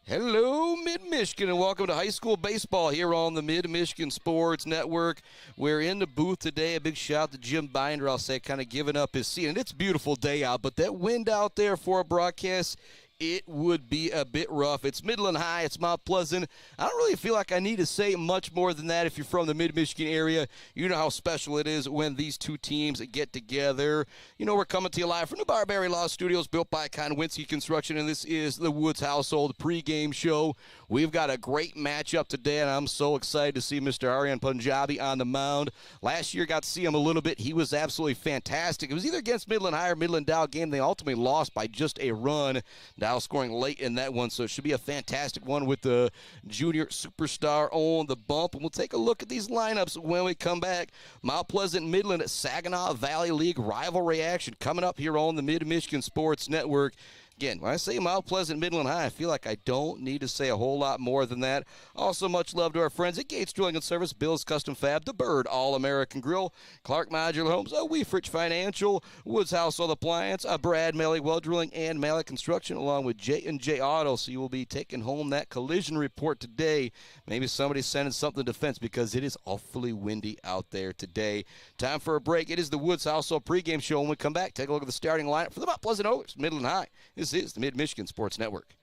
Hello, Mid-Michigan, and welcome to high school baseball here on the Mid-Michigan Sports Network. We're in the booth today. A big shout out to Jim Binder, I'll say, kind of giving up his seat. And it's a beautiful day out, but that wind out there for a broadcast, it would be a bit rough. It's Midland High. It's Mount Pleasant. I don't really feel like I need to say much more than that. If you're from the Mid-Michigan area, you know how special it is when these two teams get together. You know, we're coming to you live from the Barberry Law Studios, built by Konwinski Construction, and this is the Woods Household pregame show. We've got a great matchup today, and I'm so excited to see Mr. Aryan Punjabi on the mound. Last year, got to see him a little bit. He was absolutely fantastic. It was either against Midland High or Midland Dow game. They ultimately lost by just a run. Dow scoring late in that one, so it should be a fantastic one with the junior superstar on the bump. And we'll take a look at these lineups when we come back. Mount Pleasant, Midland at Saginaw Valley League rivalry action coming up here on the Mid-Michigan Sports Network. Again, when I say Mount Pleasant, Midland High, I feel like I don't need to say a whole lot more than that. Also, much love to our friends at Gates Drilling and Service, Bill's Custom Fab, The Bird, All-American Grill, Clark Modular Homes, Wieferich Financial, Woods Household Appliance, Brad Malley Well Drilling, and Malley Construction, along with J&J Auto. So you will be taking home that collision report today. Maybe somebody's sending something to defense because it is awfully windy out there today. Time for a break. It is the Woods Household pregame show. When we come back, take a look at the starting lineup for the Mount Pleasant Oilers, Midland High. This is the Mid-Michigan Sports Network.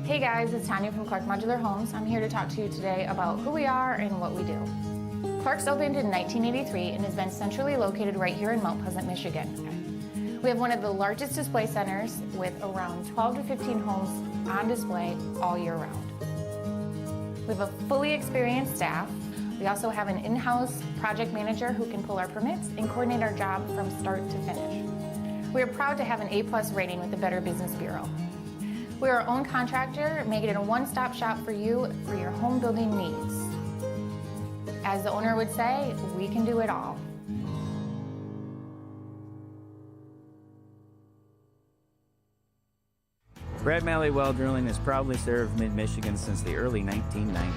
Hey guys, it's Tanya from Clark Modular Homes. I'm here to talk to you today about who we are and what we do. Clark's opened in 1983 and has been centrally located right here in Mount Pleasant, Michigan. We have one of the largest display centers with around 12 to 15 homes on display all year round. We have a fully experienced staff. We also have an in-house project manager who can pull our permits and coordinate our job from start to finish. We are proud to have an A+ rating with the Better Business Bureau. We are our own contractor, making it a one-stop shop for you for your home building needs. As the owner would say, we can do it all. Brad Malley Well Drilling has proudly served Mid-Michigan since the early 1990s.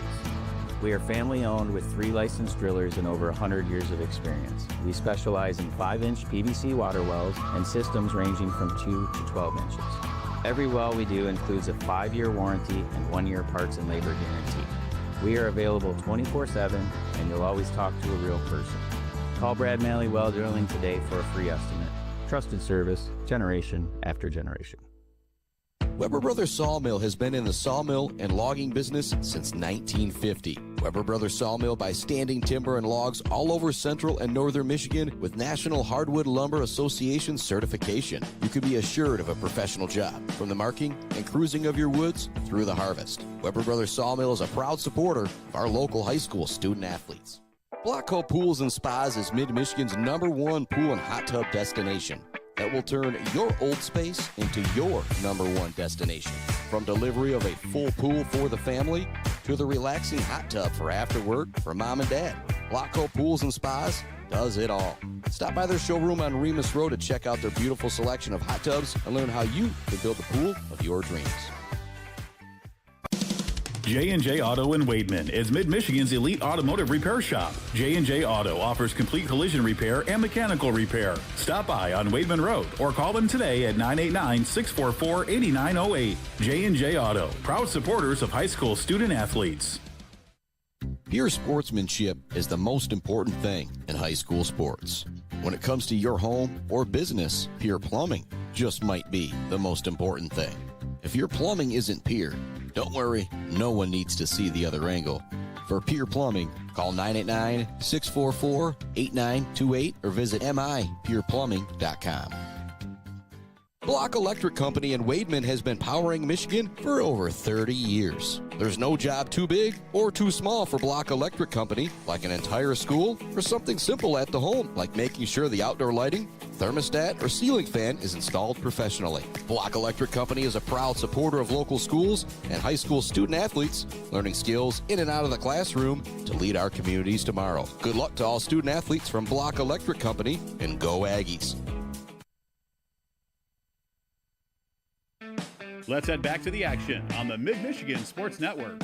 We are family-owned with 3 licensed drillers and over 100 years of experience. We specialize in 5-inch PVC water wells and systems ranging from 2 to 12 inches. Every well we do includes a 5-year warranty and 1-year parts and labor guarantee. We are available 24/7, and you'll always talk to a real person. Call Brad Malley Well Drilling today for a free estimate. Trusted service, generation after generation. Weber Brothers Sawmill has been in the sawmill and logging business since 1950. Weber Brothers Sawmill by standing timber and logs all over central and northern Michigan with National Hardwood Lumber Association certification. You can be assured of a professional job from the marking and cruising of your woods through the harvest. Weber Brothers Sawmill is a proud supporter of our local high school student athletes. Blockco Pools and Spas is Mid-Michigan's #1 pool and hot tub destination that will turn your old space into your #1 destination. From delivery of a full pool for the family to the relaxing hot tub for after work for mom and dad, Blockco Pools and Spas does it all. Stop by their showroom on Remus Road to check out their beautiful selection of hot tubs and learn how you can build the pool of your dreams. J&J Auto in Wademan is Mid-Michigan's elite automotive repair shop. J&J Auto offers complete collision repair and mechanical repair. Stop by on Wademan Road or call them today at 989-644-8908. J&J Auto, proud supporters of high school student athletes. Pure sportsmanship is the most important thing in high school sports. When it comes to your home or business, Pure Plumbing just might be the most important thing. If your plumbing isn't pure, don't worry, no one needs to see the other angle. For Pure Plumbing, call 989-644-8928 or visit mipureplumbing.com. Block Electric Company in Wademan has been powering Michigan for over 30 years. There's no job too big or too small for Block Electric Company, like an entire school or something simple at the home, like making sure the outdoor lighting, thermostat, or ceiling fan is installed professionally. Block Electric Company is a proud supporter of local schools and high school student athletes, learning skills in and out of the classroom to lead our communities tomorrow. Good luck to all student athletes from Block Electric Company, and go Aggies. Let's head back to the action on the Mid-Michigan Sports Network.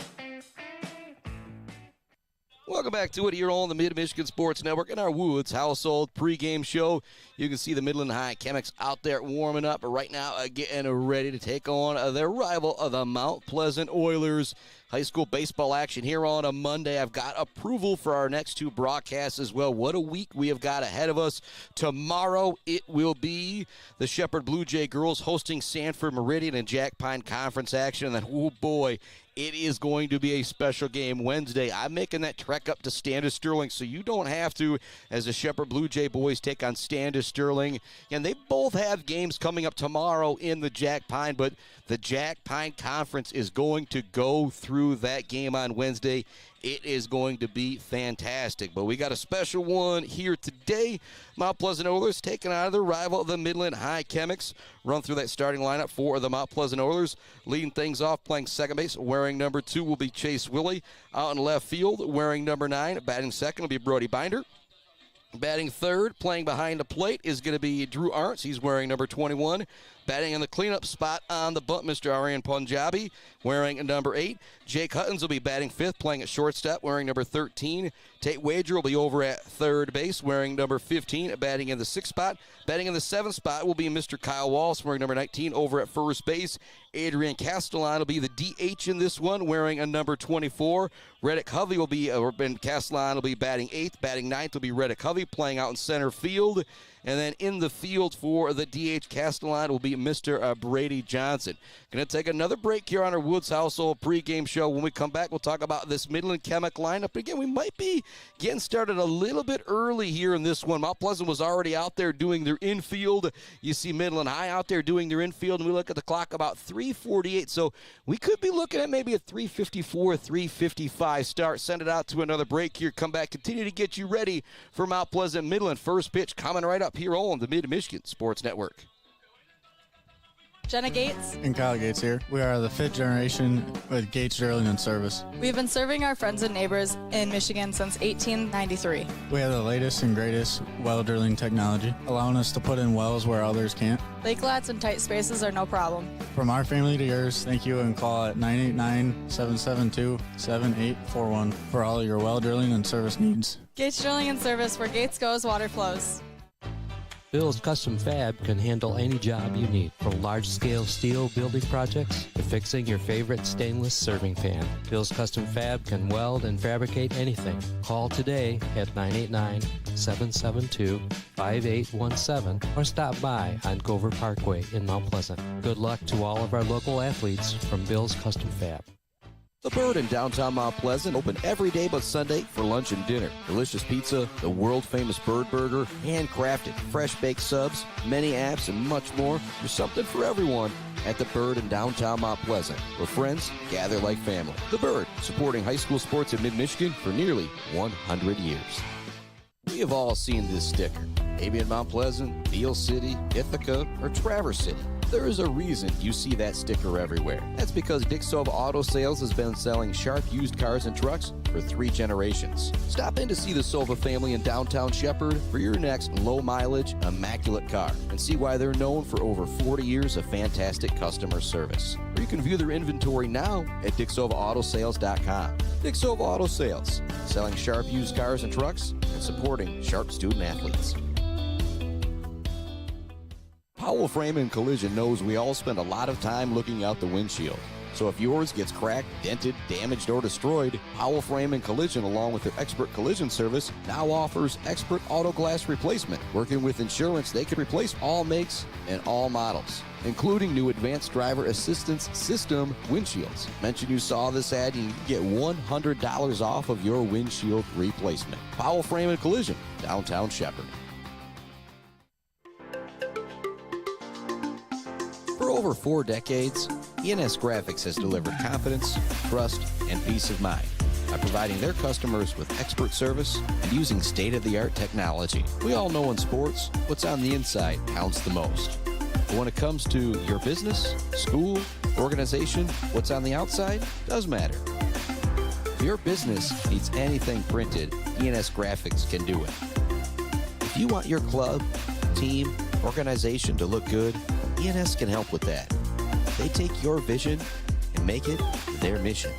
Welcome back to it here on the Mid-Michigan Sports Network and our Woods Household pregame show. You can see the Midland High Chemics out there warming up right now, getting ready to take on their rival, the Mount Pleasant Oilers. High school baseball action here on a Monday. I've got approval for our next two broadcasts as well. What a week we have got ahead of us. Tomorrow it will be the Shepherd Blue Jay girls hosting Sanford Meridian and Jack Pine Conference action. And then, oh boy, it is going to be a special game Wednesday. I'm making that trek up to Standish Sterling, so you don't have to as the Shepherd Blue Jay boys take on Standish Sterling. And they both have games coming up tomorrow in the Jack Pine, but the Jack Pine Conference is going to go through that game on Wednesday. It is going to be fantastic. But we got a special one here today. Mount Pleasant Oilers taking on their rival, the Midland High Chemics. Run through that starting lineup for the Mount Pleasant Oilers. Leading things off, playing second base, wearing number 2 will be Chase Willie. Out in left field, wearing number 9. Batting second will be Brody Binder. Batting third, playing behind the plate, is going to be Drew Arntz. He's wearing number 21. Batting in the cleanup spot on the bunt, Mr. Aryan Punjabi, wearing number 8. Jake Huttons will be batting fifth, playing at shortstop, wearing number 13. Tate Wager will be over at third base, wearing number 15, batting in the 6th spot. Batting in the 7th spot will be Mr. Kyle Walsh, wearing number 19, over at first base. Adrian Castellan will be the DH in this one, wearing a number 24. Reddick Hovey will be, Castellan will be batting 8th. Batting 9th will be Reddick Hovey, playing out in center field. And then in the field for the DH Castellan will be Mr. Brady Johnson. Going to take another break here on our Woods Household pregame show. When we come back, we'll talk about this Midland Chemic lineup. Again, we might be getting started a little bit early here in this one. Mount Pleasant was already out there doing their infield. You see Midland High out there doing their infield, and we look at the clock about 3:48. So we could be looking at maybe a 3:54, 3:55 start. Send it out to another break here. Come back, continue to get you ready for Mount Pleasant Midland. First pitch coming right up here on the Mid-Michigan Sports Network. Jenna Gates. And Kyle Gates here. We are the 5th generation with Gates Drilling and Service. We've been serving our friends and neighbors in Michigan since 1893. We have the latest and greatest well drilling technology, allowing us to put in wells where others can't. Lake lots and tight spaces are no problem. From our family to yours, thank you, and call at 989-772-7841 for all your well drilling and service needs. Gates Drilling and Service, where Gates goes, water flows. Bill's Custom Fab can handle any job you need, from large-scale steel building projects to fixing your favorite stainless serving pan. Bill's Custom Fab can weld and fabricate anything. Call today at 989-772-5817 or stop by on Gover Parkway in Mount Pleasant. Good luck to all of our local athletes from Bill's Custom Fab. The Bird in downtown Mount Pleasant, open every day but Sunday for lunch and dinner. Delicious pizza, the world-famous Bird Burger, handcrafted, fresh-baked subs, many apps, and much more. There's something for everyone at The Bird in downtown Mount Pleasant, where friends gather like family. The Bird, supporting high school sports in mid-Michigan for nearly 100 years. We have all seen this sticker, maybe in Mount Pleasant, Beale City, Ithaca, or Traverse City. There is a reason you see that sticker everywhere. That's because Dick Sova Auto Sales has been selling sharp used cars and trucks for 3 generations. Stop in to see the Sova family in downtown Shepherd for your next low-mileage, immaculate car, and see why they're known for over 40 years of fantastic customer service. Or you can view their inventory now at DickSovaAutoSales.com. Dick Sova Auto Sales, selling sharp used cars and trucks and supporting sharp student athletes. Powell Frame and Collision knows we all spend a lot of time looking out the windshield. So if yours gets cracked, dented, damaged, or destroyed, Powell Frame and Collision, along with their expert collision service, now offers expert auto glass replacement. Working with insurance, they can replace all makes and all models, including new advanced driver assistance system windshields. Mention you saw this ad and you can get $100 off of your windshield replacement. Powell Frame and Collision, downtown Shepherd. For over 4 decades, ENS Graphics has delivered confidence, trust, and peace of mind by providing their customers with expert service and using state-of-the-art technology. We all know in sports, what's on the inside counts the most. But when it comes to your business, school, organization, what's on the outside does matter. If your business needs anything printed, ENS Graphics can do it. If you want your club, team, organization to look good, ENS can help with that. They take your vision and make it their mission.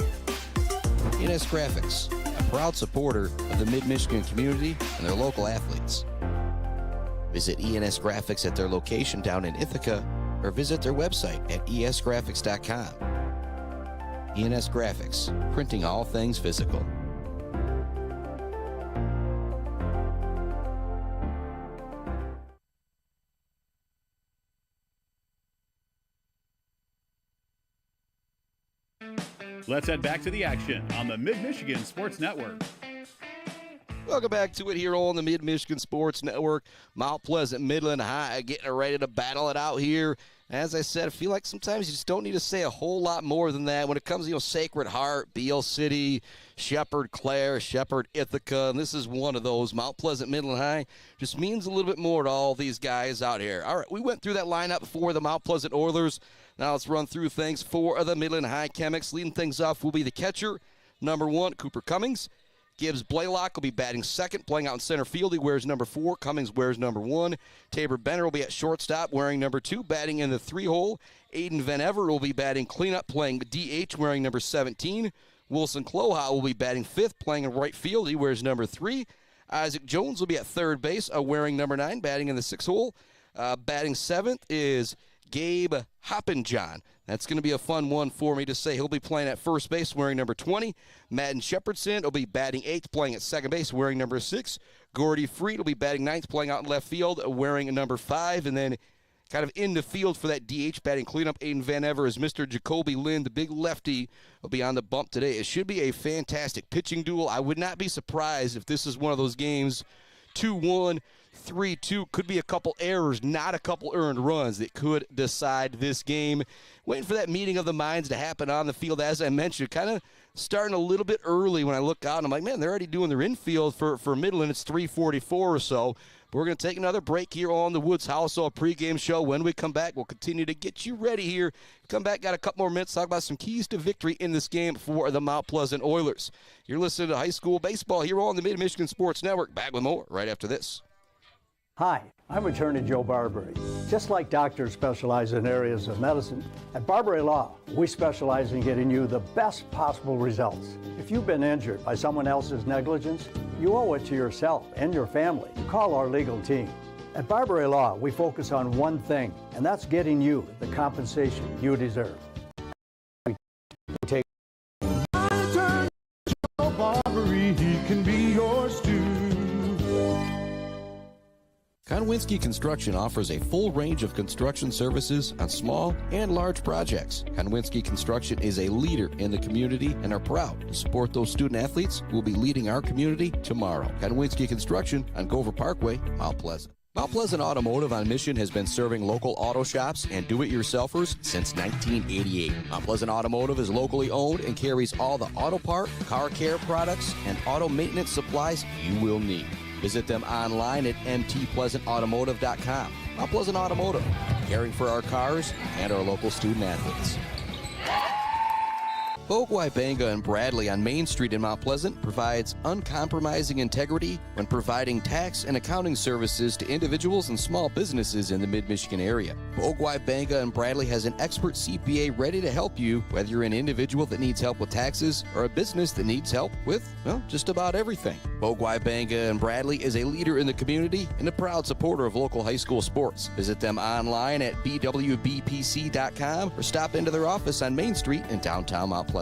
ENS Graphics, a proud supporter of the Mid-Michigan community and their local athletes. Visit ENS Graphics at their location down in Ithaca or visit their website at esgraphics.com. ENS Graphics, printing all things physical. Let's head back to the action on the Mid-Michigan Sports Network. Welcome back to it here on the Mid-Michigan Sports Network. Mount Pleasant, Midland High getting ready to battle it out here. As I said, I feel like sometimes you just don't need to say a whole lot more than that when it comes to, Sacred Heart, Beale City, Shepherd, Clare, Shepherd, Ithaca, and this is one of those. Mount Pleasant, Midland High just means a little bit more to all these guys out here. All right, we went through that lineup for the Mount Pleasant Oilers. Now let's run through things for the Midland High Chemics. Leading things off will be the catcher, number 1, Cooper Cummings. Gibbs Blaylock will be batting second, playing out in center field. He wears number 4. Cummings wears number 1. Tabor Benner will be at shortstop, wearing number 2, batting in the 3-hole. Aiden Van Ever will be batting cleanup, playing DH, wearing number 17. Wilson Cloha will be batting 5th, playing in right field. He wears number 3. Isaac Jones will be at third base, wearing number 9, batting in the 6-hole. Batting 7th is Gabe Hoppenjohn. That's going to be a fun one for me to say. He'll be playing at first base, wearing number 20. Madden Shepardson will be batting 8th, playing at second base, wearing number 6. Gordy Freed will be batting 9th, playing out in left field, wearing number 5. And then kind of in the field for that DH batting cleanup, Aiden Van Ever, is Mr. Jacoby Lind, the big lefty, will be on the bump today. It should be a fantastic pitching duel. I would not be surprised if this is one of those games, 2-1, 3-2, could be a couple errors, not a couple earned runs that could decide this game. Waiting for that meeting of the minds to happen on the field, as I mentioned, kind of starting a little bit early when I look out. And I'm like, man, they're already doing their infield for Midland. It's 3:44 or so. But we're going to take another break here on the Woods Household pregame show. When we come back, we'll continue to get you ready here. Come back, got a couple more minutes, talk about some keys to victory in this game for the Mount Pleasant Oilers. You're listening to high school baseball here on the Mid-Michigan Sports Network. Back with more right after this. Hi, I'm attorney Joe Barbary. Just like doctors specialize in areas of medicine, at Barbary Law, we specialize in getting you the best possible results. If you've been injured by someone else's negligence, you owe it to yourself and your family to call our legal team. At Barbary Law, we focus on one thing, and that's getting you the compensation you deserve. We take Attorney Joe Barbary, he can be yours too. Konwinski Construction offers a full range of construction services on small and large projects. Konwinski Construction is a leader in the community and are proud to support those student athletes who will be leading our community tomorrow. Konwinski Construction on Gover Parkway, Mount Pleasant. Mount Pleasant Automotive on Mission has been serving local auto shops and do-it-yourselfers since 1988. Mount Pleasant Automotive is locally owned and carries all the auto part, car care products, and auto maintenance supplies you will need. Visit them online at mtpleasantautomotive.com. Mount Pleasant Automotive, caring for our cars and our local student athletes. Bogwai Banga and Bradley on Main Street in Mount Pleasant provides uncompromising integrity when providing tax and accounting services to individuals and small businesses in the Mid-Michigan area. Bogwai Banga and Bradley has an expert CPA ready to help you, whether you're an individual that needs help with taxes or a business that needs help with, well, just about everything. Bogwai Banga and Bradley is a leader in the community and a proud supporter of local high school sports. Visit them online at bwbpc.com or stop into their office on Main Street in downtown Mount Pleasant.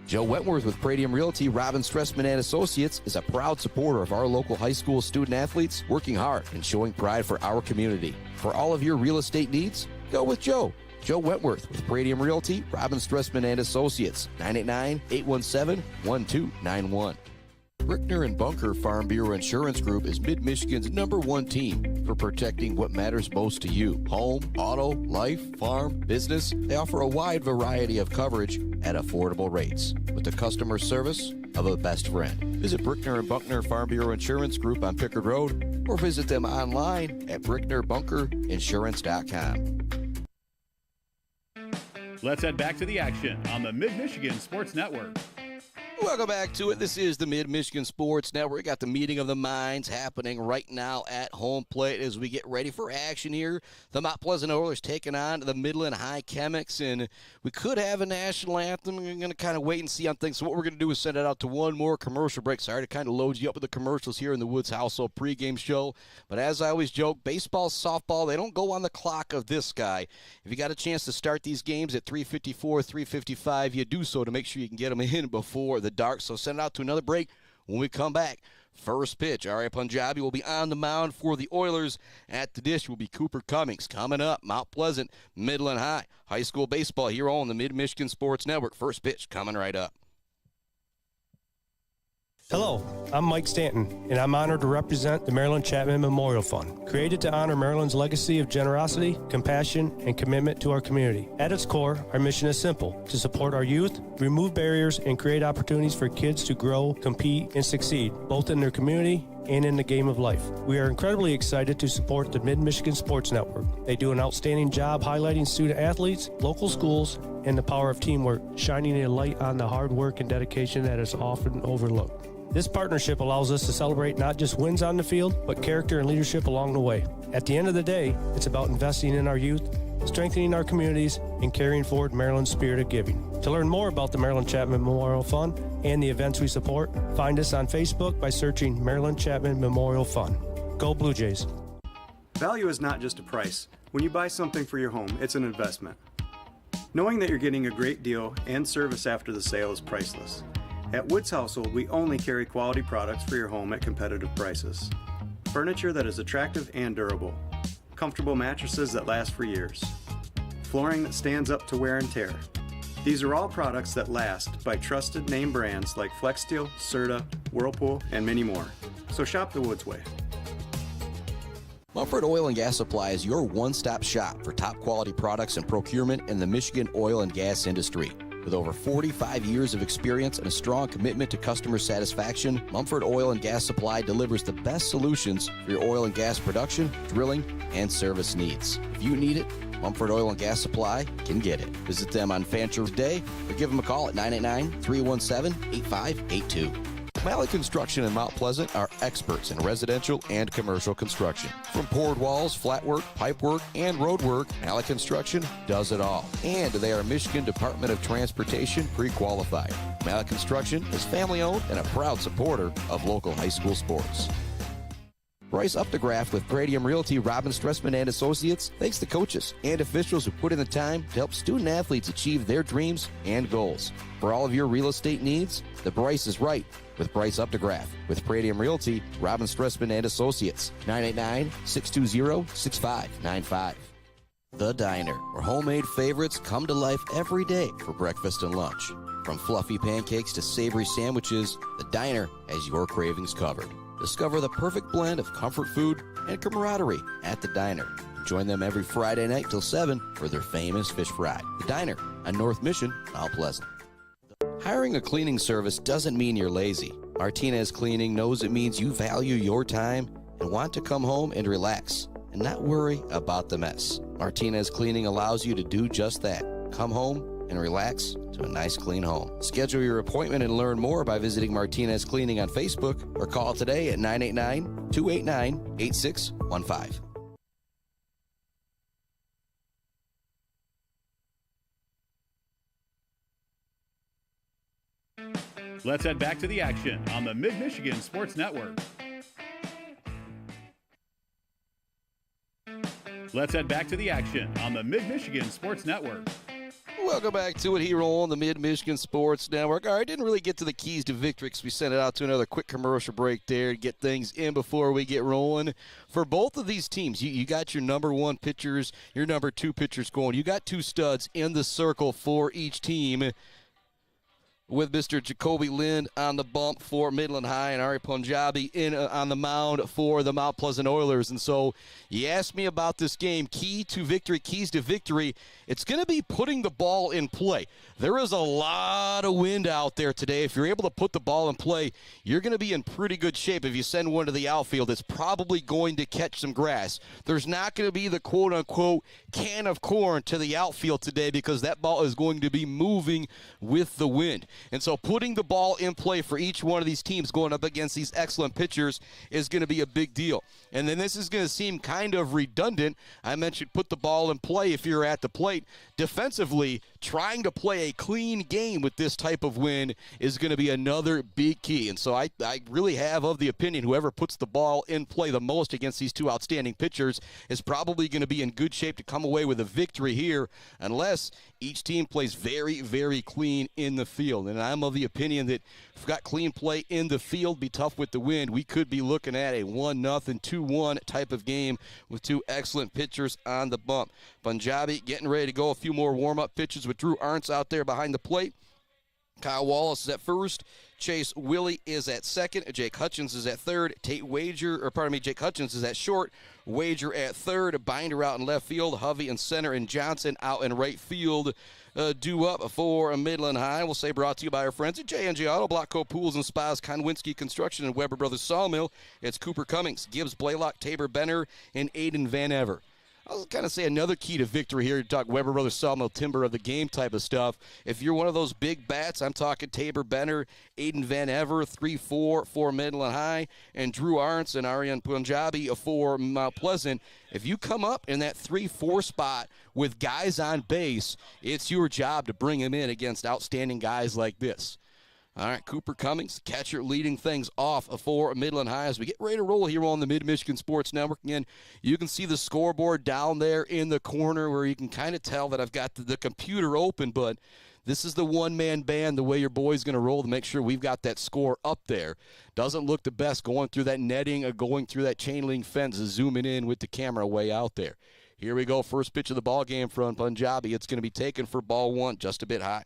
Joe Wentworth with Pradium Realty, Robin Stressman and Associates is a proud supporter of our local high school student athletes, working hard and showing pride for our community. For all of your real estate needs, go with Joe. Joe Wentworth with Pradium Realty, Robin Stressman and Associates, 989-817-1291. Brickner and Bunker Farm Bureau Insurance Group is Mid-Michigan's #1 team for protecting what matters most to you. Home, auto, life, farm, business. They offer a wide variety of coverage at affordable rates with the customer service of a best friend. Visit Brickner and Bunkner Farm Bureau Insurance Group on Pickard Road or visit them online at bricknerbunkerinsurance.com. Let's head back to the action on the Mid-Michigan Sports Network. Welcome back to it. This is the Mid-Michigan Sports Network. We got the meeting of the minds happening right now at home plate as we get ready for action here. The Mount Pleasant Oilers taking on the Midland High Chemics, and we could have a national anthem. We're going to kind of wait and see on things. So what we're going to do is send it out to one more commercial break. Sorry to kind of load you up with the commercials here in the Woods Household pregame show. But as I always joke, baseball, softball, they don't go on the clock of this guy. If you got a chance to start these games at 3:54, 3:55, you do so to make sure you can get them in before the dark. So send it out to another break. When we come back, first pitch, Aryan Punjabi will be on the mound for the Oilers. At the dish will be Cooper Cummings. Coming up, Mount Pleasant, Midland High school baseball here on the Mid-Michigan Sports Network. First pitch coming right up. Hello, I'm Mike Stanton, and I'm honored to represent the Maryland Chapman Memorial Fund, created to honor Maryland's legacy of generosity, compassion, and commitment to our community. At its core, our mission is simple: to support our youth, remove barriers, and create opportunities for kids to grow, compete, and succeed, both in their community and in the game of life. We are incredibly excited to support the Mid-Michigan Sports Network. They do an outstanding job highlighting student athletes, local schools, and the power of teamwork, shining a light on the hard work and dedication that is often overlooked. This partnership allows us to celebrate not just wins on the field, but character and leadership along the way. At the end of the day, it's about investing in our youth, strengthening our communities, and carrying forward Maryland's spirit of giving. To learn more about the Maryland Chapman Memorial Fund and the events we support, find us on Facebook by searching Maryland Chapman Memorial Fund. Go Blue Jays. Value is not just a price. When you buy something for your home, it's an investment. Knowing that you're getting a great deal and service after the sale is priceless. At Woods Household, we only carry quality products for your home at competitive prices. Furniture that is attractive and durable. Comfortable mattresses that last for years. Flooring that stands up to wear and tear. These are all products that last by trusted name brands like FlexSteel, Serta, Whirlpool, and many more. So shop the Woods way. Mumford Oil and Gas Supply is your one-stop shop for top quality products and procurement in the Michigan oil and gas industry. With over 45 years of experience and a strong commitment to customer satisfaction, Mumford Oil and Gas Supply delivers the best solutions for your oil and gas production, drilling, and service needs. If you need it, Mumford Oil and Gas Supply can get it. Visit them on Fancher Day or give them a call at 989-317-8582. Malley Construction in Mount Pleasant are experts in residential and commercial construction. From poured walls, flat work, pipe work, and road work, Malley Construction does it all. And they are Michigan Department of Transportation pre-qualified. Malley Construction is family-owned and a proud supporter of local high school sports. Bryce Updegraff with Pradium Realty, Robin Stressman and Associates thanks the coaches and officials who put in the time to help student athletes achieve their dreams and goals. For all of your real estate needs, the Bryce is right with Bryce Updegraff. With Pradium Realty, Robin Stressman and Associates, 989-620-6595. The Diner, where homemade favorites come to life every day for breakfast and lunch. From fluffy pancakes to savory sandwiches, The Diner has your cravings covered. Discover the perfect blend of comfort food and camaraderie at The Diner. Join them every Friday night till 7 for their famous fish fry. The Diner on North Mission, Mount Pleasant. Hiring a cleaning service doesn't mean you're lazy. Martinez Cleaning knows it means you value your time and want to come home and relax and not worry about the mess. Martinez Cleaning allows you to do just that. Come home and relax to a nice clean home. Schedule your appointment and learn more by visiting Martinez Cleaning on Facebook or call today at 989-289-8615. Let's head back to the action on the Mid-Michigan Sports Network. Let's head back to the action on the Mid-Michigan Sports Network. Welcome back to it here on the Mid-Michigan Sports Network. All right, didn't really get to the keys to victory because we sent it out to another quick commercial break there to get things in before we get rolling. For both of these teams, you got your number one pitchers, your number two pitchers going. You got two studs in the circle for each team, with Mr. Jacoby Lind on the bump for Midland High and Aryan Punjabi on the mound for the Mount Pleasant Oilers. And so you asked me about this game, keys to victory. It's going to be putting the ball in play. There is a lot of wind out there today. If you're able to put the ball in play, you're going to be in pretty good shape. If you send one to the outfield, it's probably going to catch some grass. There's not going to be the quote-unquote can of corn to the outfield today because that ball is going to be moving with the wind. And so putting the ball in play for each one of these teams going up against these excellent pitchers is going to be a big deal. And then this is going to seem kind of redundant. I mentioned put the ball in play if you're at the plate. Defensively, trying to play a clean game with this type of win is going to be another big key. And so I really have of the opinion whoever puts the ball in play the most against these two outstanding pitchers is probably going to be in good shape to come away with a victory here, unless each team plays very, very clean in the field. And I'm of the opinion that if we've got clean play in the field, be tough with the wind, we could be looking at a 1-0, 2-1 type of game with two excellent pitchers on the bump. Punjabi getting ready to go. A few more warm-up pitches with Drew Arntz out there behind the plate. Kyle Wallace is at first. Chase Willie is at second. Jake Hutchins is at third. Jake Hutchins is at short. Wager at third. Binder out in left field. Hovey in center, and Johnson out in right field. Due up for Midland High. We'll say brought to you by our friends at J&J Auto, Block Co Pools and Spas, Konwinski Construction, and Weber Brothers Sawmill. It's Cooper Cummings, Gibbs Blaylock, Tabor Benner, and Aiden Van Ever. I'll kind of say another key to victory here. You talk Weber Brothers Sawmill, timber of the game type of stuff. If you're one of those big bats, I'm talking Tabor Benner, Aiden Van Ever, 3-4 for Midland High, and Drew Arntz and Aryan Punjabi for Mount Pleasant. If you come up in that 3-4 spot with guys on base, it's your job to bring them in against outstanding guys like this. All right, Cooper Cummings, catcher, leading things off for Midland High as we get ready to roll here on the Mid-Michigan Sports Network. Again, you can see the scoreboard down there in the corner where you can kind of tell that I've got the computer open, but this is the one-man band, the way your boy's going to roll to make sure we've got that score up there. Doesn't look the best going through that netting or going through that chain link fence, zooming in with the camera way out there. Here we go, first pitch of the ball game from Punjabi. It's going to be taken for ball one, just a bit high.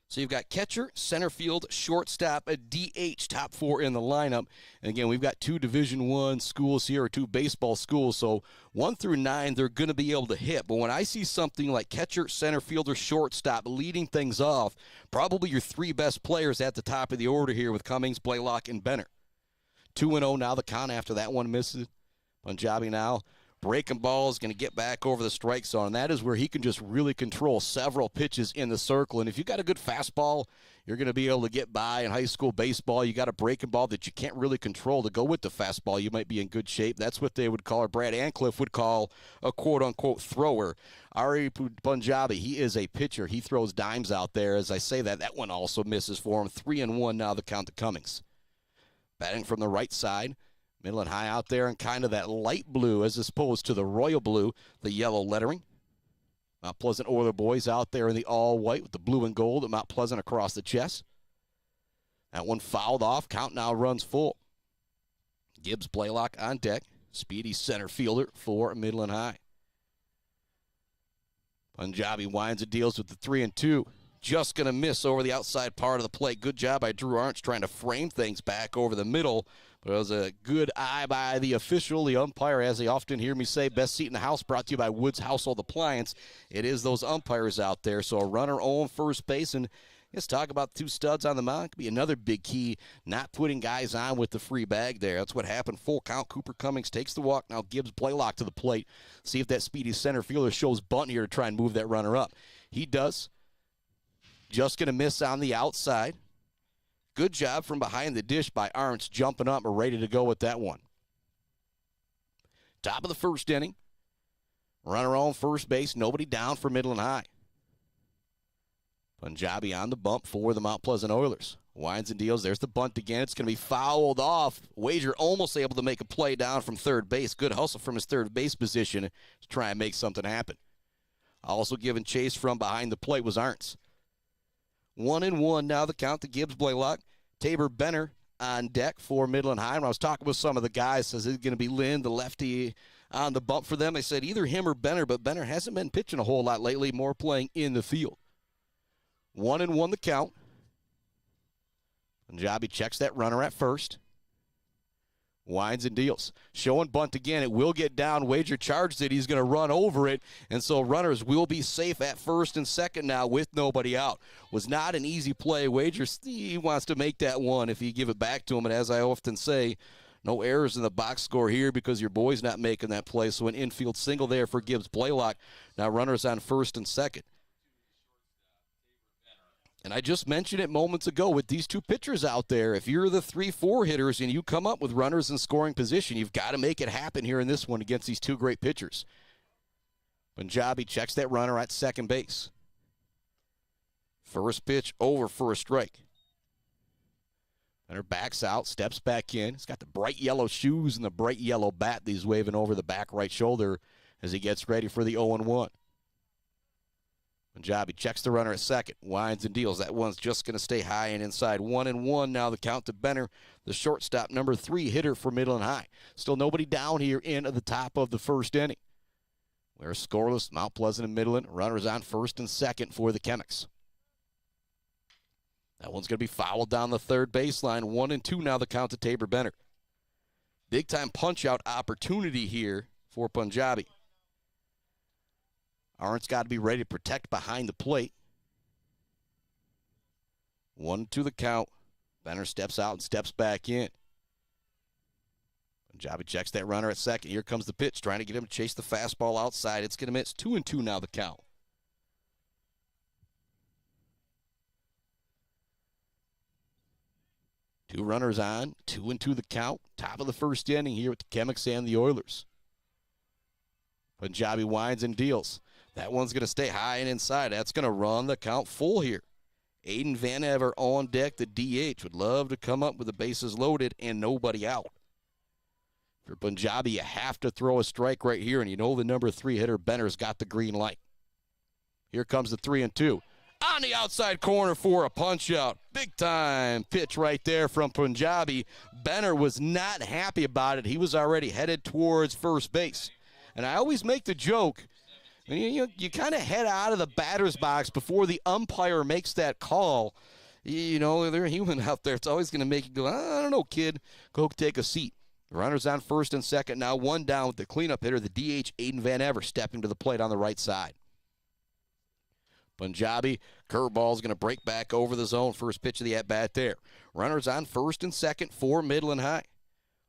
So you've got catcher, center field, shortstop, a DH, top four in the lineup. And again, we've got two Division I schools here, or two baseball schools. So 1 through 9, they're going to be able to hit. But when I see something like catcher, center fielder, shortstop leading things off, probably your three best players at the top of the order here with Cummings, Blaylock, and Benner. 2-0 now the count after that one misses. Punjabi now breaking ball is going to get back over the strike zone, and that is where he can just really control several pitches in the circle. And if you've got a good fastball, you're going to be able to get by. In high school baseball, you got a breaking ball that you can't really control to go with the fastball. You might be in good shape. That's what they would call, or Brad Ancliffe would call, a quote-unquote thrower. Aryan Punjabi, he is a pitcher. He throws dimes out there. As I say that, that one also misses for him. 3-1 now the count to Cummings. Batting from the right side. Midland High out there in kind of that light blue as opposed to the royal blue, the yellow lettering. Mount Pleasant Oiler boys out there in the all-white with the blue and gold at Mount Pleasant across the chest. That one fouled off. Count now runs full. Gibbs Blaylock on deck. Speedy center fielder for Midland High. Punjabi winds and deals with the 3-2. Just going to miss over the outside part of the plate. Good job by Drew Arntz trying to frame things back over the middle. But it was a good eye by the official, the umpire, as they often hear me say. Best seat in the house brought to you by Woods Household Appliance. It is those umpires out there. So a runner on first base. And let's talk about two studs on the mound. It could be another big key, not putting guys on with the free bag there. That's what happened. Full count. Cooper Cummings takes the walk. Now Gibbs Blaylock to the plate. See if that speedy center fielder shows bunt here to try and move that runner up. He does. Just going to miss on the outside. Good job from behind the dish by Arntz, jumping up and ready to go with that one. Top of the first inning. Runner on first base. Nobody down for Midland High. Punjabi on the bump for the Mount Pleasant Oilers. Winds and deals. There's the bunt again. It's going to be fouled off. Wager almost able to make a play down from third base. Good hustle from his third base position to try and make something happen. Also giving chase from behind the plate was Arntz. 1-1 now the count to Gibbs Blaylock. Tabor Benner on deck for Midland High. When I was talking with some of the guys, says it's going to be Lind, the lefty, on the bump for them. I said either him or Benner, but Benner hasn't been pitching a whole lot lately, more playing in the field. 1-1 the count. Punjabi checks that runner at first. Winds and deals. Showing bunt again. It will get down. Wager charges it. He's going to run over it. And so runners will be safe at first and second now with nobody out. Was not an easy play. Wager, he wants to make that one if you give it back to him. And as I often say, no errors in the box score here because your boy's not making that play. So an infield single there for Gibbs Blaylock. Now runners on first and second. And I just mentioned it moments ago with these two pitchers out there. If you're the 3-4 hitters and you come up with runners in scoring position, you've got to make it happen here in this one against these two great pitchers. Punjabi checks that runner at second base. First pitch over for a strike. Runner backs out, steps back in. He's got the bright yellow shoes and the bright yellow bat that he's waving over the back right shoulder as he gets ready for the 0-1. Punjabi checks the runner at second, winds and deals. That one's just going to stay high and inside. 1-1 now the count to Benner, the shortstop, number 3 hitter for Midland High. Still nobody down here in the top of the first inning. We're scoreless, Mount Pleasant and Midland. Runners on first and second for the Chemics. That one's going to be fouled down the third baseline. 1-2 now the count to Tabor Benner. Big-time punch-out opportunity here for Punjabi. Arntt's got to be ready to protect behind the plate. 1-2 the count. Benner steps out and steps back in. Punjabi checks that runner at second. Here comes the pitch, trying to get him to chase the fastball outside. It's going to miss. 2-2 now the count. Two runners on, 2-2 the count. Top of the first inning here with the Chemics and the Oilers. Punjabi winds and deals. That one's going to stay high and inside. That's going to run the count full here. Aiden Van Ever on deck, the DH. Would love to come up with the bases loaded and nobody out. For Punjabi, you have to throw a strike right here, and you know the number 3 hitter, Benner's got the green light. Here comes the 3-2. On the outside corner for a punch-out. Big-time pitch right there from Punjabi. Benner was not happy about it. He was already headed towards first base. And I always make the joke, you kind of head out of the batter's box before the umpire makes that call. You know, they're human out there. It's always going to make you go, I don't know, kid. Go take a seat. Runners on first and second. Now 1 down with the cleanup hitter, the DH, Aiden Van Ever, stepping to the plate on the right side. Punjabi, curveball is going to break back over the zone. First pitch of the at-bat there. Runners on first and second for Midland High.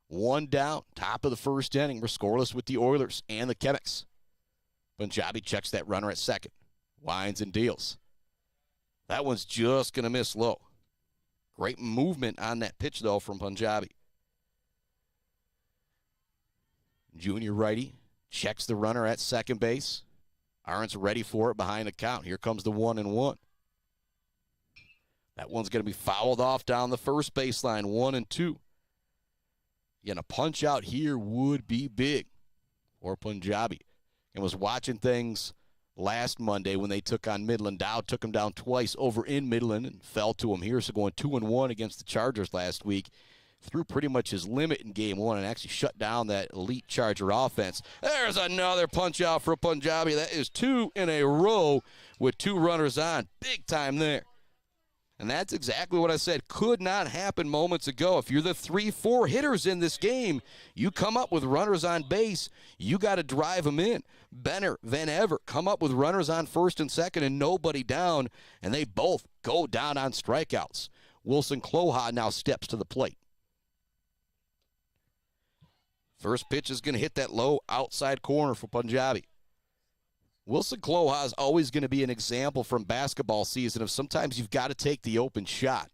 1 down, top of the first inning. We're scoreless with the Oilers and the Chemics. Punjabi checks that runner at second. Winds and deals. That one's just going to miss low. Great movement on that pitch, though, from Punjabi. Junior righty checks the runner at second base. Arntt's ready for it behind the count. Here comes the 1-1. That one's going to be fouled off down the first baseline. 1-2. Again, a punch out here would be big for Punjabi. And was watching things last Monday when they took on Midland. Dow took them down twice over in Midland and fell to them here. So going 2-1 against the Chargers last week. Threw pretty much his limit in game 1 and actually shut down that elite Charger offense. There's another punch out for Punjabi. That is 2 in a row with 2 runners on. Big time there. And that's exactly what I said could not happen moments ago. If you're the 3-4 hitters in this game, you come up with runners on base, you got to drive them in. Benner, Van Ever come up with runners on first and second and nobody down, and they both go down on strikeouts. Wilson Cloha now steps to the plate. First pitch is going to hit that low outside corner for Punjabi. Wilson Cloha is always going to be an example from basketball season of sometimes you've got to take the open shot.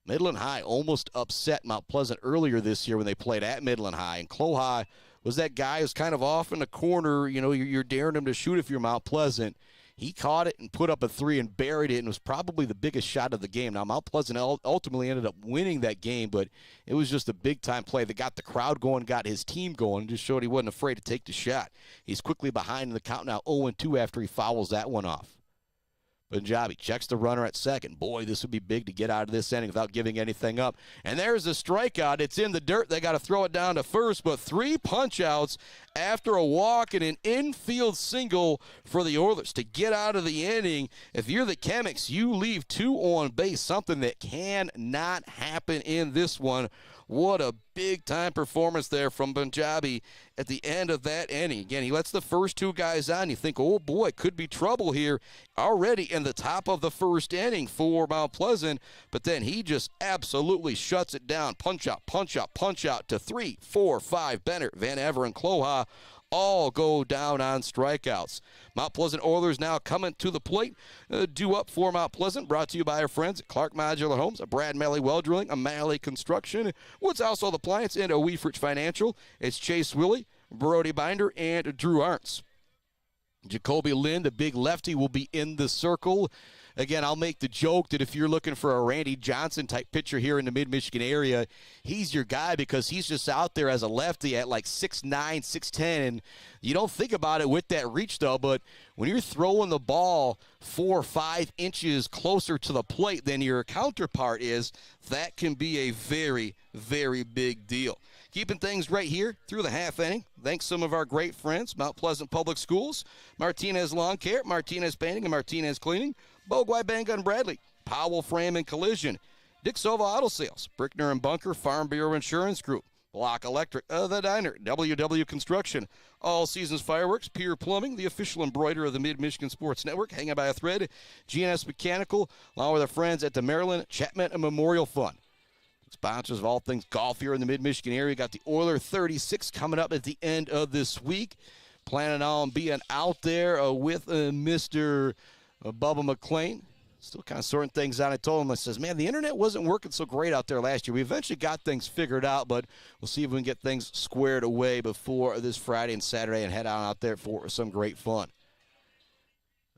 Midland High almost upset Mount Pleasant earlier this year when they played at Midland High, and Cloha was that guy who's kind of off in the corner. You know, you're daring him to shoot if you're Mount Pleasant. He caught it and put up a 3 and buried it and was probably the biggest shot of the game. Now, Mount Pleasant ultimately ended up winning that game, but it was just a big-time play that got the crowd going, got his team going, and just showed he wasn't afraid to take the shot. He's quickly behind in the count now 0-2 after he fouls that one off. Punjabi checks the runner at second. Boy, this would be big to get out of this inning without giving anything up. And there's a strikeout. It's in the dirt. They got to throw it down to first, but 3 punch-outs after a walk and an infield single for the Oilers to get out of the inning. If you're the Chemics, you leave 2 on base, something that cannot happen in this one. What a big-time performance there from Punjabi at the end of that inning. Again, he lets the first 2 guys on. You think, oh, boy, could be trouble here already in the top of the first inning for Mount Pleasant. But then he just absolutely shuts it down. Punch out, punch out, punch out to 3, 4, 5. Benner, Van Ever, and Cloha all go down on strikeouts. Mount Pleasant Oilers now coming to the plate. Due up for Mount Pleasant, brought to you by our friends at Clark Modular Homes, a Brad Malley Well Drilling, a Malley Construction, Woods Household Appliance, and a Wieferich Financial. It's Chase Willie, Brody Binder, and Drew Arntz. Jacoby Lind, the big lefty, will be in the circle. Again, I'll make the joke that if you're looking for a Randy Johnson-type pitcher here in the mid-Michigan area, he's your guy because he's just out there as a lefty at like 6'9", 6'10", and you don't think about it with that reach, though, but when you're throwing the ball 4 or 5 inches closer to the plate than your counterpart is, that can be a very, very big deal. Keeping things right here through the half inning. Thanks to some of our great friends, Mount Pleasant Public Schools, Martinez Lawn Care, Martinez Painting, and Martinez Cleaning, Bogwai Bang Gun Bradley, Powell Frame and Collision, Dick Sova Auto Sales, Brickner and Bunker, Farm Bureau Insurance Group, Block Electric, The Diner, WW Construction, All Seasons Fireworks, Pier Plumbing, the official embroiderer of the Mid-Michigan Sports Network, hanging by a thread, GNS Mechanical, along with our friends at the Maryland Chapman Memorial Fund. Sponsors of all things golf here in the Mid-Michigan area. Got the Oiler 36 coming up at the end of this week. Planning on being out there with Mr. Bubba McClain. Still kind of sorting things out. I told him, I says, man, the internet wasn't working so great out there last year. We eventually got things figured out, but we'll see if we can get things squared away before this Friday and Saturday and head on out there for some great fun.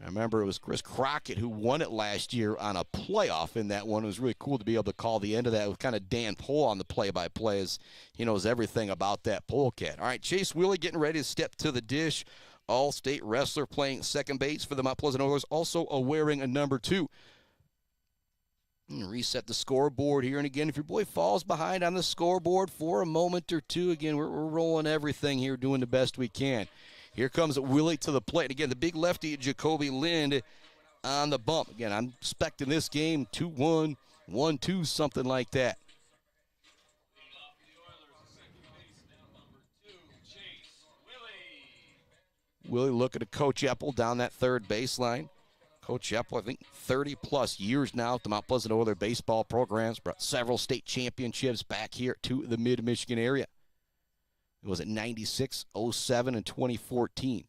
I remember it was Chris Crockett who won it last year on a playoff in that one. It was really cool to be able to call the end of that with kind of Dan Pohl on the play-by-play, as he knows everything about that polecat. All right, Chase Willie getting ready to step to the dish. All-state wrestler playing second base for the Mount Pleasant Oilers, also wearing a number 2. Reset the scoreboard here. And again, if your boy falls behind on the scoreboard for a moment or two, again, we're rolling everything here, doing the best we can. Here comes Willie to the plate. Again, the big lefty, Jacoby Lind, on the bump. Again, I'm expecting this game 2-1, 1-2, something like that. Willie looking to Coach Eppel down that third baseline. Coach Eppel, I think 30-plus years now at the Mount Pleasant Oilers baseball programs. Brought several state championships back here to the mid-Michigan area. It was at 96, 07, and 2014.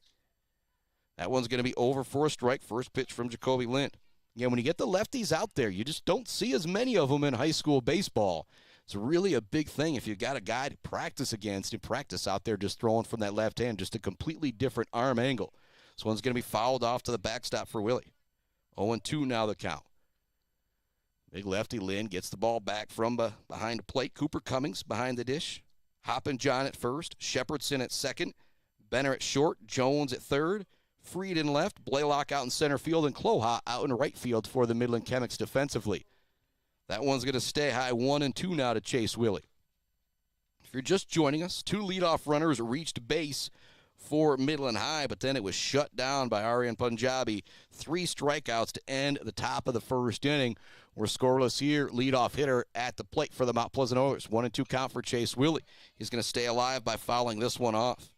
That one's going to be over for a strike. First pitch from Jacoby Lind. Again, when you get the lefties out there, you just don't see as many of them in high school baseball. It's really a big thing if you've got a guy to practice against and practice out there just throwing from that left hand, just a completely different arm angle. This one's going to be fouled off to the backstop for Willie. 0-2 now the count. Big lefty Lind gets the ball back from behind the plate. Cooper Cummings behind the dish. Hoppin' John at first, Shepherdson at second, Benner at short, Jones at third, Freed in left, Blaylock out in center field, and Cloha out in right field for the Midland Chemics defensively. That one's going to stay high, 1-2 now to Chase Willie. If you're just joining us, 2 leadoff runners reached base for Midland High, but then it was shut down by Aryan Punjabi. 3 strikeouts to end the top of the first inning. We're scoreless here. Leadoff hitter at the plate for the Mount Pleasant Oilers. 1-2 count for Chase Willie. He's going to stay alive by fouling this one off.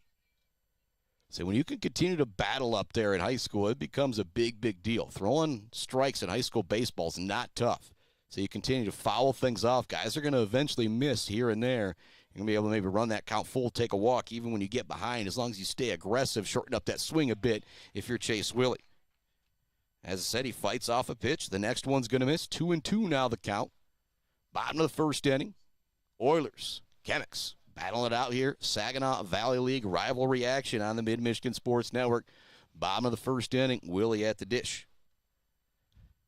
So when you can continue to battle up there in high school, it becomes a big, big deal. Throwing strikes in high school baseball is not tough. So you continue to foul things off. Guys are going to eventually miss here and there. You're going to be able to maybe run that count full, take a walk, even when you get behind, as long as you stay aggressive, shorten up that swing a bit if you're Chase Willie. As I said, he fights off a pitch. The next one's going to miss. 2-2 now the count. Bottom of the first inning. Oilers, Chemics, battling it out here. Saginaw Valley League rivalry action on the Mid-Michigan Sports Network. Bottom of the first inning, Willie at the dish.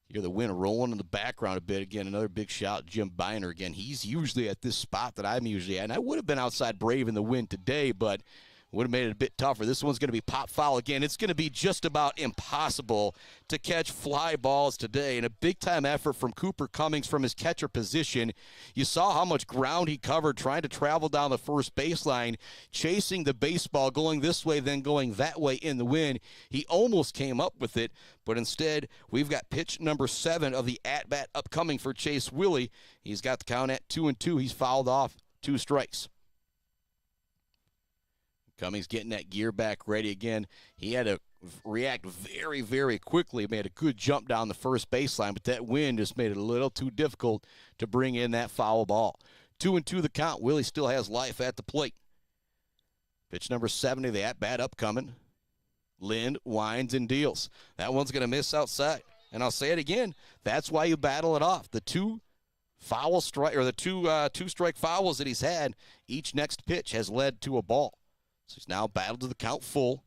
You hear the wind rolling in the background a bit. Again, another big shout, Jim Biner. Again, he's usually at this spot that I'm usually at. And I would have been outside brave in the wind today, but would have made it a bit tougher. This one's going to be pop foul again. It's going to be just about impossible to catch fly balls today. And a big-time effort from Cooper Cummings from his catcher position. You saw how much ground he covered trying to travel down the first baseline, chasing the baseball, going this way, then going that way in the wind. He almost came up with it, but instead we've got pitch number 7 of the at-bat upcoming for Chase Willie. He's got the count at 2-2. He's fouled off 2 strikes. Cummings getting that gear back ready again. He had to react very, very quickly. Made a good jump down the first baseline, but that wind just made it a little too difficult to bring in that foul ball. 2-2 the count. Willie still has life at the plate. Pitch number 70, the at-bat upcoming. Lind winds and deals. That one's going to miss outside. And I'll say it again, that's why you battle it off. The two two-strike fouls that he's had, each next pitch has led to a ball. So he's now battled to the count full.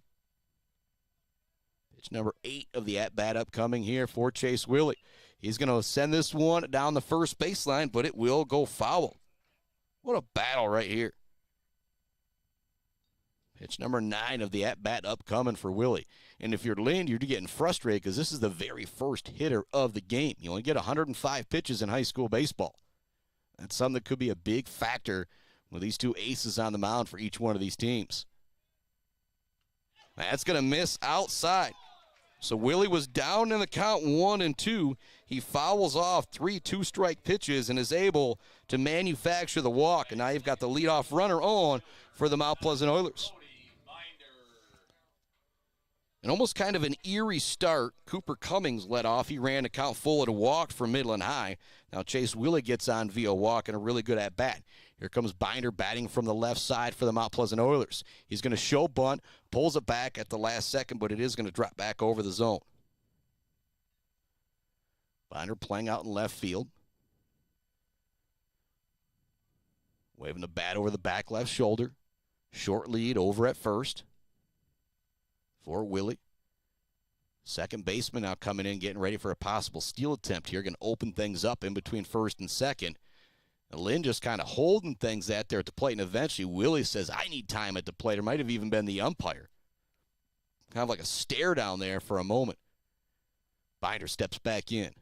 Pitch number 8 of the at-bat upcoming here for Chase Willie. He's going to send this one down the first baseline, but it will go foul. What a battle right here. Pitch number 9 of the at-bat upcoming for Willie. And if you're Lind, you're getting frustrated because this is the very first hitter of the game. You only get 105 pitches in high school baseball. That's something that could be a big factor with these two aces on the mound for each one of these teams. That's going to miss outside. So Willie was down in the count 1-2. He fouls off 3 two-strike pitches and is able to manufacture the walk. And now you've got the leadoff runner on for the Mount Pleasant Oilers. And almost kind of an eerie start. Cooper Cummings led off. He ran the count full at a walk for Midland High. Now Chase Willie gets on via walk and a really good at-bat. Here comes Binder batting from the left side for the Mount Pleasant Oilers. He's going to show bunt, pulls it back at the last second, but it is going to drop back over the zone. Binder playing out in left field. Waving the bat over the back left shoulder. Short lead over at first for Willie. Second baseman now coming in, getting ready for a possible steal attempt here. Going to open things up in between first and second. And Lind just kind of holding things out there at the plate, and eventually Willie says, I need time at the plate. There might have even been the umpire. Kind of like a stare down there for a moment. Binder steps back in.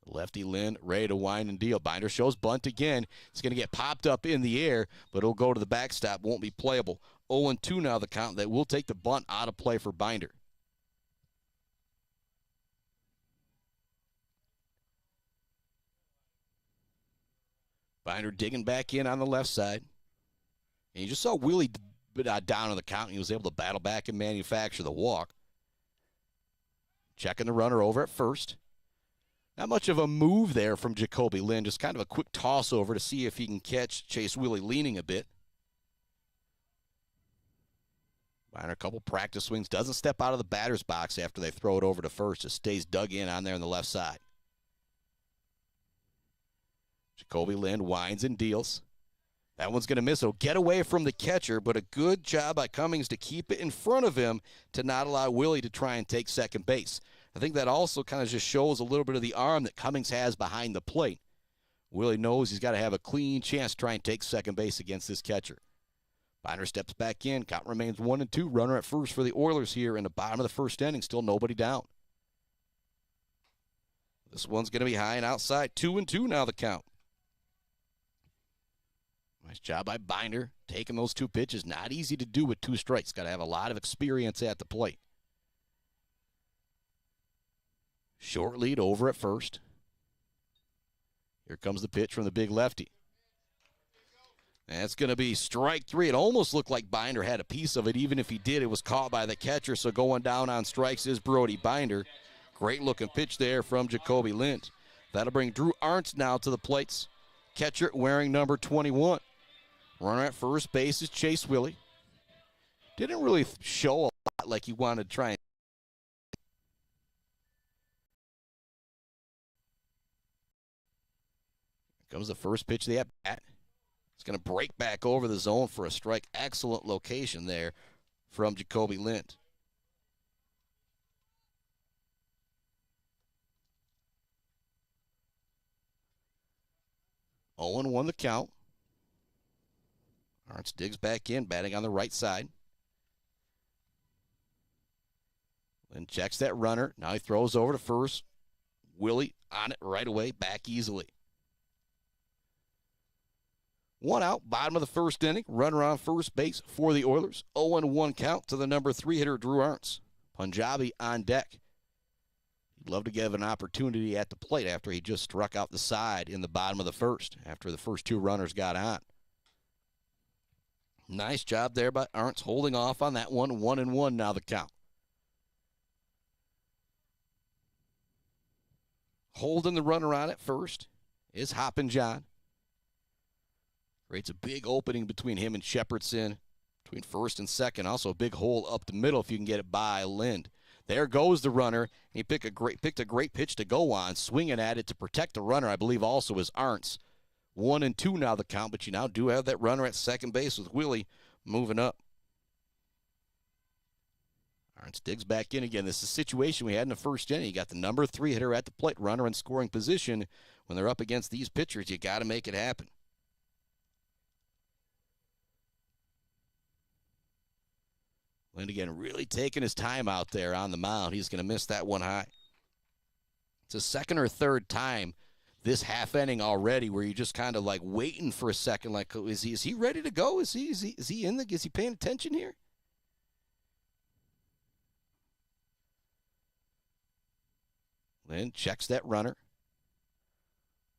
Lefty Lind ready to wind and deal. Binder shows bunt again. It's going to get popped up in the air, but it'll go to the backstop. Won't be playable. 0-2 now the count. That will take the bunt out of play for Binder. Binder digging back in on the left side. And you just saw Willie down on the count. And he was able to battle back and manufacture the walk. Checking the runner over at first. Not much of a move there from Jacoby Lind. Just kind of a quick toss over to see if he can catch Chase Willie leaning a bit. Binder a couple practice swings. Doesn't step out of the batter's box after they throw it over to first. Just stays dug in on there on the left side. Jacoby Lind winds and deals. That one's going to miss. It'll get away from the catcher, but a good job by Cummings to keep it in front of him to not allow Willie to try and take second base. I think that also kind of just shows a little bit of the arm that Cummings has behind the plate. Willie knows he's got to have a clean chance to try and take second base against this catcher. Binder steps back in. Count remains 1-2. Runner at first for the Oilers here in the bottom of the first inning. Still nobody down. This one's going to be high and outside. 2-2 now the count. Nice job by Binder taking those two pitches. Not easy to do with 2 strikes. Got to have a lot of experience at the plate. Short lead over at first. Here comes the pitch from the big lefty. That's going to be strike 3. It almost looked like Binder had a piece of it. Even if he did, it was caught by the catcher. So going down on strikes is Brody Binder. Great looking pitch there from Jacoby Lind. That'll bring Drew Arntz now to the plates. Catcher wearing number 21. Runner at first base is Chase Willie. Didn't really show a lot like he wanted to try and. Here comes the first pitch of the at-bat. It's going to break back over the zone for a strike. Excellent location there from Jacoby Lind. Owen won the count. Arntz digs back in, batting on the right side. Lind checks that runner. Now he throws over to first. Willie on it right away, back easily. 1 out, bottom of the first inning. Runner on first base for the Oilers. 0-1 count to the number 3 hitter, Drew Arntz. Punjabi on deck. He'd love to give an opportunity at the plate after he just struck out the side in the bottom of the first, after the first 2 runners got on. Nice job there by Arntz holding off on that one. 1-1 now the count. Holding the runner on at first is Hoppin' John. Creates a big opening between him and Shepherdson, between first and second. Also a big hole up the middle if you can get it by Lind. There goes the runner. He picked a great pitch to go on, swinging at it to protect the runner. I believe also is Arntz. 1-2 now the count, but you now do have that runner at second base with Willie moving up. Arntz digs back in again. This is a situation we had in the first inning. You got the number 3 hitter at the plate, runner in scoring position. When they're up against these pitchers, you got to make it happen. Lind again really taking his time out there on the mound. He's going to miss that one high. It's the second or third time this half inning already where you're just kind of like waiting for a second. Like, is he ready to go? Is he paying attention here? Lind checks that runner.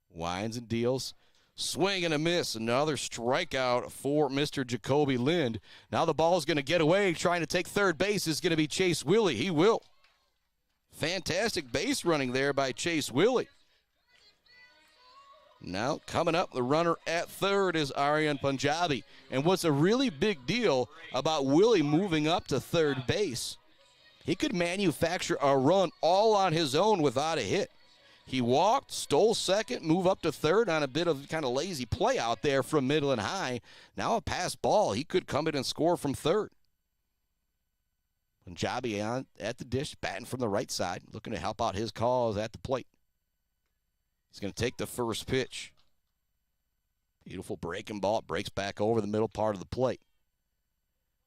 Winds and deals. Swing and a miss. Another strikeout for Mr. Jacoby Lind. Now the ball's going to get away. Trying to take third base is going to be Chase Willie. He will. Fantastic base running there by Chase Willie. Now coming up, the runner at third is Aryan Punjabi. And what's a really big deal about Willie moving up to third base, he could manufacture a run all on his own without a hit. He walked, stole second, move up to third on a bit of kind of lazy play out there from Midland High. Now a pass ball. He could come in and score from third. Punjabi on at the dish, batting from the right side, looking to help out his cause at the plate. He's going to take the first pitch. Beautiful breaking ball. It breaks back over the middle part of the plate.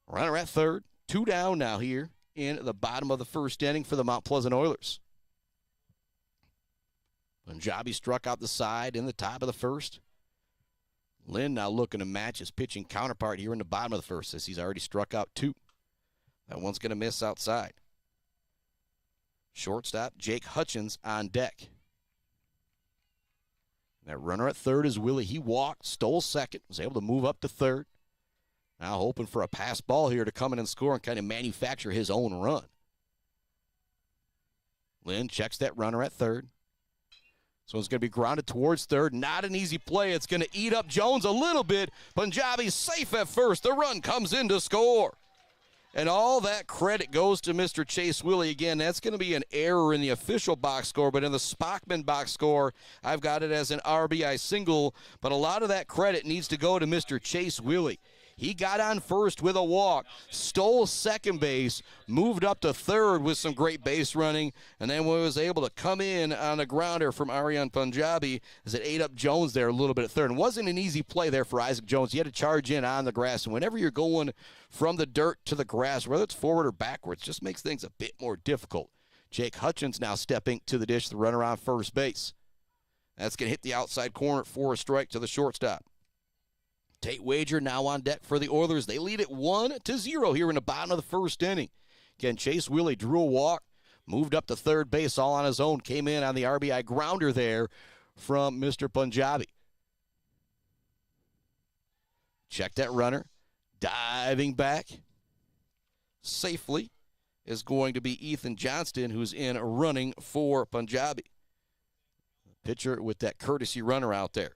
Runner at third. 2 down now here in the bottom of the first inning for the Mount Pleasant Oilers. Punjabi struck out the side in the top of the first. Lind now looking to match his pitching counterpart here in the bottom of the first, as he's already struck out 2. That one's going to miss outside. Shortstop Jake Hutchins on deck. That runner at third is Willie. He walked, stole second, was able to move up to third. Now hoping for a pass ball here to come in and score and kind of manufacture his own run. Lind checks that runner at third. So it's going to be grounded towards third. Not an easy play. It's going to eat up Jones a little bit. Punjabi's safe at first. The run comes in to score. And all that credit goes to Mr. Chase Willie. Again, that's going to be an error in the official box score, but in the Spockman box score, I've got it as an RBI single. But a lot of that credit needs to go to Mr. Chase Willie. He got on first with a walk, stole second base, moved up to third with some great base running, and then was able to come in on a grounder from Aryan Punjabi as it ate up Jones there a little bit at third. And wasn't an easy play there for Isaac Jones. He had to charge in on the grass, and whenever you're going from the dirt to the grass, whether it's forward or backwards, just makes things a bit more difficult. Jake Hutchins now stepping to the dish, the runner on first base. That's going to hit the outside corner for a strike to the shortstop. Tate Wager now on deck for the Oilers. They lead it 1-0 here in the bottom of the first inning. Again, Chase Willie drew a walk, moved up to third base all on his own, came in on the RBI grounder there from Mr. Punjabi. Check that runner. Diving back safely is going to be Ethan Johnston, who's in running for Punjabi. Pitcher with that courtesy runner out there.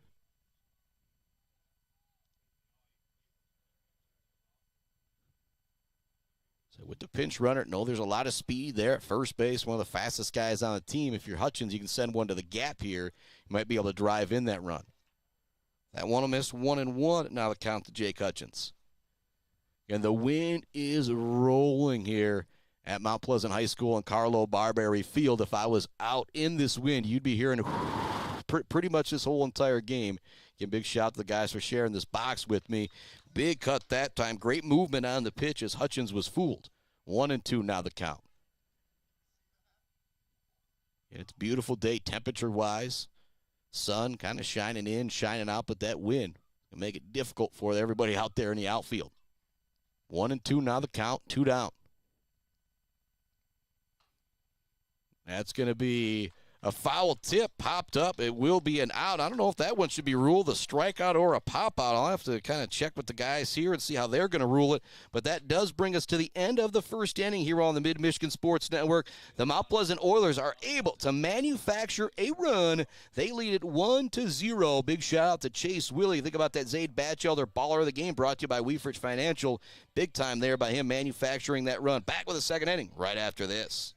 So with the pinch runner, there's a lot of speed there at first base. One of the fastest guys on the team. If you're Hutchins, you can send one to the gap here. You might be able to drive in that run. That one will miss 1-1. Now the count to Jake Hutchins. And the wind is rolling here at Mount Pleasant High School and Carlo Barberi Field. If I was out in this wind, you'd be hearing pretty much this whole entire game. Again, big shout out to the guys for sharing this box with me. Big cut that time. Great movement on the pitch as Hutchins was fooled. 1-2 now the count. And it's a beautiful day temperature-wise. Sun kind of shining in, shining out, but that wind can make it difficult for everybody out there in the outfield. 1-2 now the count, 2 down. That's going to be A foul tip popped up. It will be an out. I don't know if that one should be ruled a strikeout or a pop-out. I'll have to kind of check with the guys here and see how they're going to rule it. But that does bring us to the end of the first inning here on the Mid-Michigan Sports Network. The Mount Pleasant Oilers are able to manufacture a run. They lead it 1-0. Big shout out to Chase Willie. Think about that Zade Bachelder Baller of the game, brought to you by Wieferich Financial. Big time there by him manufacturing that run. Back with a second inning right after this.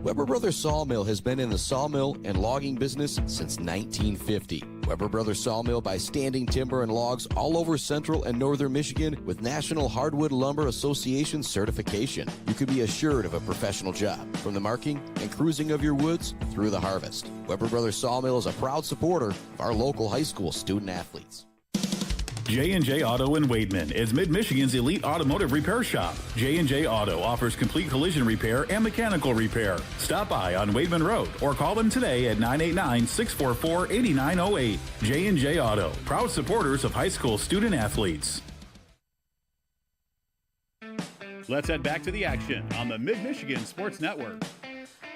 Weber Brothers Sawmill has been in the sawmill and logging business since 1950. Weber Brothers Sawmill buys standing timber and logs all over central and northern Michigan with National Hardwood Lumber Association certification. You can be assured of a professional job, from the marking and cruising of your woods through the harvest. Weber Brothers Sawmill is a proud supporter of our local high school student athletes. J&J Auto in Wademan is Mid-Michigan's elite automotive repair shop. J&J Auto offers complete collision repair and mechanical repair. Stop by on Wademan Road or call them today at 989-644-8908. J&J Auto, proud supporters of high school student athletes. Let's head back to the action on the Mid-Michigan Sports Network.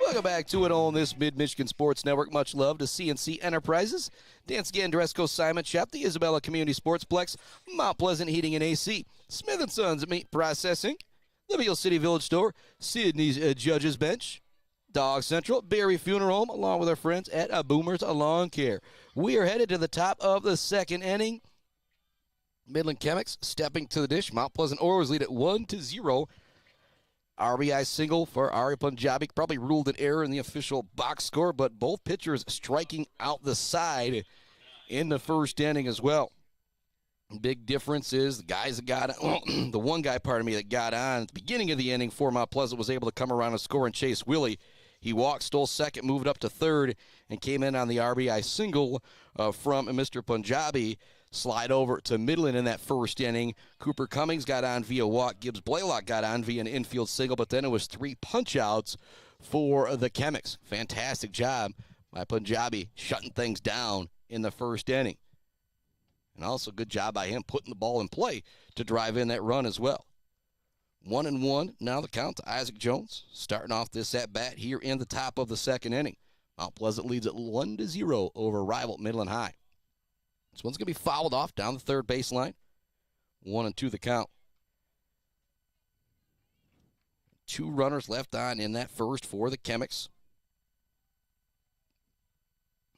Welcome back to it on this Mid-Michigan Sports Network. Much love to CNC Enterprises, Dansky Andresco Simon Shop, the Isabella Community Sportsplex, Mount Pleasant Heating and AC, Smith & Sons Meat Processing, the Beale City Village Store, Sydney's Judges Bench, Dog Central, Berry Funeral Home, along with our friends at Boomer's Lawn Care. We are headed to the top of the second inning. Midland Chemics stepping to the dish. Mount Pleasant Oilers lead at 1-0. RBI single for Aryan Punjabi, probably ruled an error in the official box score, but both pitchers striking out the side in the first inning as well. Big difference is the guys that got the one guy, that got on at the beginning of the inning for Mount Pleasant was able to come around and score, and Chase Willie. He walked, stole second, moved up to third, and came in on the RBI single from Mr. Punjabi. Slide over to Midland in that first inning. Cooper Cummings got on via walk. Gibbs Blaylock got on via an infield single, but then it was 3 punch-outs for the Chemics. Fantastic job by Punjabi shutting things down in the first inning. And also good job by him putting the ball in play to drive in that run as well. 1-1 now the count to Isaac Jones, starting off this at-bat here in the top of the second inning. Mount Pleasant leads at 1-0 over rival Midland High. This one's going to be fouled off down the third baseline. 1-2 the count. 2 runners left on in that first for the Chemics.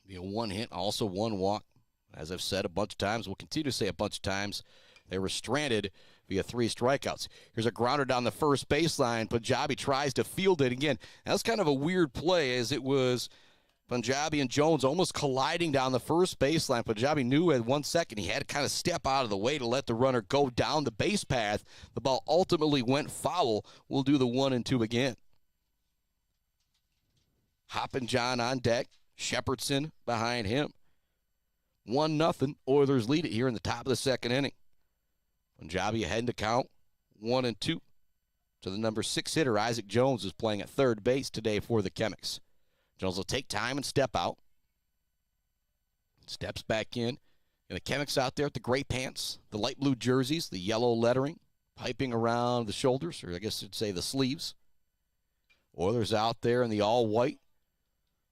Be a 1 hit, also 1 walk. As I've said a bunch of times, we'll continue to say a bunch of times, they were stranded via 3 strikeouts. Here's a grounder down the first baseline. Punjabi tries to field it again. That was kind of a weird play, as it was Punjabi and Jones almost colliding down the first baseline. Punjabi knew at 1 second he had to kind of step out of the way to let the runner go down the base path. The ball ultimately went foul. We'll do the 1-2 again. Hoppin' John on deck. Shepherdson behind him. 1-0. Oilers lead it here in the top of the second inning. Punjabi ahead in the count. 1-2. To the number 6 hitter, Isaac Jones, is playing at third base today for the Chemics. Jones will take time and step out. Steps back in. And the Chemics out there with the gray pants, the light blue jerseys, the yellow lettering, piping around the shoulders, or I guess you'd say the sleeves. Oilers out there in the all-white,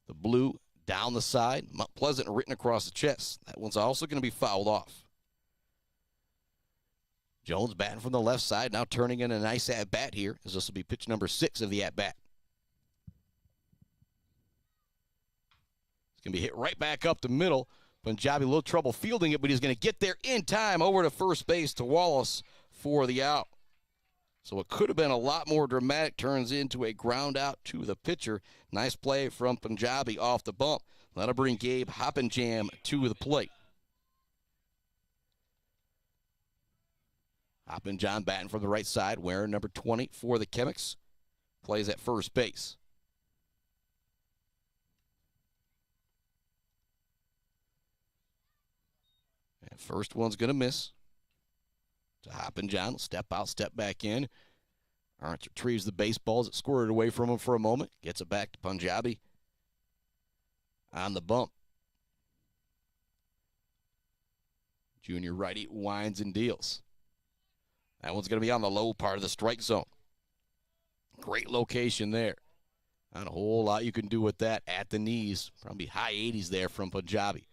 the blue down the side, Mount Pleasant written across the chest. That one's also going to be fouled off. Jones batting from the left side, now turning in a nice at-bat here, as this will be pitch number 6 of the at-bat. It's going to be hit right back up the middle. Punjabi a little trouble fielding it, but he's going to get there in time over to first base to Wallace for the out. So what could have been a lot more dramatic turns into a ground out to the pitcher. Nice play from Punjabi off the bump. That'll bring Gabe Hoppenjam to the plate. Hoppenjam batting from the right side, wearing number 20 for the Chemics. Plays at first base. And first one's going to miss. To Hoppenjam, step out, step back in. Arntz retrieves the baseballs that squirted away from him for a moment. Gets it back to Punjabi on the bump. Junior righty winds and deals. That one's going to be on the low part of the strike zone. Great location there. Not a whole lot you can do with that at the knees. Probably high 80s there from Punjabi.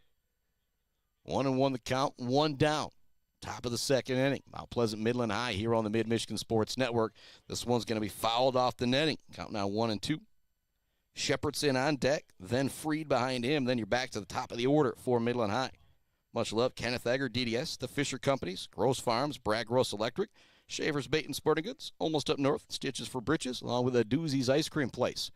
1-1 the count, one down. Top of the second inning. Mount Pleasant Midland High here on the Mid-Michigan Sports Network. This one's going to be fouled off the netting. Count now 1-2. Shepherdson on deck, then Freed behind him. Then you're back to the top of the order for Midland High. Much love, Kenneth Egger, DDS, the Fisher Companies, Gross Farms, Bragg Gross Electric, Shaver's Bait and Sporting Goods, almost up north, Stitches for Britches, along with a Doozy's Ice Cream Place.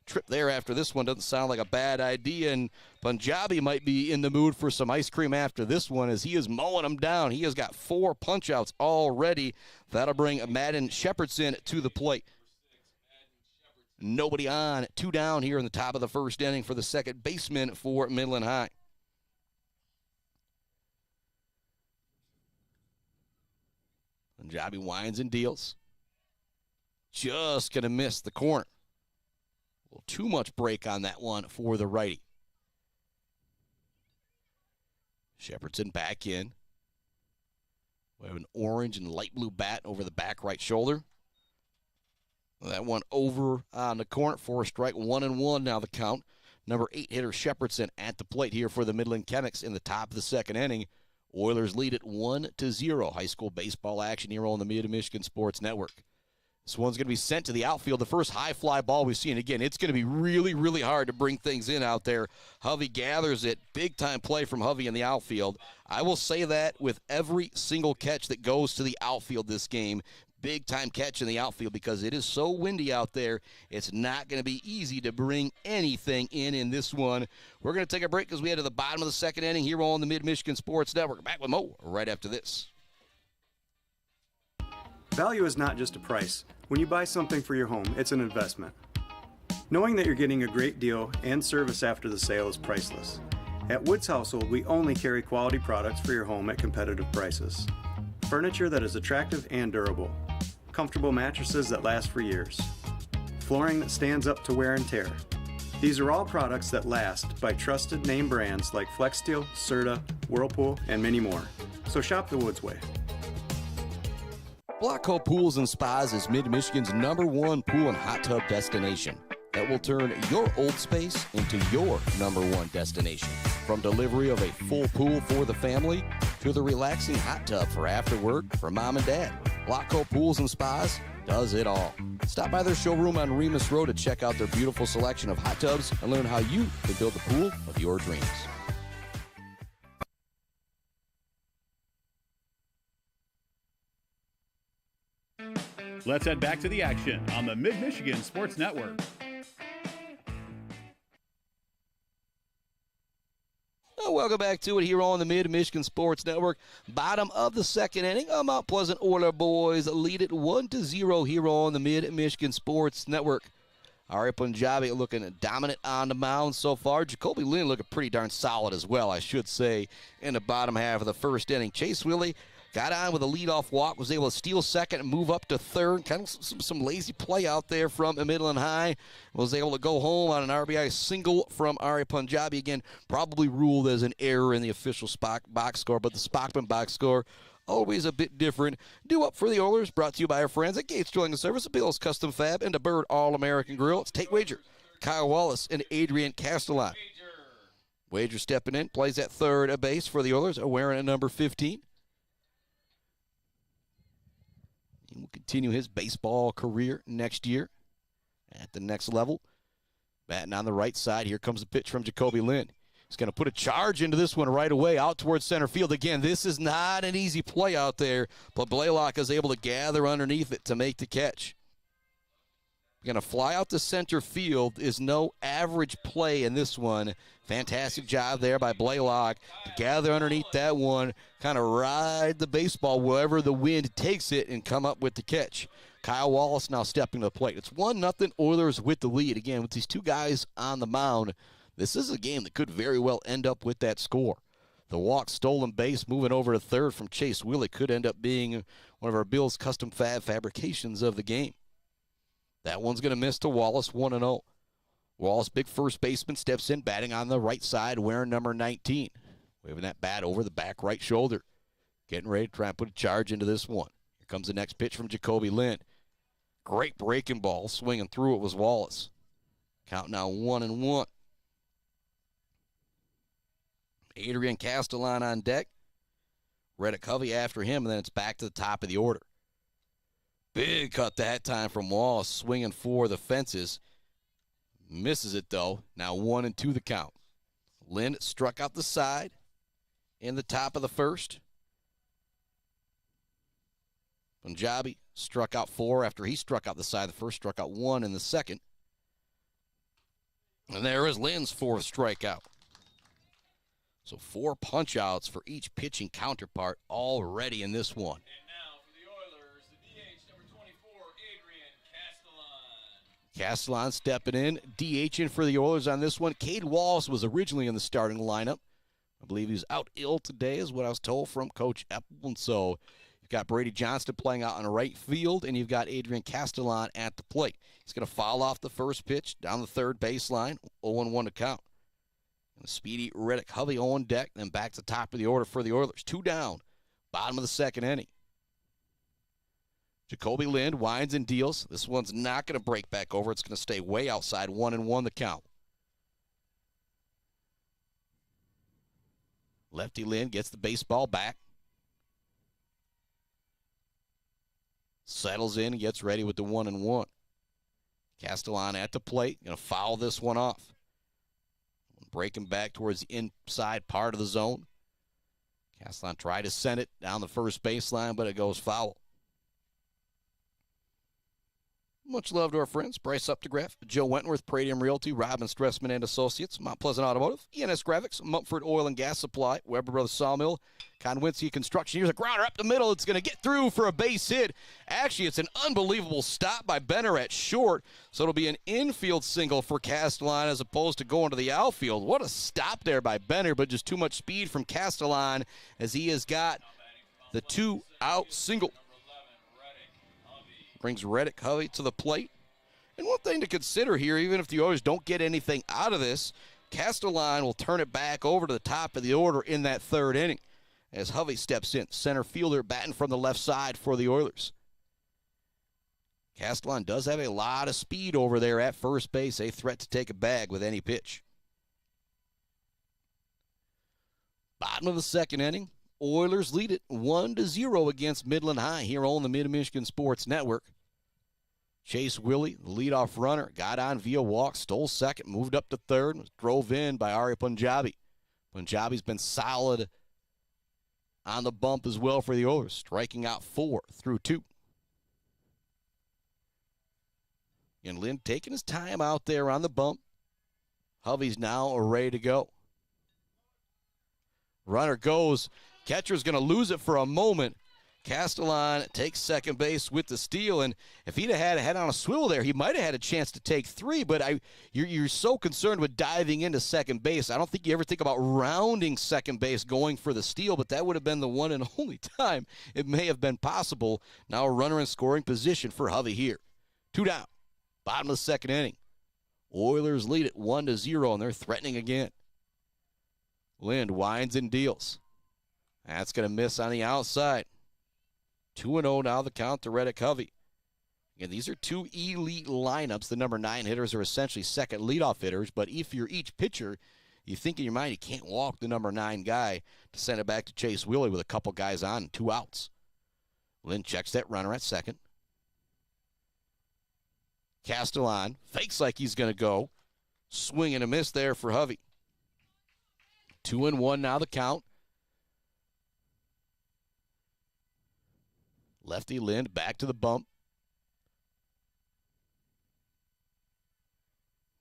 Trip there after this one doesn't sound like a bad idea, and Punjabi might be in the mood for some ice cream after this one as he is mowing them down. He has got 4 punch-outs already. That'll bring Madden Shepherdson to the plate. Nobody on, 2 down here in the top of the first inning for the second baseman for Midland High. Punjabi winds and deals. Just going to miss the corner. A little too much break on that one for the righty. Shepherdson back in. We have an orange and light blue bat over the back right shoulder. That one over on the corner for a strike. 1-1 now the count. Number 8 hitter Shepherdson at the plate here for the Midland Chemics in the top of the second inning. Oilers lead it 1-0. High school baseball action here on the Mid-Michigan Sports Network. This one's going to be sent to the outfield. The first high fly ball we've seen. Again, it's going to be really, really hard to bring things in out there. Hovey gathers it. Big-time play from Hovey in the outfield. I will say that with every single catch that goes to the outfield this game. Big-time catch in the outfield because it is so windy out there. It's not going to be easy to bring anything in this one. We're going to take a break because we head to the bottom of the second inning here on the Mid-Michigan Sports Network. Back with more right after this. Value is not just a price. When you buy something for your home, it's an investment. Knowing that you're getting a great deal and service after the sale is priceless. At Woods Household, we only carry quality products for your home at competitive prices. Furniture that is attractive and durable. Comfortable mattresses that last for years. Flooring that stands up to wear and tear. These are all products that last by trusted name brands like FlexSteel, Serta, Whirlpool, and many more. So shop the Woods way. Blocko Pools and Spas is Mid-Michigan's #1 pool and hot tub destination that will turn your old space into your #1 destination. From delivery of a full pool for the family to the relaxing hot tub for after work for mom and dad, Blocko Pools and Spas does it all. Stop by their showroom on Remus Road to check out their beautiful selection of hot tubs and learn how you can build the pool of your dreams. Let's head back to the action on the Mid-Michigan Sports Network. Welcome back to it here on the Mid-Michigan Sports Network. Bottom of the second inning. Mount Pleasant Oiler boys lead it 1-0 here on the Mid-Michigan Sports Network. Aryan Punjabi looking dominant on the mound so far. Jacoby Lind looking pretty darn solid as well, I should say, in the bottom half of the first inning. Chase Willie got on with a leadoff walk, was able to steal second and move up to third. Kind of some lazy play out there from Midland High. Was able to go home on an RBI single from Aryan Punjabi. Again, probably ruled as an error in the official box score, but the Spockman box score always a bit different. Due up for the Oilers, brought to you by our friends at Gates Drilling and Service, Bill's Custom Fab, and the Bird All-American Grill. It's Tate Wager, Kyle Wallace, and Adrian Castellan. Wager stepping in, plays at third base for the Oilers, wearing a number 15. He will continue his baseball career next year at the next level. Batting on the right side. Here comes the pitch from Jacoby Lind. He's going to put a charge into this one right away out towards center field. Again, this is not an easy play out there, but Blaylock is able to gather underneath it to make the catch. Going to fly out to center field is no average play in this one. Fantastic job there by Blaylock to gather underneath that one, kind of ride the baseball wherever the wind takes it and come up with the catch. Kyle Wallace now stepping to the plate. It's 1-0 Oilers with the lead. Again, with these two guys on the mound, this is a game that could very well end up with that score. The walk, stolen base, moving over to third from Chase Willie could end up being one of our Bill's Custom Fab fabrications of the game. That one's going to miss to Wallace, 1-0. Wallace, big first baseman, steps in, batting on the right side, wearing number 19. Waving that bat over the back right shoulder. Getting ready to try and put a charge into this one. Here comes the next pitch from Jacoby Lind. Great breaking ball. Swinging through it was Wallace. Count now 1-1. Adrian Castellan on deck. Reddick Hovey after him, and then it's back to the top of the order. Big cut that time from Wallace, swinging for the fences. Misses it, though. Now 1-2 the count. Lind struck out the side in the top of the first. Punjabi struck out 4 after he struck out the side of the first, struck out 1 in the second. And there is Lind's 4th strikeout. So 4 punch-outs for each pitching counterpart already in this one. And now for the Oilers, the DH, number 24, Adrian Castellan. Castellan stepping in, DHing for the Oilers on this one. Cade Wallace was originally in the starting lineup. I believe he was out ill today is what I was told from Coach Eppel. And so you've got Brady Johnston playing out on the right field, and you've got Adrian Castellan at the plate. He's going to foul off the first pitch down the third baseline, 0-1 to count. And speedy Reddick Hovey on deck, then back to the top of the order for the Oilers. 2 down, bottom of the second inning. Jacoby Lind winds and deals. This one's not going to break back over. It's going to stay way outside, 1-1 the count. Lefty Lind gets the baseball back. Settles in and gets ready with the 1-1. Castellan at the plate, going to foul this one off. Breaking back towards the inside part of the zone. Castellan tried to send it down the first baseline, but it goes foul. Much love to our friends, Bryce Updegraff, Joe Wentworth, Pradium Realty, Robin Stressman and Associates, Mount Pleasant Automotive, ENS Graphics, Mumford Oil and Gas Supply, Weber Brothers Sawmill, Conwinski Construction. Here's a grounder up the middle. It's going to get through for a base hit. Actually, it's an unbelievable stop by Benner at short, so it'll be an infield single for Castellan as opposed to going to the outfield. What a stop there by Benner, but just too much speed from Castellan as he has got the 2-out single. Brings Reddick Hovey to the plate. And one thing to consider here, even if the Oilers don't get anything out of this, Castellan will turn it back over to the top of the order in that third inning as Hovey steps in. Center fielder batting from the left side for the Oilers. Castellan does have a lot of speed over there at first base, a threat to take a bag with any pitch. Bottom of the second inning. Oilers lead it 1-0 against Midland High here on the Mid-Michigan Sports Network. Chase Willie, the leadoff runner, got on via walk, stole second, moved up to third, was drove in by Aryan Punjabi. Punjabi's been solid on the bump as well for the Oilers, striking out 4 through 2. And Lind taking his time out there on the bump. Hovey's now ready to go. Runner goes. Catcher's going to lose it for a moment. Castellan takes second base with the steal, and if he'd have had a head on a swivel there, he might have had a chance to take 3, but you're so concerned with diving into second base. I don't think you ever think about rounding second base going for the steal, but that would have been the one and only time it may have been possible. Now a runner in scoring position for Hovey here. 2 down, bottom of the second inning. Oilers lead it 1-0, and they're threatening again. Lind winds and deals. That's going to miss on the outside. 2-0 now the count to Reddick Hovey. Again, these are 2 elite lineups. The number 9 hitters are essentially second leadoff hitters, but if you're each pitcher, you think in your mind you can't walk the number 9 guy to send it back to Chase Willie with a couple guys on and 2 outs. Lind checks that runner at second. Castellan fakes like he's going to go. Swing and a miss there for Hovey. 2-1 now the count. Lefty Lind back to the bump.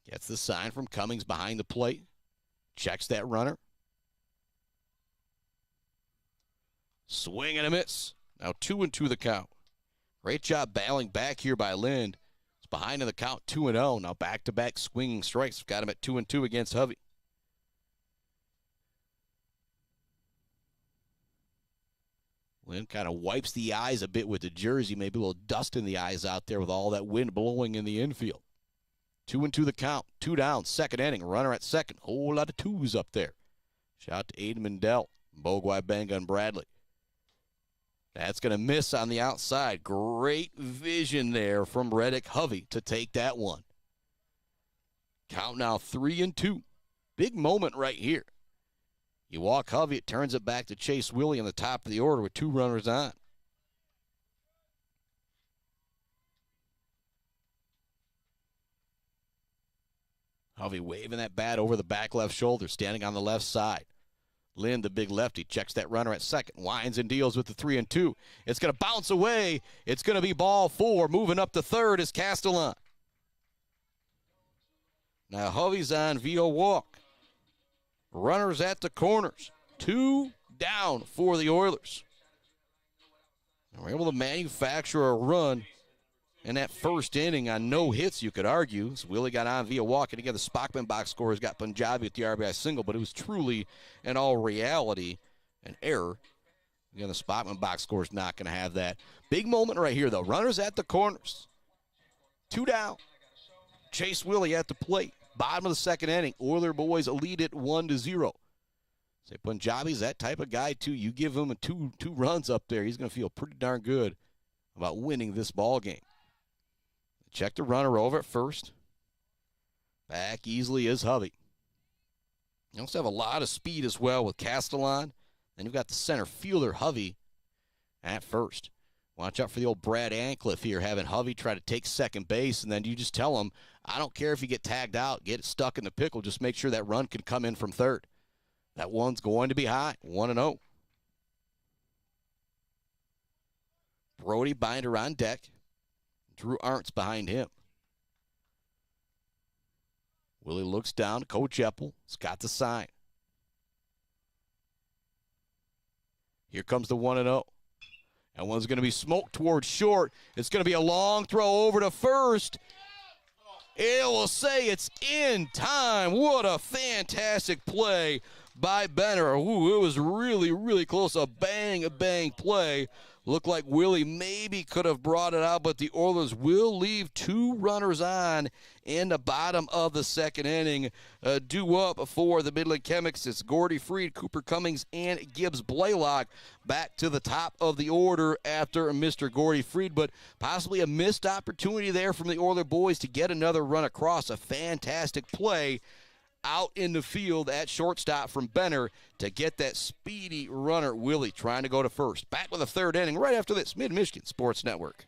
Gets the sign from Cummings behind the plate. Checks that runner. Swing and a miss. Now 2-2 the count. Great job battling back here by Lind. It's behind in the count 2-0. Now back-to-back swinging strikes. Got him at 2-2 against Hovey. Lind kind of wipes the eyes a bit with the jersey, maybe a little dust in the eyes out there with all that wind blowing in the infield. 2-2 the count, 2 down, second inning, runner at second. Whole lot of 2s up there. Shout out to Aiden Mendel, Bogwai, Benga, and Bradley. That's going to miss on the outside. Great vision there from Reddick Hovey to take that one. Count now 3-2. Big moment right here. You walk Hovey, it turns it back to Chase Willie on the top of the order with 2 runners on. Hovey waving that bat over the back left shoulder, standing on the left side. Lind, the big lefty, checks that runner at second, winds and deals with the 3-2. It's going to bounce away. It's going to be ball 4. Moving up to third is Castellan. Now Hovey's on via walk. Runners at the corners. 2 down for the Oilers. They were able to manufacture a run in that first inning on no hits, you could argue. So Willie got on via walk, and again, the Spockman box score has got Punjabi at the RBI single, but it was truly, in all reality, an error. Again, the Spockman box score is not going to have that. Big moment right here, though. Runners at the corners. 2 down. Chase Willie at the plate. Bottom of the second inning. Oiler boys lead it 1-0. Say Punjabi's that type of guy, too. You give him two runs up there, he's going to feel pretty darn good about winning this ball game. Check the runner over at first. Back easily is Hovey. You also have a lot of speed as well with Castellan. Then you've got the center fielder, Hovey, at first. Watch out for the old Brad Ancliffe here, having Hovey try to take second base, and then you just tell him, I don't care if you get tagged out, get it stuck in the pickle, just make sure that run can come in from third. That one's going to be high, 1-0. Brody Binder on deck. Drew Arntz behind him. Willie looks down. Coach Eppel has got the sign. Here comes the 1-0. That one's going to be smoked towards short. It's going to be a long throw over to first. It will say it's in time. What a fantastic play by Benner. Ooh, it was really, really close. A bang play. Looked like Willie maybe could have brought it out, but the Oilers will leave 2 runners on in the bottom of the second inning. Due up for the Midland Chemics. It's Gordy Freed, Cooper Cummings, and Gibbs Blaylock back to the top of the order after Mr. Gordy Freed, but possibly a missed opportunity there from the Oiler boys to get another run across. A fantastic play out in the field at shortstop from Benner to get that speedy runner, Willie, trying to go to first. Back with a third inning right after this. Mid-Michigan Sports Network.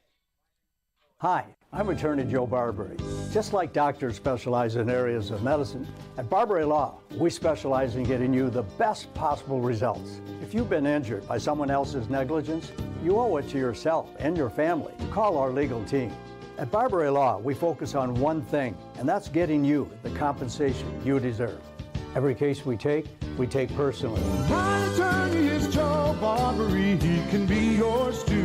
Hi, I'm Attorney Joe Barbary. Just like doctors specialize in areas of medicine, at Barbary Law, we specialize in getting you the best possible results. If you've been injured by someone else's negligence, you owe it to yourself and your family to call our legal team. At Barbary Law, we focus on one thing, and that's getting you the compensation you deserve. Every case we take personally. My attorney is Joe Barbary. He can be yours too.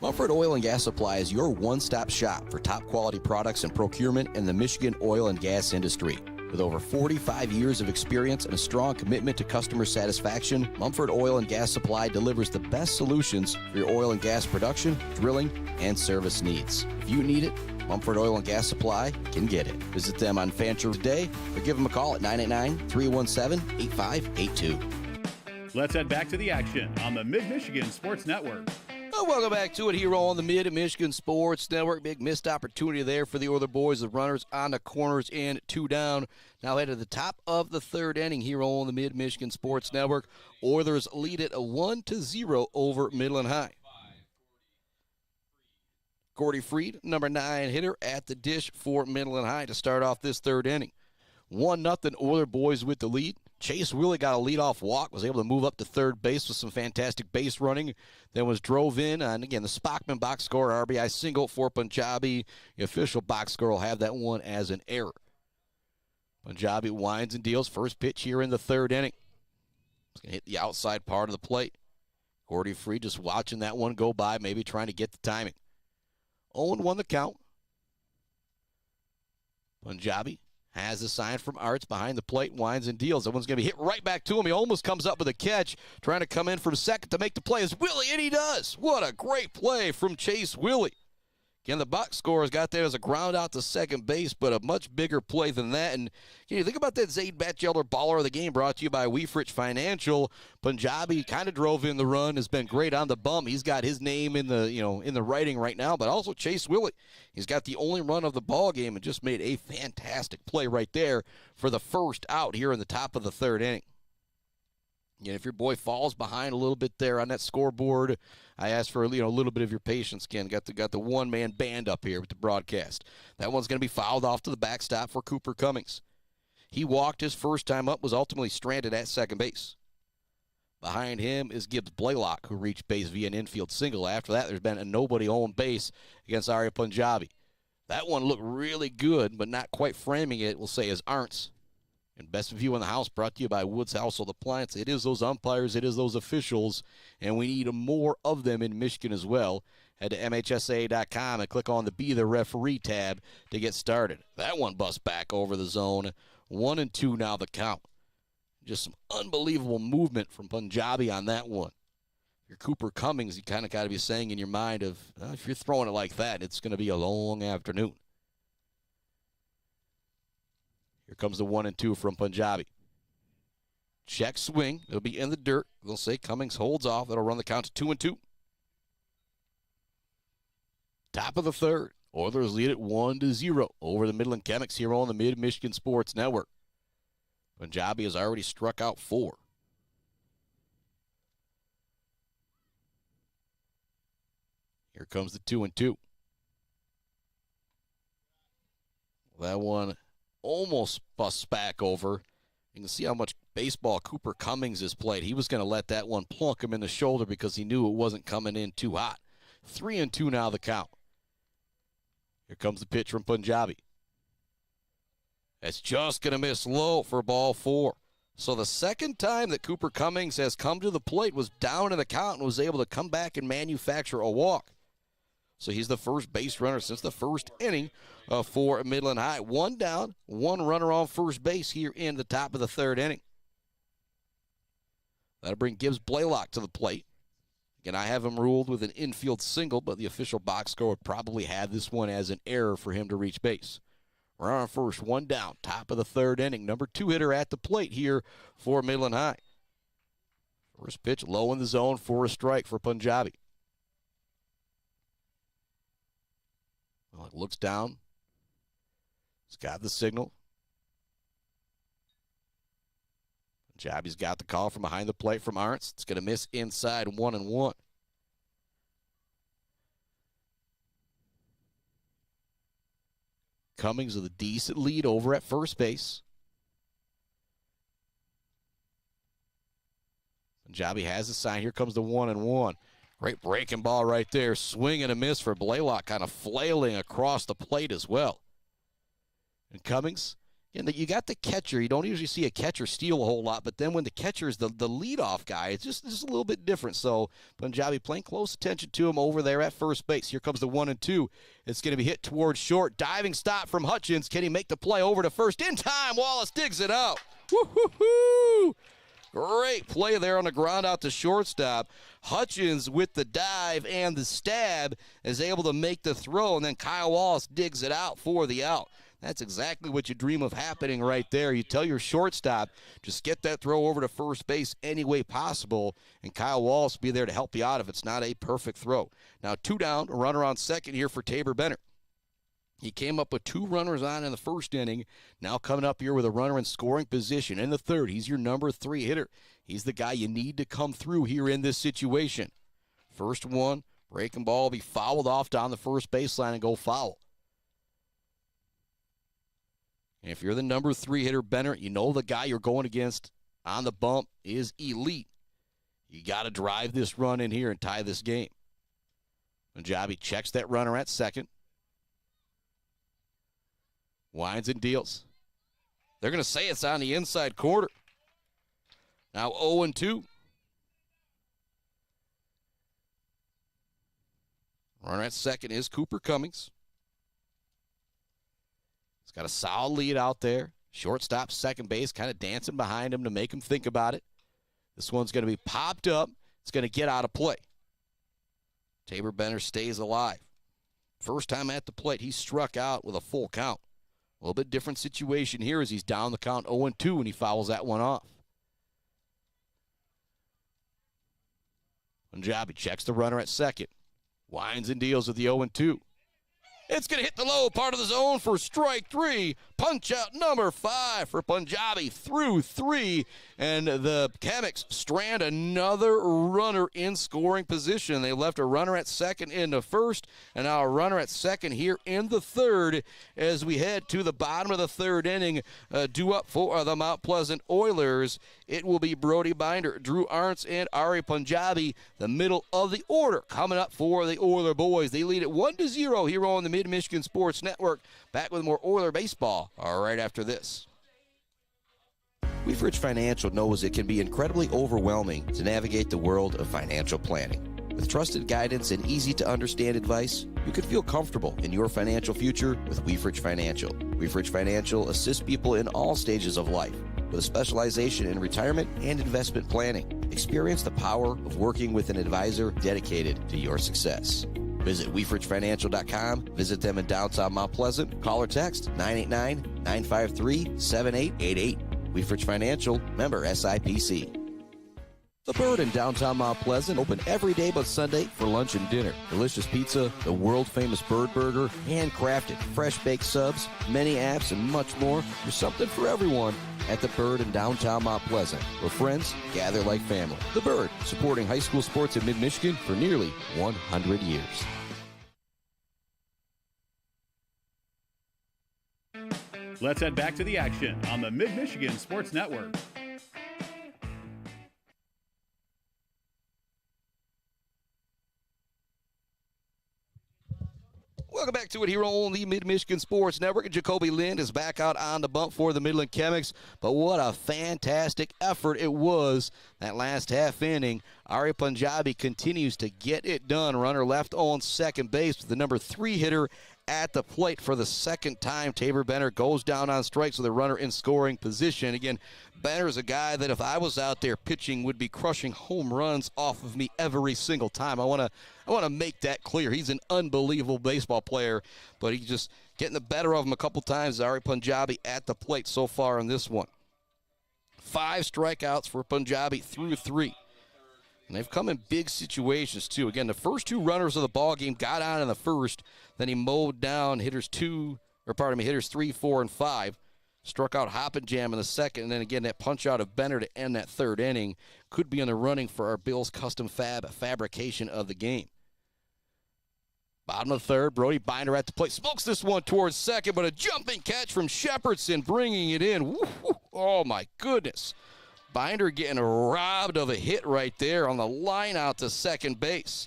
Mumford Oil and Gas Supply is your one-stop shop for top quality products and procurement in the Michigan oil and gas industry. With over 45 years of experience and a strong commitment to customer satisfaction, Mumford Oil and Gas Supply delivers the best solutions for your oil and gas production, drilling, and service needs. If you need it, Mumford Oil and Gas Supply can get it. Visit them on Fancher today or give them a call at 989-317-8582. Let's head back to the action on the Mid-Michigan Sports Network. Welcome back to it here on the Mid-Michigan Sports Network. Big missed opportunity there for the Oiler boys. The runners on the corners and 2 down. Now head to the top of the third inning here on the Mid-Michigan Sports Network. Oilers lead it 1-0 over Midland High. Gordy Freed, number 9 hitter at the dish for Midland High to start off this third inning. 1-0 Oiler boys with the lead. Chase Willie got a leadoff walk, was able to move up to third base with some fantastic base running, then was drove in, and again, the Spockman box score, RBI single for Punjabi. The official box score will have that one as an error. Punjabi winds and deals, first pitch here in the third inning. It's going to hit the outside part of the plate. Gordy Freed just watching that one go by, maybe trying to get the timing. 0-1 the count. Punjabi has a sign from Arts behind the plate, winds and deals. That one's going to be hit right back to him. He almost comes up with a catch, trying to come in from second to make the play as Willie, and he does. What a great play from Chase Willie. Again, the box score has got there as a ground out to second base, but a much bigger play than that. And you think about that Zade Bachelder Baller of the game, brought to you by Wieferich Financial. Punjabi kind of drove in the run, has been great on the bump. He's got his name in the in the writing right now, but also Chase Willie. He's got the only run of the ball game and just made a fantastic play right there for the first out here in the top of the third inning. And if your boy falls behind a little bit there on that scoreboard, I ask for a little bit of your patience, Ken. Got the one-man band up here with the broadcast. That one's going to be fouled off to the backstop for Cooper Cummings. He walked his first time up, was ultimately stranded at second base. Behind him is Gibbs Blaylock, who reached base via an infield single. After that, there's been a nobody on base against Aryan Punjabi. That one looked really good, but not quite framing it, we'll say, as Arntz. And Best View in the House brought to you by Woods Household Appliance. It is those umpires, it is those officials, and we need more of them in Michigan as well. Head to MHSA.com and click on the Be the Referee tab to get started. That one busts back over the zone. 1-2 now the count. Just some unbelievable movement from Punjabi on that one. Your Cooper Cummings, you kind of got to be saying in your mind of, if you're throwing it like that, it's going to be a long afternoon. Here comes the 1-2 from Punjabi. Check swing. It'll be in the dirt. They'll say Cummings holds off. That'll run the count to 2-2. Top of the third. Oilers lead it 1-0 over the Midland Chemics here on the Mid-Michigan Sports Network. Punjabi has already struck out 4. Here comes the 2-2. That one almost busts back over. You can see how much baseball Cooper Cummings has played. He was going to let that one plunk him in the shoulder because he knew it wasn't coming in too hot. 3-2 now the count. Here comes the pitch from Punjabi. That's just going to miss low for ball 4. So the second time that Cooper Cummings has come to the plate was down in the count and was able to come back and manufacture a walk. So he's the first base runner since the first inning for Midland High. 1 down, 1 runner on first base here in the top of the third inning. That'll bring Gibbs Blaylock to the plate. Again, I have him ruled with an infield single, but the official box score would probably have this one as an error for him to reach base. Runner on first, 1 down, top of the third inning. Number 2 hitter at the plate here for Midland High. First pitch low in the zone for a strike for Punjabi. Well, it looks down. He's got the signal. Punjabi's got the call from behind the plate from Arntz. It's going to miss inside 1-1. Cummings with a decent lead over at first base. Punjabi has the sign. Here comes the 1-1. Great breaking ball right there. Swing and a miss for Blaylock, kind of flailing across the plate as well. And Cummings, and you got the catcher. You don't usually see a catcher steal a whole lot, but then when the catcher is the leadoff guy, it's just a little bit different. So Punjabi paying close attention to him over there at first base. Here comes the 1-2. It's going to be hit towards short. Diving stop from Hutchins. Can he make the play over to first? In time, Wallace digs it out. Woo-hoo-hoo! Great play there on the ground out to shortstop. Hutchins with the dive and the stab is able to make the throw, and then Kyle Wallace digs it out for the out. That's exactly what you dream of happening right there. You tell your shortstop, just get that throw over to first base any way possible, and Kyle Wallace will be there to help you out if it's not a perfect throw. Now 2 down, a runner on second here for Tabor Benner. He came up with 2 runners on in the first inning. Now coming up here with a runner in scoring position in the third. He's your number 3 hitter. He's the guy you need to come through here in this situation. First one, breaking ball will be fouled off down the first baseline and go foul. And if you're the number 3 hitter, Benner, you know the guy you're going against on the bump is elite. You got to drive this run in here and tie this game. Punjabi checks that runner at second. Winds and deals. They're going to say it's on the inside corner. Now 0-2. Runner at second is Cooper Cummings. He's got a solid lead out there. Shortstop, second base, kind of dancing behind him to make him think about it. This one's going to be popped up. It's going to get out of play. Tabor Benner stays alive. First time at the plate, he struck out with a full count. A little bit different situation here as he's down the count 0-2 and he fouls that one off. Punjabi checks the runner at second. Winds and deals with the 0-2. It's going to hit the low part of the zone for strike three. Punch out number 5 for Punjabi through 3. And the Chemics strand another runner in scoring position. They left a runner at second in the first, and now a runner at second here in the third as we head to the bottom of the third inning. Due up for the Mount Pleasant Oilers. It will be Brody Binder, Drew Arntz, and Aryan Punjabi, the middle of the order, coming up for the Oiler boys. They lead it 1-0 here on the Mid-Michigan Sports Network. Back with more Oiler baseball right after this. Wieferich Financial knows it can be incredibly overwhelming to navigate the world of financial planning. With trusted guidance and easy-to-understand advice, you can feel comfortable in your financial future with Wieferich Financial. Wieferich Financial assists people in all stages of life with a specialization in retirement and investment planning. Experience the power of working with an advisor dedicated to your success. Visit WieFrichFinancial.com. Visit them in downtown Mount Pleasant. Call or text 989-953-7888. Wieferich Financial, member SIPC. The Bird in downtown Mount Pleasant, open every day but Sunday for lunch and dinner. Delicious pizza, the world-famous Bird Burger, handcrafted, fresh-baked subs, many apps, and much more. There's something for everyone at The Bird in downtown Mount Pleasant, where friends gather like family. The Bird, supporting high school sports in mid-Michigan for nearly 100 years. Let's head back to the action on the Mid-Michigan Sports Network. Welcome back to it here on the Mid-Michigan Sports Network. Jacoby Lind is back out on the bump for the Midland Chemics. But what a fantastic effort it was that last half inning. Aryan Punjabi continues to get it done. Runner left on second base with the number 3 hitter at the plate for the second time. Tabor Benner goes down on strikes with a runner in scoring position. Again, Benner is a guy that if I was out there pitching would be crushing home runs off of me every single time. I want to make that clear. He's an unbelievable baseball player, but he's just getting the better of him a couple times. Aryan Punjabi at the plate so far in this one. 5 strikeouts for Punjabi through 3. And they've come in big situations, too. Again, the first 2 runners of the ball game got on in the first. Then he mowed down hitters 3, 4, and 5. Struck out Hoppenjam in the second. And then, again, that punch out of Benner to end that third inning could be in the running for our Bills custom fabrication of the game. Bottom of the third, Brody Binder at the plate. Smokes this one towards second, but a jumping catch from Shepherdson bringing it in. Woo-hoo. Oh, my goodness. Binder getting robbed of a hit right there on the line out to second base.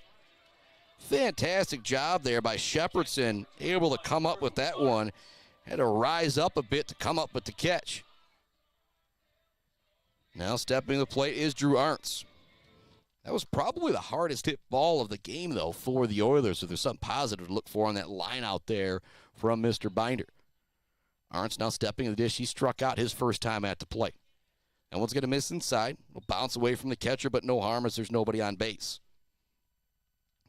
Fantastic job there by Shepherdson, able to come up with that one. Had to rise up a bit to come up with the catch. Now stepping to the plate is Drew Arntz. That was probably the hardest hit ball of the game, though, for the Oilers. So there's something positive to look for on that line out there from Mr. Binder. Arntz now stepping to the dish. He struck out his first time at the plate. And one's going to miss inside. Will bounce away from the catcher, but no harm as there's nobody on base.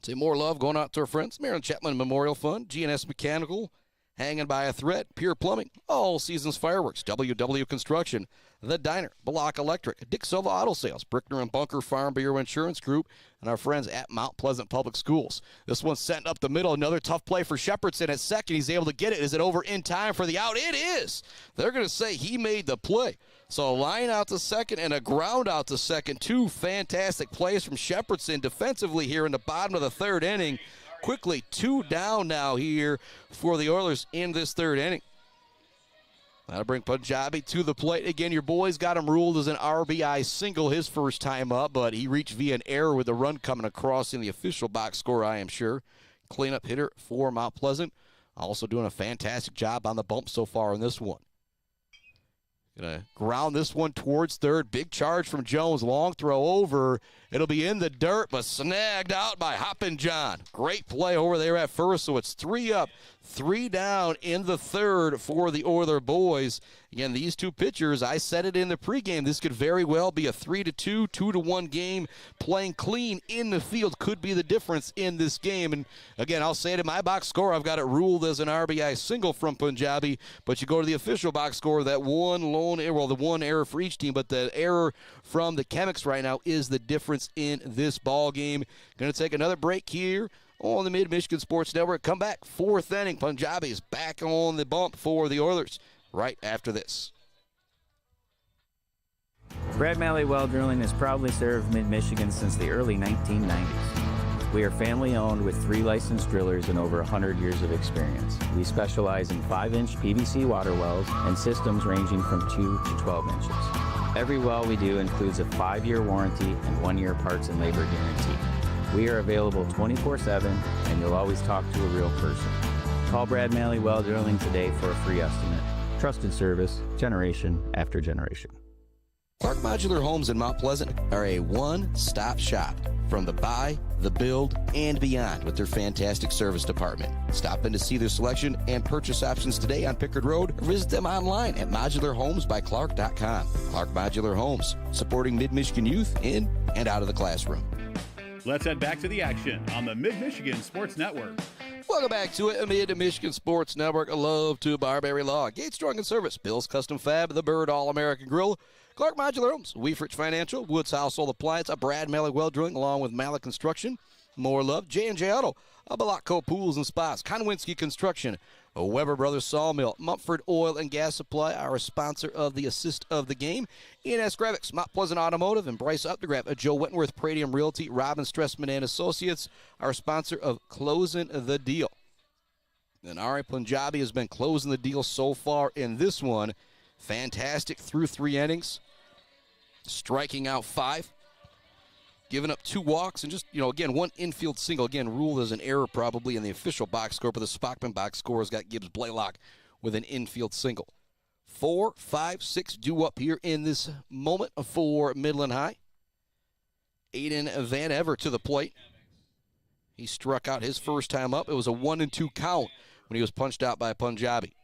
Say more love going out to our friends. Maryland Chapman Memorial Fund, G&S Mechanical, Hanging by a Thread, Pure Plumbing, All Seasons Fireworks, WW Construction, The Diner, Block Electric, Dick Silva Auto Sales, Brickner and Bunker Farm Bureau Insurance Group, and our friends at Mount Pleasant Public Schools. This one's sent up the middle. Another tough play for Shepherdson at second. He's able to get it. Is it over in time for the out? It is. They're going to say he made the play. So a line out to second and a ground out to second. 2 fantastic plays from Shepherdson defensively here in the bottom of the third inning. Quickly 2 down now here for the Oilers in this third inning. That'll bring Punjabi to the plate. Again, your boys got him ruled as an RBI single his first time up, but he reached via an error with the run coming across in the official box score, I am sure. Cleanup hitter for Mount Pleasant. Also doing a fantastic job on the bump so far in this one. Gonna ground this one towards third. Big charge from Jones. Long throw over. It'll be in the dirt, but snagged out by Hoppenjam. Great play over there at first. So it's 3 up, 3 down in the third for the Oiler boys Again, these two pitchers, I said it in the pregame, this could very well be a 3-2, 2-1 game. Playing clean in the field could be the difference in this game. And again, I'll say it in my box score, I've got it ruled as an RBI single from Punjabi, but you go to the official box score, that one lone error, well, the one error for each team, but the error from the Chemics right now is the difference in this ball game. Going to take another break here on the Mid-Michigan Sports Network. Come back, fourth inning. Punjabi is back on the bump for the Oilers right after this. Brad Malley Well Drilling has proudly served Mid-Michigan since the early 1990s. We are family-owned with 3 licensed drillers and over 100 years of experience. We specialize in 5-inch PVC water wells and systems ranging from 2 to 12 inches. Every well we do includes a 5-year warranty and 1-year parts and labor guarantee. We are available 24/7, and you'll always talk to a real person. Call Brad Malley Well Drilling today for a free estimate. Trusted service, generation after generation. Clark Modular Homes in Mount Pleasant are a one-stop shop from the buy, the build, and beyond with their fantastic service department. Stop in to see their selection and purchase options today on Pickard Road, or visit them online at modularhomesbyclark.com. Clark Modular Homes, supporting Mid-Michigan youth in and out of the classroom. Let's head back to the action on the Mid-Michigan Sports Network. Welcome back to it, Mid-Michigan Sports Network. A love to Barbary Law, Gate Strong and Service, Bill's Custom Fab, The Bird All-American Grill, Clark Modular Homes, Wieferich Financial, Woods Household Appliance, Brad Malley Well Drilling, along with Malley Construction, More Love, J&J Auto, Balotco Pools and Spas, Konwinski Construction, Weber Brothers Sawmill, Mumford Oil and Gas Supply, our sponsor of the assist of the game, E&S Graphics, Mount Pleasant Automotive, and Bryce Updegraph, Joe Wentworth, Pradium Realty, Robin Stressman and Associates, our sponsor of Closing the Deal. And Aryan Punjabi has been closing the deal so far in this one. Fantastic through 3 innings, striking out 5. Giving up 2 walks and just, again, 1 infield single. Again, ruled as an error probably in the official box score, but the Spockman box score has got Gibbs Blaylock with an infield single. 4, 5, 6 due up here in this moment for Midland High. Aiden Van Ever to the plate. He struck out his first time up. It was a 1-2 count when he was punched out by Punjabi.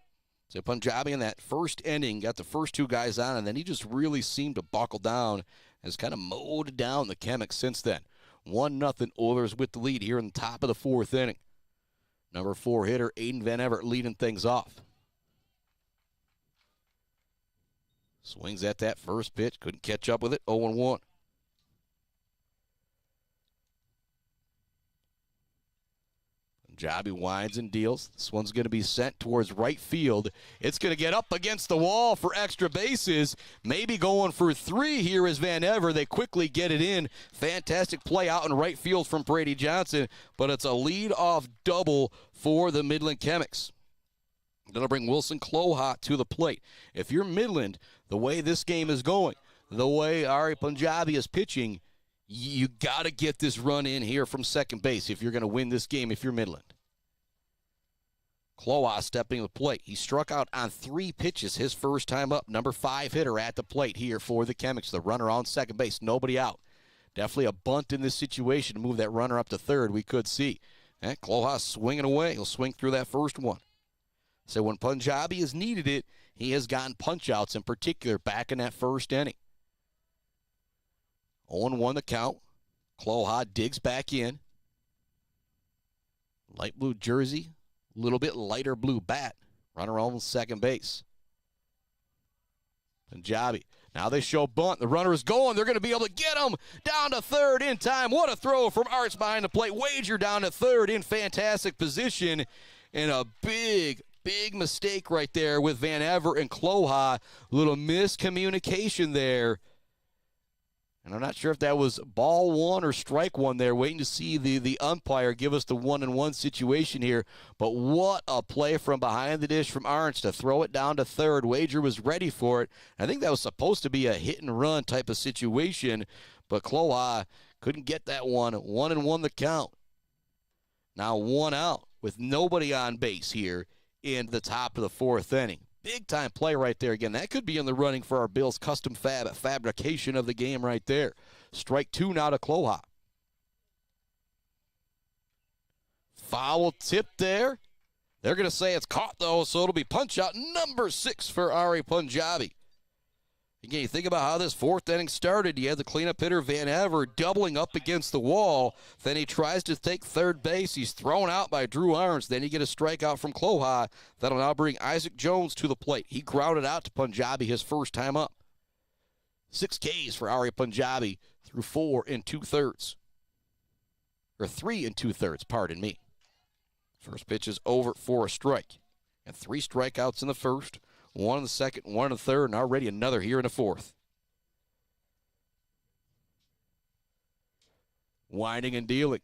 So Punjabi in that first inning got the first 2 guys on, and then he just really seemed to buckle down, has kind of mowed down the Chemics since then. 1-0 Oilers with the lead here in the top of the 4th inning. Number 4 hitter Aiden Van Everett leading things off. Swings at that first pitch, couldn't catch up with it, 0-1. Punjabi winds and deals. This one's going to be sent towards right field. It's going to get up against the wall for extra bases. Maybe going for 3 here is Van Ever. They quickly get it in. Fantastic play out in right field from Brady Johnson, but it's a lead-off double for the Midland Chemics. That'll bring Wilson Cloha to the plate. If you're Midland, the way this game is going, the way Aryan Punjabi is pitching, you got to get this run in here from second base if you're going to win this game if you're Midland. Cloa stepping to the plate. He struck out on 3 pitches his first time up. Number 5 hitter at the plate here for the Chemics. The runner on second base, nobody out. Definitely a bunt in this situation to move that runner up to third, we could see. And Cloa swinging away. He'll swing through that first one. So when Punjabi has needed it, he has gotten punch-outs in particular back in that first inning. 0-1 the count. Cloha digs back in. Light blue jersey, a little bit lighter blue bat. Runner on second base. Punjabi. Now they show bunt. The runner is going. They're going to be able to get him down to third in time. What a throw from Arts behind the plate. Wager down to third in fantastic position. And a big mistake right there with Van Ever and Cloha. A little miscommunication there. And I'm not sure if that was ball 1 or strike 1 there. Waiting to see the umpire give us the 1-1 situation here. But what a play from behind the dish from Arns to throw it down to third. Wager was ready for it. I think that was supposed to be a hit-and-run type of situation. But Cloa couldn't get that one. 1-1 the count. Now 1 out with nobody on base here in the top of the 4th inning. Big-time play right there. Again, that could be in the running for our Bills custom fabrication of the game right there. Strike 2 now to Cloha. Foul tip there. They're going to say it's caught, though, so it'll be punch out number 6 for Aryan Punjabi. Again, you think about how this 4th inning started. You had the cleanup hitter, Van Ever, doubling up against the wall. Then he tries to take third base. He's thrown out by Drew Arns. Then you get a strikeout from Cloha. That'll now bring Isaac Jones to the plate. He grounded out to Punjabi his first time up. 6 Ks for Aryan Punjabi through 4 2/3. Or 3 2/3, pardon me. First pitch is over for a strike. And 3 strikeouts in the first. 1 in the second, 1 in the third, and already another here in the 4th. Winding and dealing.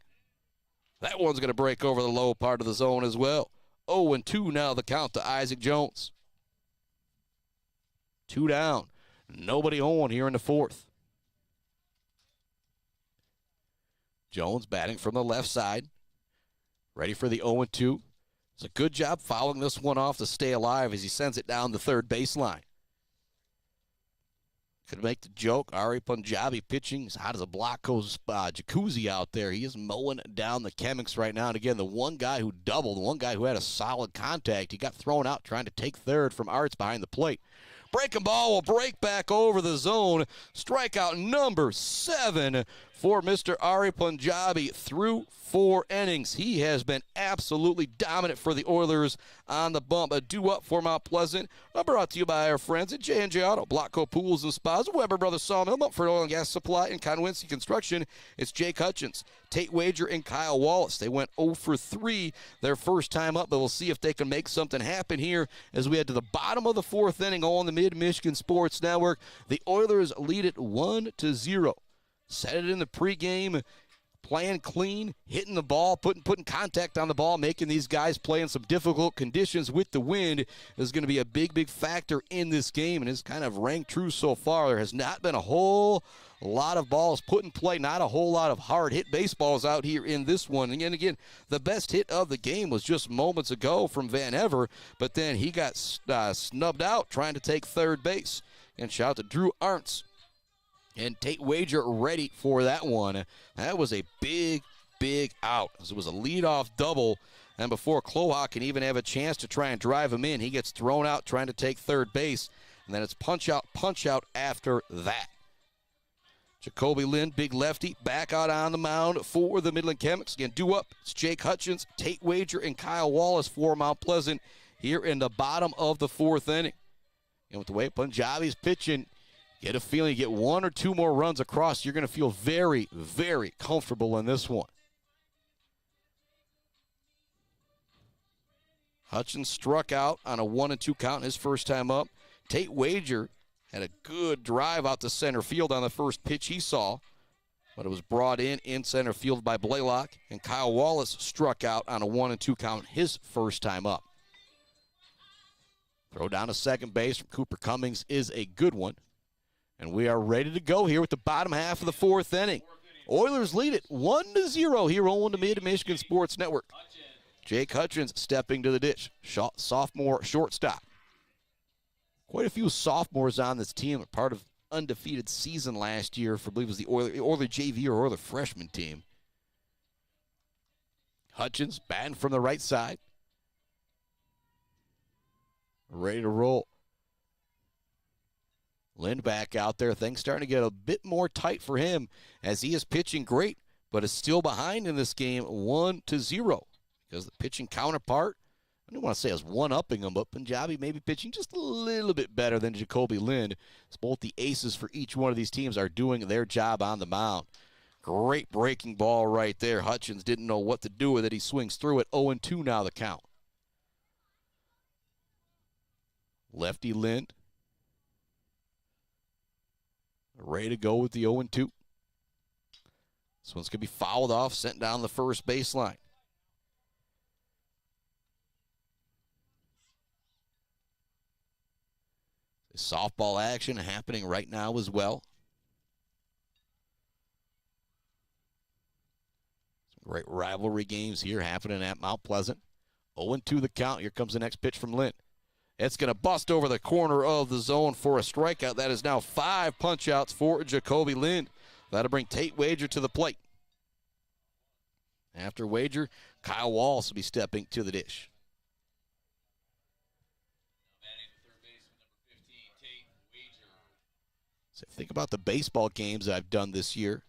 That one's going to break over the low part of the zone as well. 0-2 now the count to Isaac Jones. 2 down. Nobody on here in the 4th. Jones batting from the left side. Ready for the 0-2. It's a good job fouling this one off to stay alive as he sends it down the third baseline. Could make the joke. Aryan Punjabi pitching as hot as a Blocko's jacuzzi out there. He is mowing down the Chemics right now. And again, the one guy who doubled, the one guy who had a solid contact, he got thrown out trying to take third from Arts behind the plate. Breaking ball will break back over the zone. Strikeout number 7 for Mr. Aryan Punjabi through 4 innings. He has been absolutely dominant for the Oilers on the bump. A due-up for Mount Pleasant. Brought to you by our friends at J&J Auto, Blockco Pools and Spas, Weber Brothers Sawmill, Mumford Oil and Gas Supply, and Conwincy Construction. It's Jake Hutchins, Tate Wager, and Kyle Wallace. They went 0 for 3 their first time up, but we'll see if they can make something happen here as we head to the bottom of the 4th inning on the Mid-Michigan Sports Network. The Oilers lead it 1-0. Set it in the pregame, playing clean, hitting the ball, putting contact on the ball, making these guys play in some difficult conditions with the wind is going to be a big factor in this game, and it's kind of rang true so far. There has not been a whole lot of balls put in play, not a whole lot of hard-hit baseballs out here in this one. And again, the best hit of the game was just moments ago from Van Ever, but then he got snubbed out trying to take third base. And shout out to Drew Arntz and Tate Wager ready for that one. That was a big out. It was a leadoff double, and before Cloha can even have a chance to try and drive him in, he gets thrown out trying to take third base, and then it's punch out after that. Jacoby Lind, big lefty, back out on the mound for the Midland Chemics. Again, due up, it's Jake Hutchins, Tate Wager, and Kyle Wallace for Mount Pleasant here in the bottom of the 4th inning. And with the way Punjabi's pitching, get a feeling you get 1 or 2 more runs across, you're going to feel very comfortable in this one. Hutchins struck out on a 1-2 count his first time up. Tate Wager had a good drive out to center field on the first pitch he saw, but it was brought in center field by Blaylock, and Kyle Wallace struck out on a 1-2 count his first time up. Throw down to second base from Cooper Cummings is a good one. And we are ready to go here with the bottom half of the 4th inning. Oilers lead it 1-0 here on the Mid-Michigan Sports Network. Jake Hutchins stepping to the dish. Sophomore shortstop. Quite a few sophomores on this team, part of undefeated season last year for, I believe it was the Oiler JV or Oiler freshman team. Hutchins batting from the right side. Ready to roll. Lind back out there. Things starting to get a bit more tight for him as he is pitching great, but is still behind in this game 1-0 because the pitching counterpart, I don't want to say I was one-upping him, but Punjabi may be pitching just a little bit better than Jacoby Lind. As both the aces for each one of these teams are doing their job on the mound. Great breaking ball right there. Hutchins didn't know what to do with it. He swings through it. 0-2 now the count. Lefty Lind. Ready to go with the 0-2. This one's going to be fouled off, sent down the first baseline. Softball action happening right now as well. Some great rivalry games here happening at Mount Pleasant. 0-2 the count. Here comes the next pitch from Lind. It's going to bust over the corner of the zone for a strikeout. That is now 5 punch-outs for Jacoby Lind. That'll bring Tate Wager to the plate. After Wager, Kyle Wallace will be stepping to the dish. So think about the baseball games that I've done this year.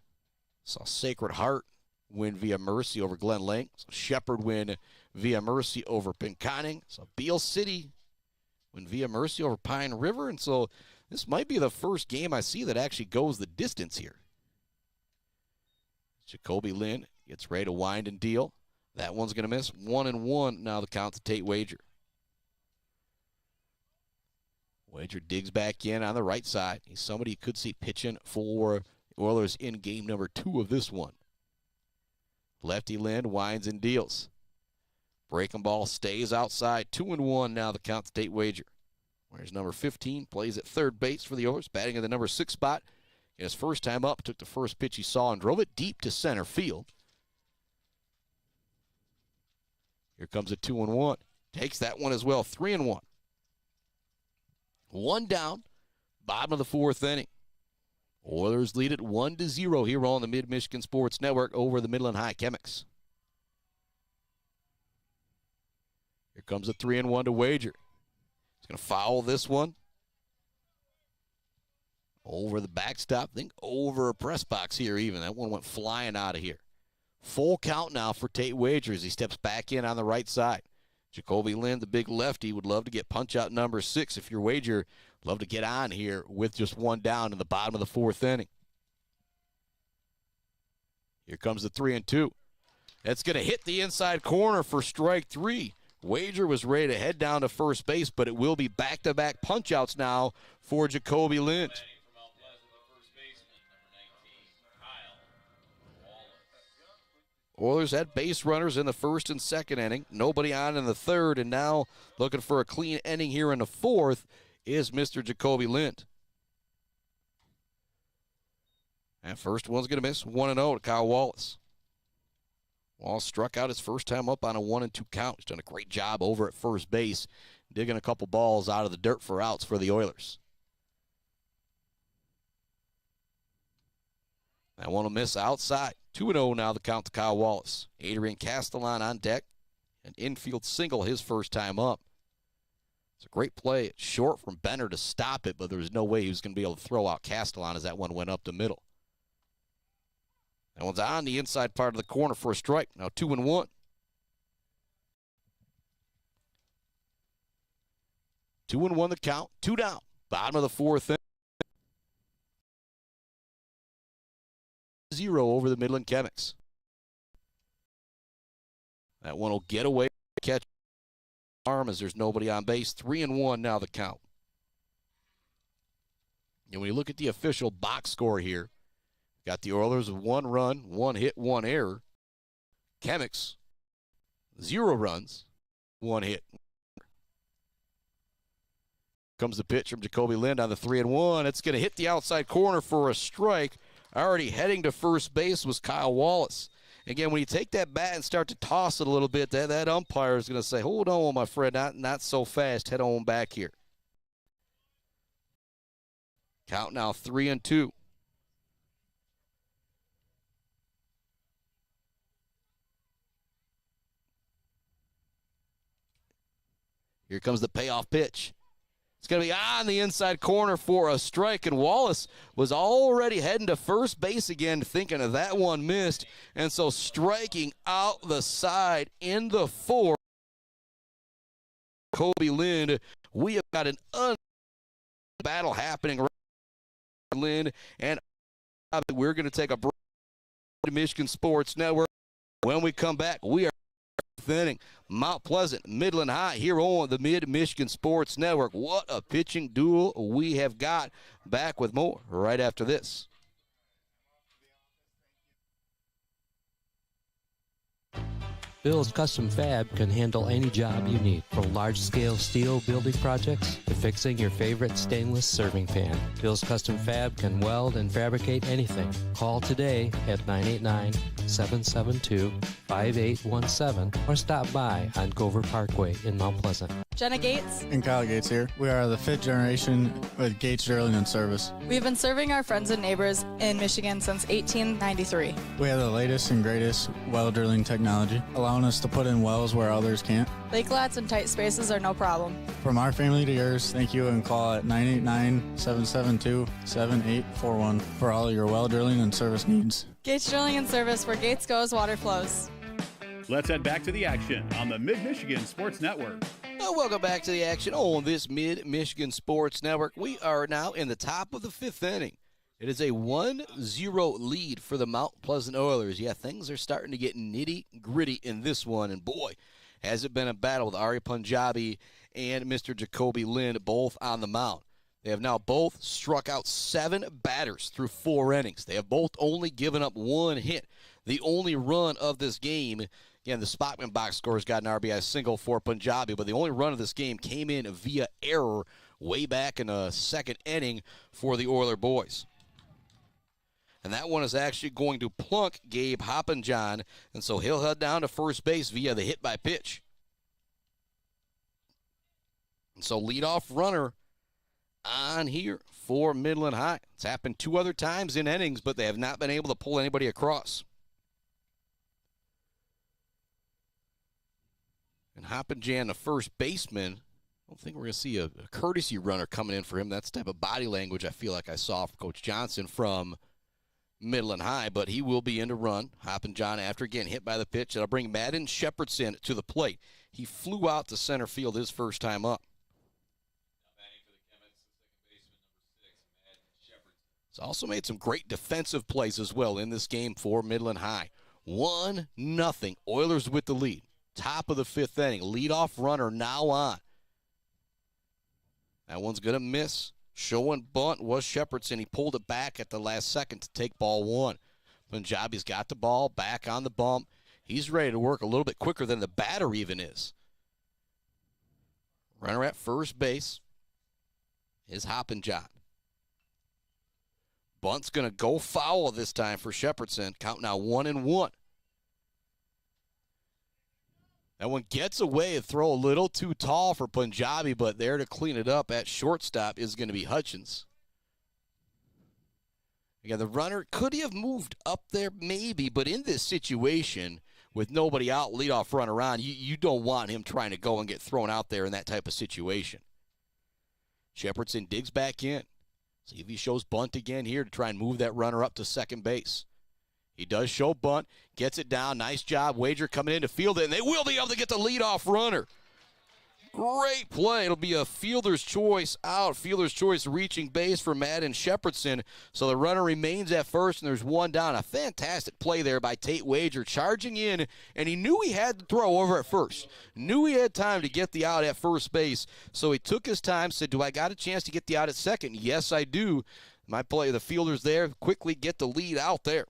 Saw Sacred Heart win via Mercy over Glen Lake. Saw Shepherd win via Mercy over Pinconning. Saw Beale City win via Mercy over Pine River. And so this might be the first game I see that actually goes the distance here. Jacoby Lind gets ready to wind and deal. That one's going to miss. 1-1 now the count to Tate Wager. Wager digs back in on the right side. He's somebody you could see pitching for Oilers in game number 2 of this one. Lefty Lind winds and deals. Breaking ball stays outside. 2-1 now the count to Tate Wager. Where's number 15? Plays at third base for the Oilers, batting in the number 6 spot. In his first time up, took the first pitch he saw and drove it deep to center field. Here comes a 2-1. Takes that one as well. 3-1. One down, bottom of the 4th inning. Oilers lead it 1-0 here on the Mid-Michigan Sports Network over the Midland High Chemics. Here comes a 3-1 to Wager. He's going to foul this one. Over the backstop, I think over a press box here even. That one went flying out of here. Full count now for Tate Wager as he steps back in on the right side. Jacoby Lind, the big lefty, would love to get punch out number 6 if you're Wager. Love to get on here with just one down in the bottom of the 4th inning. Here comes the 3-2. That's going to hit the inside corner for strike 3. Wager was ready to head down to first base, but it will be back-to-back punch-outs now for Jacoby Lind. Oilers had base runners in the 1st and 2nd inning. Nobody on in the 3rd, and now looking for a clean inning here in the 4th is Mr. Jacoby Lind. And first one's going to miss. 1-0 to Kyle Wallace. Wallace struck out his first time up on a 1-2 count. He's done a great job over at first base, digging a couple balls out of the dirt for outs for the Oilers. That one will miss outside. 2-0 now the count to Kyle Wallace. Adrian Castellan on deck. An infield single his first time up. It's a great play. It's short from Benner to stop it, but there was no way he was going to be able to throw out Castellan as that one went up the middle. That one's on the inside part of the corner for a strike. Now 2-1. 2-1 the count. 2 down. Bottom of the 4th inning. 0 over the Midland Chemics. That one will get away, catch arm as there's nobody on base. 3-1 now the count. And when you look at the official box score here, got the Oilers with 1 run, 1 hit, 1 error. Chemics, 0 runs, 1 hit. Comes the pitch from Jacoby Lind on the 3-1. It's going to hit the outside corner for a strike. Already heading to first base was Kyle Wallace. Again, when you take that bat and start to toss it a little bit, that umpire is going to say, hold on, my friend, not so fast. Head on back here. Count now 3-2. Here comes the payoff pitch. It's going to be on the inside corner for a strike, and Wallace was already heading to first base again, thinking of that one missed, and so striking out the side in the 4th. Jacoby Lind, we have got an battle happening right now. Lind, and we're going to take a break to Michigan Sports Network. When we come back, we are inning. Mount Pleasant, Midland High here on the Mid-Michigan Sports Network. What a pitching duel we have got. Back with more right after this. Bill's Custom Fab can handle any job you need, from large-scale steel building projects to fixing your favorite stainless serving pan. Bill's Custom Fab can weld and fabricate anything. Call today at 989-772-5817 or stop by on Gover Parkway in Mount Pleasant. Jenna Gates. And Kyle Gates here. We are the 5th generation with Gates Drilling and Service. We've been serving our friends and neighbors in Michigan since 1893. We have the latest and greatest well drilling technology, allowing us to put in wells where others can't. Lake lots and tight spaces are no problem. From our family to yours, thank you, and call at 989-772-7841 for all your well drilling and service needs. Gates Drilling and Service, where Gates goes, water flows. Let's head back to the action on the Mid-Michigan Sports Network. Welcome back to the action on this Mid-Michigan Sports Network. We are now in the top of the 5th inning. It is a 1-0 lead for the Mount Pleasant Oilers. Yeah, things are starting to get nitty-gritty in this one, and boy, has it been a battle with Aryan Punjabi and Mr. Jacoby Lind both on the mound. They have now both struck out 7 batters through 4 innings. They have both only given up 1 hit. The only run of this game, again, the Spotman box score has got an RBI single for Punjabi, but the only run of this game came in via error way back in the 2nd inning for the Oiler boys. And that one is actually going to plunk Gabe Hoppenjohn, and so he'll head down to first base via the hit by pitch. And so leadoff runner on here for Midland High. It's happened 2 other times in innings, but they have not been able to pull anybody across. And Hoppenjohn, the first baseman, I don't think we're going to see a courtesy runner coming in for him. That's the type of body language I feel like I saw from Coach Johnson from Midland High, but he will be in to run. Hoppenjohn, after again hit by the pitch, that'll bring Madden Shepherdson to the plate. He flew out to center field his first time up. He's also made some great defensive plays as well in this game for Midland High. 1-0. Oilers with the lead. Top of the 5th inning. Leadoff runner now on. That one's going to miss. Showing bunt was Shepherdson. He pulled it back at the last second to take ball 1. Punjabi's got the ball back on the bump. He's ready to work a little bit quicker than the batter even is. Runner at first base is Hoppenjohn. Bunt's going to go foul this time for Shepherdson. Count now 1-1. That one gets away and throw a little too tall for Punjabi, but there to clean it up at shortstop is going to be Hutchins. Again, the runner, could he have moved up there? Maybe, but in this situation, with nobody out, leadoff runner on, you don't want him trying to go and get thrown out there in that type of situation. Shepherdson digs back in. See if he shows bunt again here to try and move that runner up to second base. He does show bunt, gets it down. Nice job. Wager coming in to field it, and they will be able to get the leadoff runner. Great play. It'll be a fielder's choice out. Fielder's choice reaching base for Madden Shepherdson. So the runner remains at first, and there's one down. A fantastic play there by Tate Wager, charging in, and he knew he had to throw over at first. Knew he had time to get the out at first base. So he took his time, said, do I got a chance to get the out at second? Yes, I do. My play, the fielder's there, quickly get the lead out there.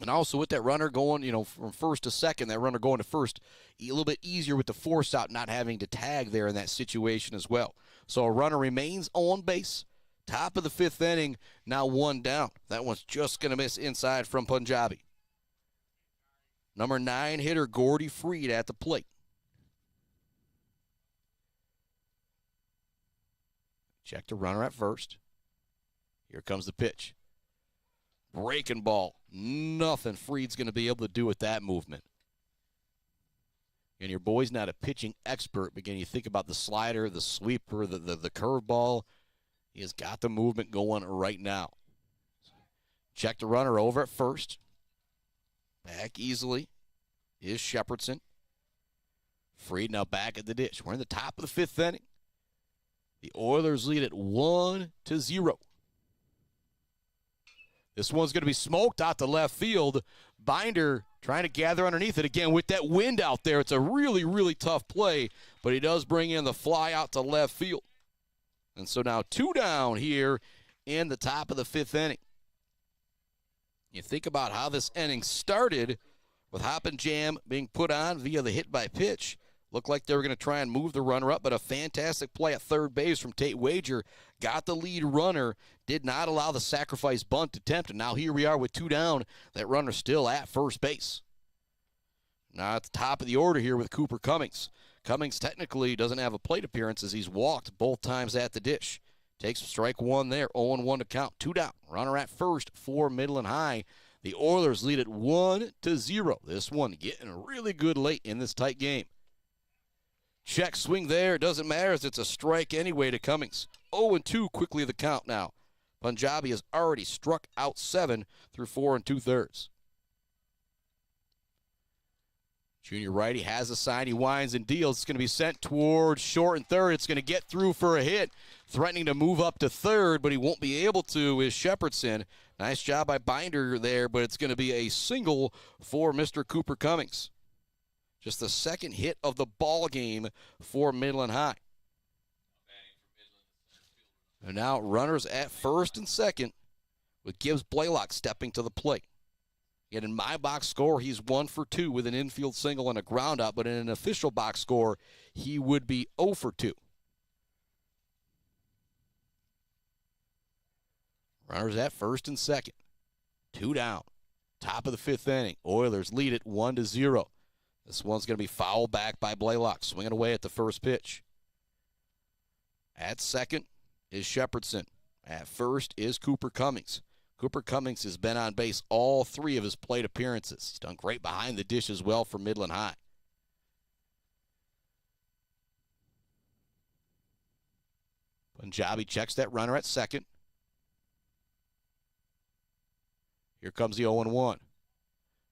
And also with that runner going, from first to second, that runner going to first, a little bit easier with the force out, not having to tag there in that situation as well. So a runner remains on base. Top of the 5th inning, now 1 down. That one's just going to miss inside from Punjabi. Number 9 hitter, Gordy Freed at the plate. Check the runner at first. Here comes the pitch. Breaking ball. Nothing Freed's going to be able to do with that movement. And your boy's not a pitching expert, but again, you think about the slider, the sweeper, the curveball. He has got the movement going right now. Check the runner over at first. Back easily is Shepherdson. Freed now back at the dish. We're in the top of the 5th inning. The Oilers lead at 1-0. This one's going to be smoked out to left field. Binder trying to gather underneath it again with that wind out there. It's a really, really tough play, but he does bring in the fly out to left field. And so now 2 down here in the top of the 5th inning. You think about how this inning started with Hoppenjohn being put on via the hit by pitch. Looked like they were going to try and move the runner up, but a fantastic play at third base from Tate Wager. Got the lead runner, did not allow the sacrifice bunt attempt, and now here we are with 2 down. That runner still at first base. Now at the top of the order here with Cooper Cummings. Cummings technically doesn't have a plate appearance as he's walked both times at the dish. Takes strike one there, 0-1 to count. 2 down. Runner at first for Midland High. The Oilers lead it 1-0. This one getting really good late in this tight game. Check swing there. Doesn't matter as it's a strike anyway to Cummings. 0-2 quickly the count now. Punjabi has already struck out 7 through 4 2/3. Junior righty has a sign. He winds and deals. It's going to be sent towards short and third. It's going to get through for a hit. Threatening to move up to third, but he won't be able to, is Shepherdson. Nice job by Binder there, but it's going to be a single for Mr. Cooper Cummings. Just the second hit of the ball game for Midland High. And now runners at first and second with Gibbs Blaylock stepping to the plate. Yet in my box score, he's 1 for 2 with an infield single and a ground out, but in an official box score, he would be 0 for 2. Runners at first and second. 2 down. Top of the 5th inning. Oilers lead it 1-0. This one's going to be fouled back by Blaylock, swinging away at the first pitch. At second is Shepherdson. At first is Cooper Cummings. Cooper Cummings has been on base all 3 of his plate appearances. He's done great behind the dish as well for Midland High. Punjabi checks that runner at second. Here comes the 0-1.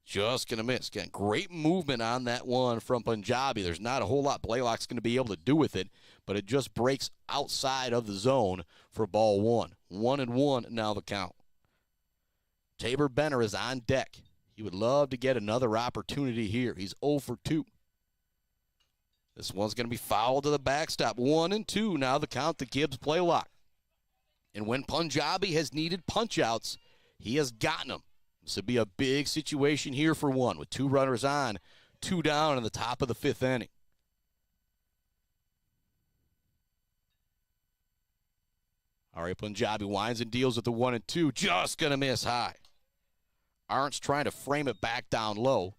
Just going to miss. Again, great movement on that one from Punjabi. There's not a whole lot Blaylock's going to be able to do with it, but it just breaks outside of the zone for ball 1. 1-1 now the count. Tabor Benner is on deck. He would love to get another opportunity here. He's 0 for 2. This one's going to be fouled to the backstop. 1-2 now the count to Gibbs Blaylock. And when Punjabi has needed punch-outs, he has gotten them. This would be a big situation here for one with 2 runners on, 2 down in the top of the 5th inning. Aryan Punjabi winds and deals with the 1-2. Just going to miss high. Arndt's trying to frame it back down low.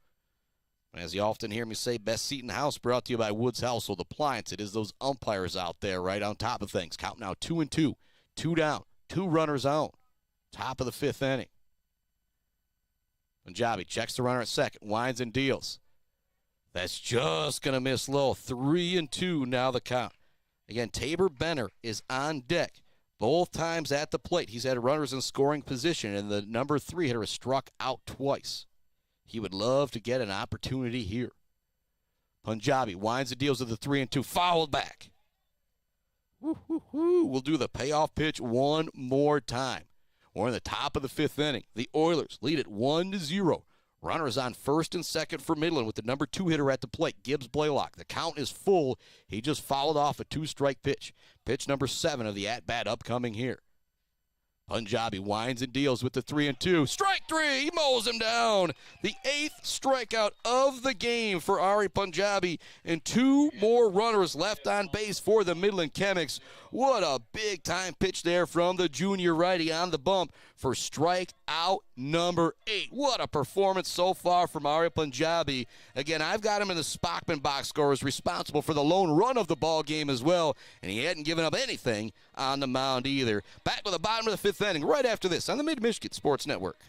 As you often hear me say, best seat in the house brought to you by Woods Household Appliance. It is those umpires out there right on top of things. Count now 2-2. 2 down. 2 runners out. Top of the 5th inning. Punjabi checks the runner at second. Winds and deals. That's just going to miss low. 3-2 now the count. Again, Tabor Benner is on deck. Both times at the plate, he's had runners in scoring position, and the number 3 hitter has struck out twice. He would love to get an opportunity here. Punjabi winds and deals with the 3-2, fouled back. We'll do the payoff pitch one more time. We're in the top of the 5th inning. The Oilers lead it 1-0. Runners on first and second for Midland with the number 2 hitter at the plate, Gibbs Blaylock. The count is full. He just fouled off a 2-strike pitch. Pitch number 7 of the at-bat upcoming here. Punjabi winds and deals with the 3-2. Strike 3. He mows him down. The 8th strikeout of the game for Aryan Punjabi, and 2 more runners left on base for the Midland Chemics. What a big-time pitch there from the junior righty on the bump for strikeout number 8. What a performance so far from Aryan Punjabi. Again, I've got him in the Spockman box score as responsible for the lone run of the ball game as well, and he hadn't given up anything on the mound either. Back with the bottom of the 5th inning right after this on the Mid-Michigan Sports Network.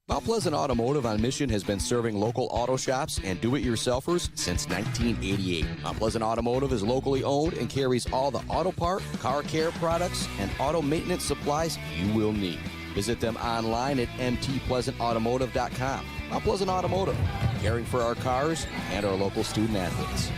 Mount Pleasant Automotive on Mission has been serving local auto shops and do-it-yourselfers since 1988. Mount Pleasant Automotive is locally owned and carries all the auto part, car care products, and auto maintenance supplies you will need. Visit them online at mtpleasantautomotive.com. Mount Pleasant Automotive, caring for our cars and our local student athletes.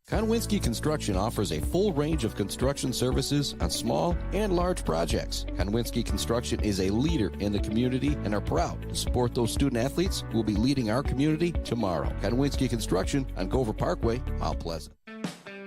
Konwinski Construction offers a full range of construction services on small and large projects. Konwinski Construction is a leader in the community and are proud to support those student athletes who will be leading our community tomorrow. Konwinski Construction on Gover Parkway, Mount Pleasant.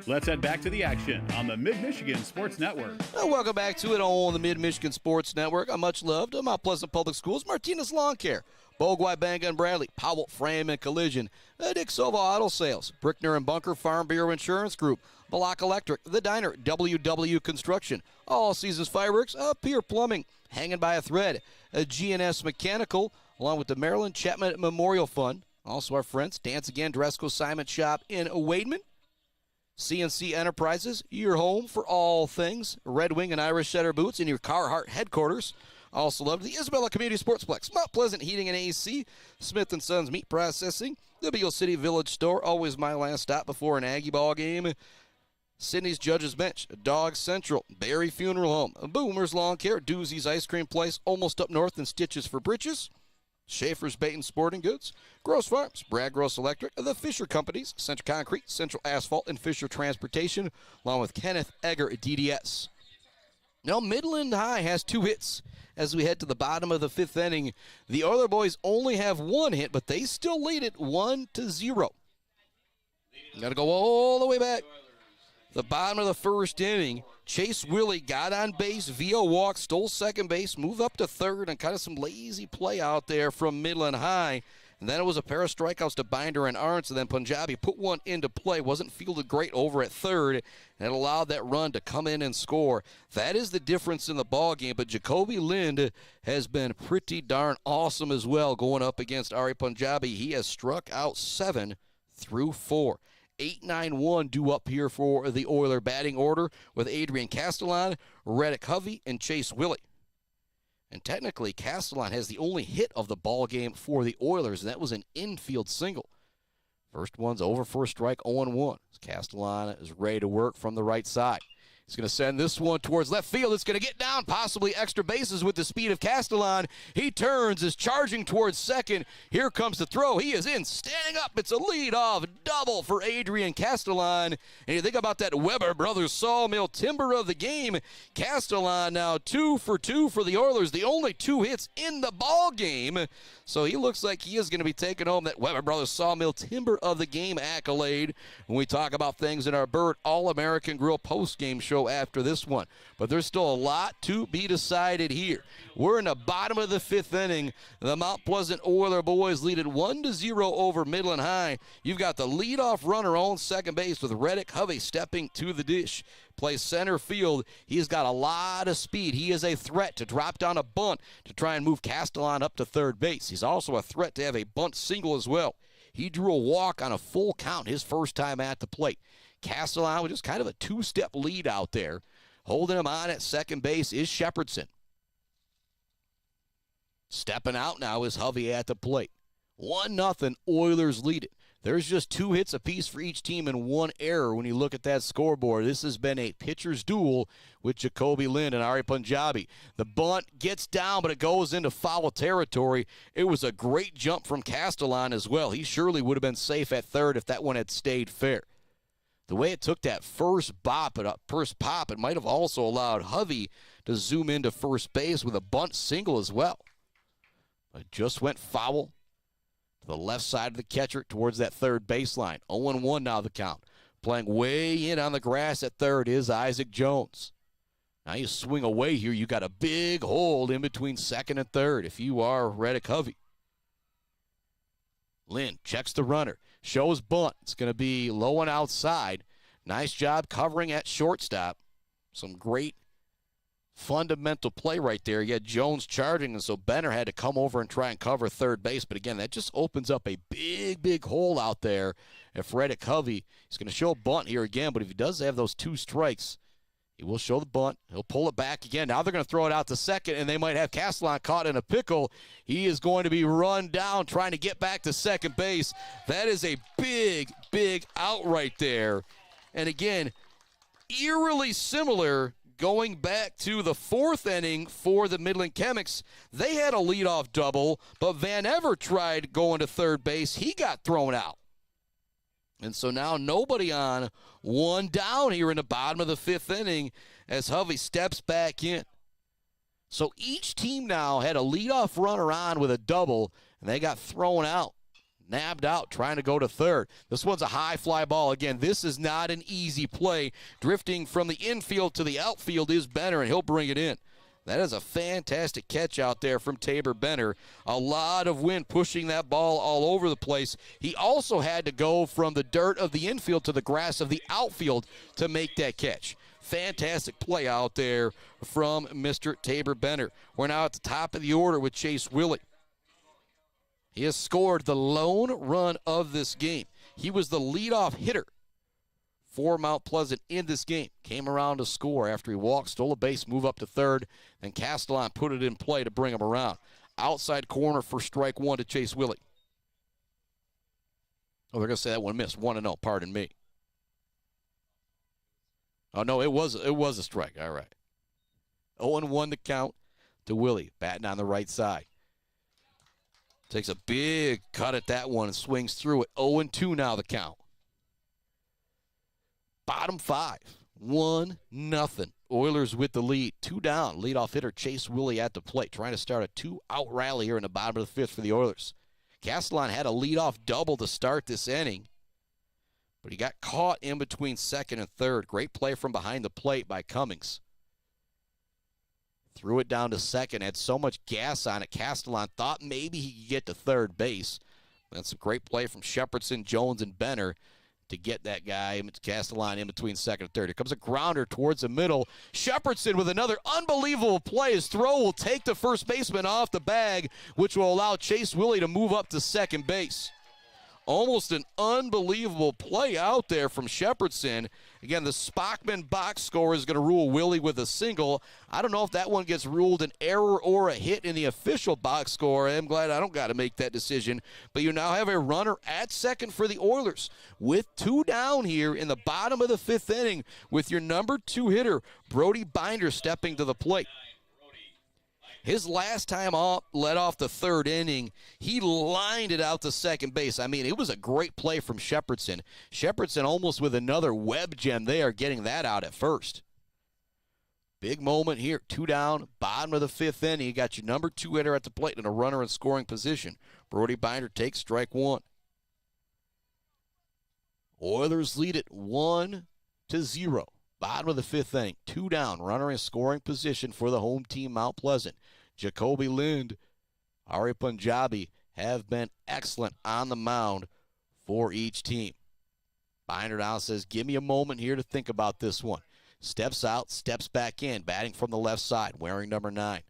Let's head back to the action on the Mid-Michigan Sports Network. Welcome back to it on the Mid-Michigan Sports Network. I'm much loved. Mount Pleasant Public Schools, Martinez Lawn Care, Bogwai Banga and Bradley, Powell Frame and Collision, Dick Silva Auto Sales, Brickner and Bunker Farm Bureau Insurance Group, Block Electric, The Diner, WW Construction, All Seasons Fireworks, Pier Plumbing, Hanging by a Thread, GNS Mechanical, along with the Maryland Chapman Memorial Fund, Also our friends, Dance Again Dress Consignment Shop in Wademan. CNC Enterprises, your home for all things Red Wing and Irish Setter boots in your Carhartt headquarters. Also love the Isabella Community Sportsplex, Mount Pleasant Heating and AC, Smith & Sons Meat Processing, the Beale City Village Store, always my last stop before an Aggie ball game. Sydney's Judges Bench, Dog Central, Barry Funeral Home, Boomer's Lawn Care, Doozy's Ice Cream Place, almost up north, and Stitches for Britches. Schaefer's Bait and Sporting Goods, Gross Farms, Brad Gross Electric, the Fisher Companies, Central Concrete, Central Asphalt, and Fisher Transportation, along with Kenneth Egger at DDS. Now Midland High has 2 hits as we head to the bottom of the 5th inning. The Oiler boys only have 1 hit, but they still lead it 1-0. Got to go all the way back. The bottom of the 1st inning, Chase Willie got on base via walk, stole second base, moved up to third, and kind of some lazy play out there from Midland High. And then it was a pair of strikeouts to Binder and Arntz, and then Punjabi put one into play. Wasn't fielded great over at third, and it allowed that run to come in and score. That is the difference in the ball game, but Jacoby Lind has been pretty darn awesome as well going up against Aryan Punjabi. He has struck out 7 through 4. 8-9-1 due up here for the Oiler batting order with Adrian Castellan, Reddick Hovey, and Chase Willie. And technically, Castellan has the only hit of the ball game for the Oilers, and that was an infield single. First one's over for a strike, 0-1. Castellan is ready to work from the right side. He's going to send this one towards left field. It's going to get down, possibly extra bases with the speed of Castellan. He turns, is charging towards second. Here comes the throw. He is in, standing up. It's a lead-off double for Adrian Castellan. And you think about that Weber Brothers sawmill timber of the game. Castellan now 2 for 2 for the Oilers. The only 2 hits in the ball game. So he looks like he is going to be taking home that Weber Brothers sawmill timber of the game accolade when we talk about things in our Bird All-American Grill post-game show after this one. But there's still a lot to be decided here. We're in the bottom of the 5th inning. The Mount Pleasant Oiler boys lead it 1-0 over Midland High. You've got the leadoff runner on second base with Reddick Hovey stepping to the dish. Plays center field. He's got a lot of speed. He is a threat to drop down a bunt to try and move Castellan up to third base. He's also a threat to have a bunt single as well. He drew a walk on a full count his first time at the plate. Castellan with just kind of a 2-step lead out there. Holding him on at second base is Shepherdson. Stepping out now is Hovey at the plate. 1-0, Oilers lead it. There's just 2 hits apiece for each team and 1 error when you look at that scoreboard. This has been a pitcher's duel with Jacoby Lind and Aryan Punjabi. The bunt gets down, but it goes into foul territory. It was a great jump from Castellan as well. He surely would have been safe at third if that one had stayed fair. The way it took that first pop, it might have also allowed Hovey to zoom into first base with a bunt single as well. It just went foul to the left side of the catcher towards that third baseline. 0-1 now the count. Playing way in on the grass at third is Isaac Jones. Now you swing away here. You got a big hole in between second and third if you are Reddick Hovey. Lind checks the runner. Shows bunt. It's going to be low and outside. Nice job covering at shortstop. Some great fundamental play right there. You had Jones charging, and so Benner had to come over and try and cover third base. But again, that just opens up a big, big hole out there. If Reddick Hovey, he's going to show bunt here again, but if he does have those 2 strikes, he will show the bunt. He'll pull it back again. Now they're going to throw it out to second, and they might have Castellan caught in a pickle. He is going to be run down trying to get back to second base. That is a big, big out right there. And again, eerily similar going back to the 4th inning for the Midland Chemics. They had a leadoff double, but Van Ever tried going to third base. He got thrown out. And so now nobody on, 1 down here in the bottom of the 5th inning as Hovey steps back in. So each team now had a leadoff runner on with a double, and they got thrown out, nabbed out, trying to go to third. This one's a high fly ball. Again, this is not an easy play. Drifting from the infield to the outfield is Benner, and he'll bring it in. That is a fantastic catch out there from Tabor Benner. A lot of wind pushing that ball all over the place. He also had to go from the dirt of the infield to the grass of the outfield to make that catch. Fantastic play out there from Mr. Tabor Benner. We're now at the top of the order with Chase Willie. He has scored the lone run of this game. He was the leadoff hitter for Mount Pleasant in this game. Came around to score after he walked, stole a base, move up to third, and Castellan put it in play to bring him around. Outside corner for strike one to Chase Willie. Oh, they're going to say that one missed. 1-0, pardon me. Oh, no, it was a strike. All right. 0-1 to count to Willie, batting on the right side. Takes a big cut at that one and swings through it. 0-2 now the count. Bottom five, 1-0. Oilers with the lead. 2 down. Leadoff hitter Chase Willie at the plate, trying to start a 2-out rally here in the bottom of the fifth for the Oilers. Castellan had a leadoff double to start this inning, but he got caught in between second and third. Great play from behind the plate by Cummings. Threw it down to second, had so much gas on it, Castellan thought maybe he could get to third base. That's a great play from Shepherdson, Jones, and Benner to get that guy, Castellan, in between second and third. Here comes a grounder towards the middle. Shepherdson with another unbelievable play. His throw will take the first baseman off the bag, which will allow Chase Willie to move up to second base. Almost an unbelievable play out there from Shepherdson. Again, the Spockman box score is going to rule Willie with a single. I don't know if that one gets ruled an error or a hit in the official box score. I'm glad I don't got to make that decision. But you now have a runner at second for the Oilers with 2 down here in the bottom of the fifth inning with your number 2 hitter, Brody Binder, stepping to the plate. His last time off, led off the third inning, he lined it out to second base. I mean, it was a great play from Shepherdson. Shepherdson almost with another web gem there, getting that out at first. Big moment here, 2 down, bottom of the fifth inning. You got your number 2 hitter at the plate and a runner in scoring position. Brody Binder takes strike one. Oilers lead it 1-0. Bottom of the fifth inning, 2 down, runner in scoring position for the home team, Mount Pleasant. Jacoby Lind, Aryan Punjabi have been excellent on the mound for each team. Binder now says, give me a moment here to think about this one. Steps out, steps back in, batting from the left side, wearing number 9.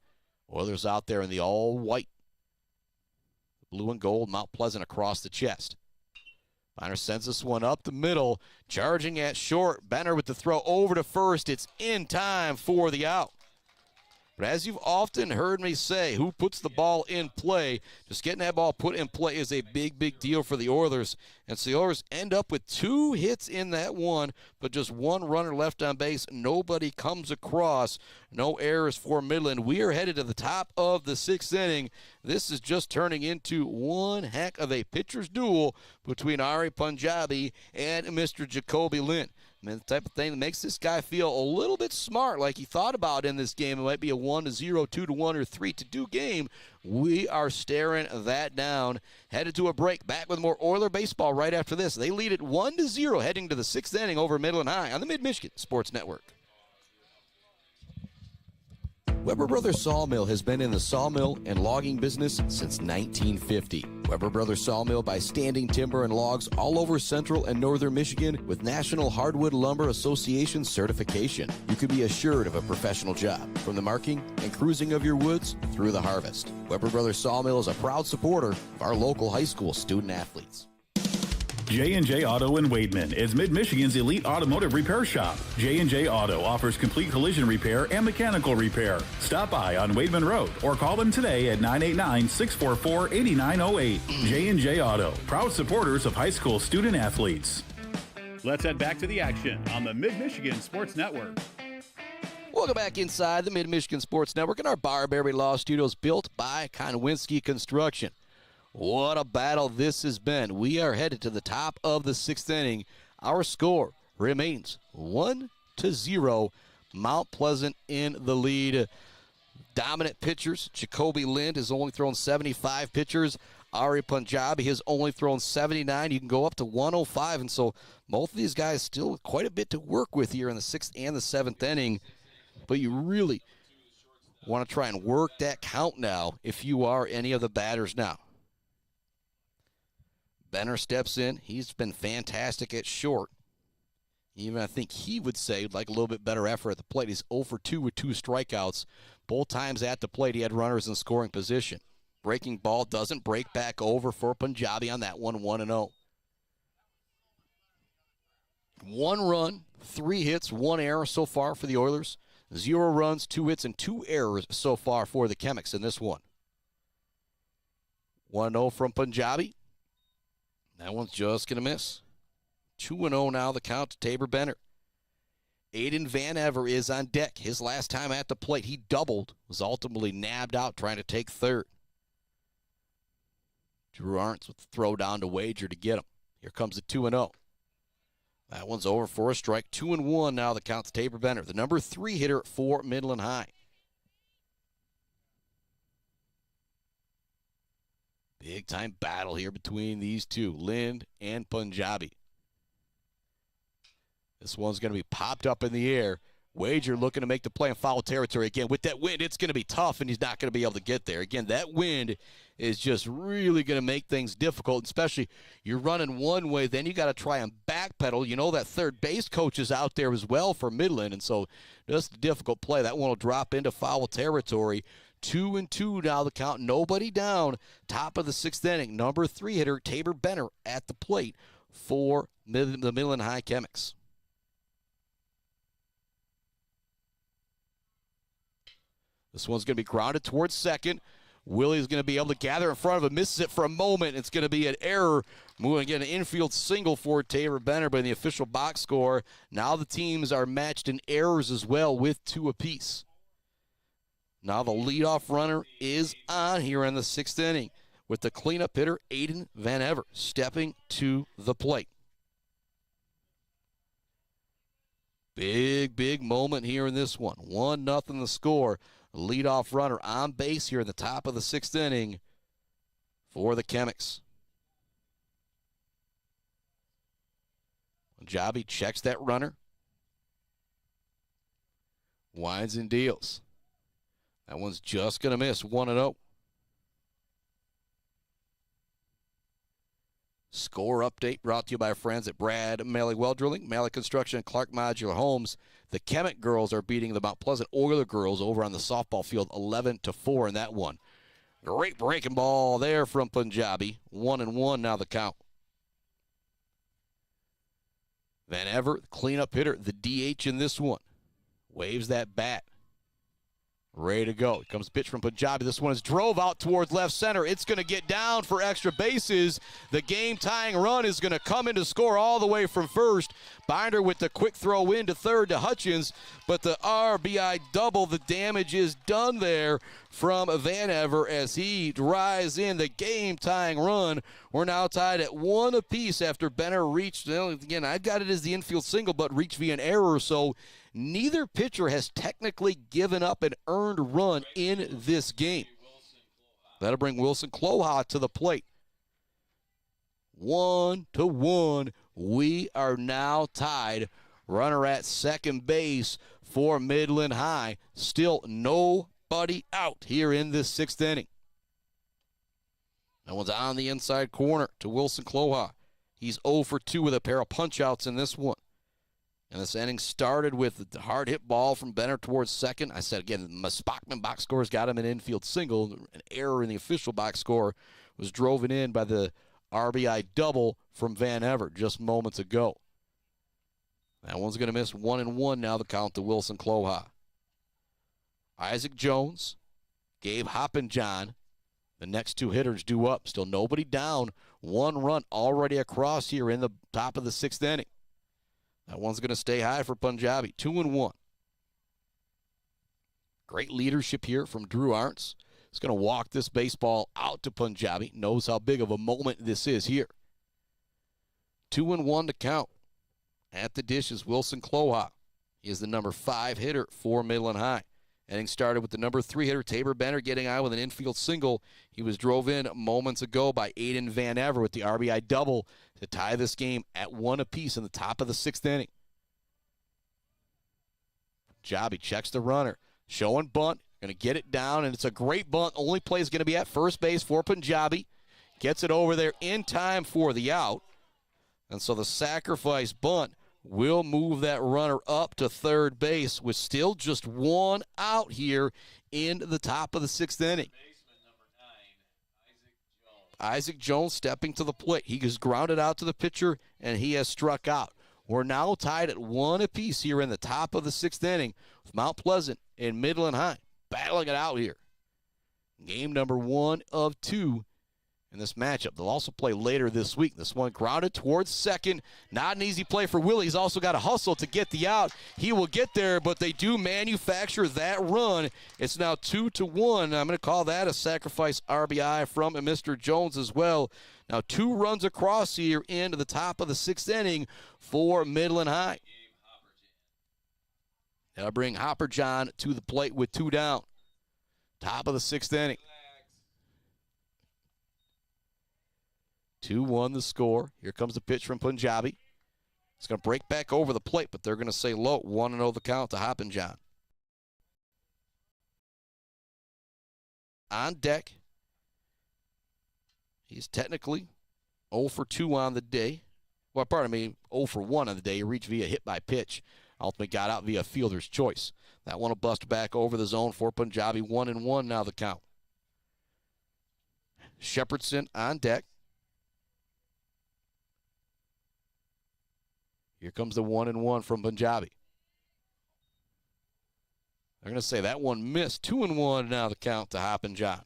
Oilers out there in the all-white. Blue and gold, Mount Pleasant across the chest. Binder sends this one up the middle, charging at short. Benner with the throw over to first. It's in time for the out. But as you've often heard me say, who puts the ball in play, just getting that ball put in play is a big, big deal for the Oilers. And so the Oilers end up with 2 hits in that one, but just 1 runner left on base. Nobody comes across. No errors for Midland. We are headed to the top of the 6th inning. This is just turning into one heck of a pitcher's duel between Aryan Punjabi and Mr. Jacoby Lind. I mean, the type of thing that makes this guy feel a little bit smart, like he thought about in this game. It might be a 1-0, 2-1, or 3-2 game. We are staring that down. Headed to a break. Back with more Oiler baseball right after this. They lead it 1-0 heading to the 6th inning over Midland High on the Mid-Michigan Sports Network. Weber Brothers Sawmill has been in the sawmill and logging business since 1950. Weber Brothers Sawmill buys standing timber and logs all over central and northern Michigan with National Hardwood Lumber Association certification. You can be assured of a professional job, from the marking and cruising of your woods through the harvest. Weber Brothers Sawmill is a proud supporter of our local high school student athletes. J&J Auto in Wademan is Mid-Michigan's elite automotive repair shop. J&J Auto offers complete collision repair and mechanical repair. Stop by on Wademan Road or call them today at 989-644-8908. J&J Auto, proud supporters of high school student athletes. Let's head back to the action on the Mid-Michigan Sports Network. Welcome back inside the Mid-Michigan Sports Network in our Barberry Law Studios, built by Konwinski Construction. What a battle this has been. We are headed to the top of the 6th inning. Our score remains 1-0. Mount Pleasant in the lead. Dominant pitchers. Jacoby Lind has only thrown 75 pitchers. Aryan Punjabi has only thrown 79. You can go up to 105. And so both of these guys still quite a bit to work with here in the 6th and the 7th inning. But you really want to try and work that count now if you are any of the batters now. Benner steps in. He's been fantastic at short. Even I think he would say he'd like a little bit better effort at the plate. He's 0 for 2 with 2 strikeouts. Both times at the plate, he had runners in scoring position. Breaking ball doesn't break back over for Punjabi on that one, 1-0. 1 run, 3 hits, 1 error so far for the Oilers. 0 runs, 2 hits, and 2 errors so far for the Chemics in this one. 1-0 from Punjabi. That one's just going to miss. 2-0 now the count to Tabor Benner. Aiden Van Ever is on deck. His last time at the plate, he doubled, was ultimately nabbed out trying to take third. Drew Arntz with the throw down to Wager to get him. Here comes the 2-0. That one's over for a strike. 2-1 now the count to Tabor Benner, the number 3 hitter for Midland High. Big time battle here between these two, Lind and Punjabi. This one's going to be popped up in the air. Wager looking to make the play in foul territory again. With that wind, it's going to be tough, and he's not going to be able to get there. Again, that wind is just really going to make things difficult, especially you're running one way, then you got to try and backpedal. You know that third base coach is out there as well for Midland, and so just a difficult play. That one will drop into foul territory. 2-2 now the count. Nobody down. Top of the 6th inning. Number 3 hitter Tabor Benner at the plate for the Midland High Chemics. This one's going to be grounded towards second. Willie's going to be able to gather in front of it. Misses it for a moment. It's going to be an error. Moving again, an infield single for Tabor Benner, but in the official box score, now the teams are matched in errors as well with 2 apiece. Now the leadoff runner is on here in the 6th inning with the cleanup hitter, Aiden Van Ever, stepping to the plate. Big moment here in this one. 1-0 the score. Leadoff runner on base here in the top of the 6th inning for the Chemics. Punjabi checks that runner. Winds and deals. That one's just going to miss. 1-0. Score update brought to you by our friends at Brad Malley Well Drilling, Malley Construction, and Clark Modular Homes. The Kemet girls are beating the Mount Pleasant Oiler girls over on the softball field 11-4 in that one. Great breaking ball there from Punjabi. 1-1 now the count. Van Ever, cleanup hitter, the DH in this one. Waves that bat. Ready to go. Here comes the pitch from Punjabi. This one is drove out towards left center. It's going to get down for extra bases. The game-tying run is going to come in to score all the way from first. Binder with the quick throw in to third to Hutchins, but the RBI double. The damage is done there from Van Ever as he drives in the game-tying run. We're now tied at 1 apiece after Benner reached, again, I've got it as the infield single, but reached via an error, so neither pitcher has technically given up an earned run in this game. That'll bring Wilson Cloha to the plate. 1-1. We are now tied. Runner at second base for Midland High. Still nobody out here in this 6th inning. That one's on the inside corner to Wilson Cloha. He's 0 for 2 with a pair of punch-outs in this one. And this inning started with the hard hit ball from Benner towards second. I said again, the Spockman box score's got him an infield single. An error in the official box score was driven in by the RBI double from Van Ever just moments ago. That one's going to miss. 1-1 now the count to Wilson Cloha. Isaac Jones, Gabe Hoppenjohn, the next 2 hitters due up. Still nobody down. 1 run already across here in the top of the 6th inning. That one's going to stay high for Punjabi. 2-1. Great leadership here from Drew Arntz. He's going to walk this baseball out to Punjabi. Knows how big of a moment this is here. 2-1 to count. At the dish is Wilson Cloha. He is the number 5 hitter for Midland High. Inning started with the number 3 hitter, Tabor Benner, getting out with an infield single. He was drove in moments ago by Aiden Van Ever with the RBI double to tie this game at 1 apiece in the top of the 6th inning. Punjabi checks the runner. Showing bunt. Going to get it down, and it's a great bunt. Only play is going to be at first base for Punjabi. Gets it over there in time for the out. And so the sacrifice bunt will move that runner up to third base with still just 1 out here in the top of the 6th inning. Isaac Jones stepping to the plate. He has grounded out to the pitcher, and he has struck out. We're now tied at 1 apiece here in the top of the 6th inning with Mount Pleasant and Midland High battling it out here. Game number 1 of 2 in this matchup. They'll also play later this week. This one grounded towards second. Not an easy play for Willie. He's also got to hustle to get the out. He will get there, but they do manufacture that run. It's now 2-1. I'm going to call that a sacrifice RBI from Mr. Jones as well. Now 2 runs across here into the top of the 6th inning for Midland High. They'll bring Hopper John to the plate with 2 down. Top of the 6th inning. 2-1 the score. Here comes the pitch from Punjabi. It's going to break back over the plate, but they're going to say low. 1-0 the count to Hopper John. On deck. He's technically 0 for 2 on the day. Well, pardon me, 0 for 1 on the day. He reached via hit by pitch. Ultimately got out via fielder's choice. That one will bust back over the zone for Punjabi. 1-1 now the count. Shepherdson on deck. Here comes the 1-1 from Punjabi. They're going to say that one missed. 2-1 now the count to Hopper John.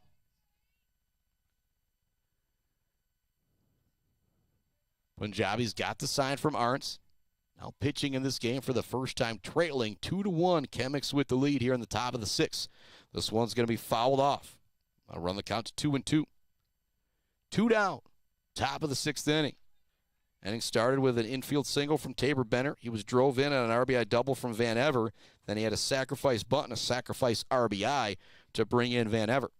Punjabi's got the sign from Arntz. Now pitching in this game for the first time, trailing 2-1. Chemics with the lead here in the top of the 6th. This one's going to be fouled off. I'll run the count to 2-2. 2 down. Top of the 6th inning. Inning started with an infield single from Tabor Benner. He was drove in on an RBI double from Van Ever. Then he had a sacrifice bunt and a sacrifice RBI to bring in Van Ever.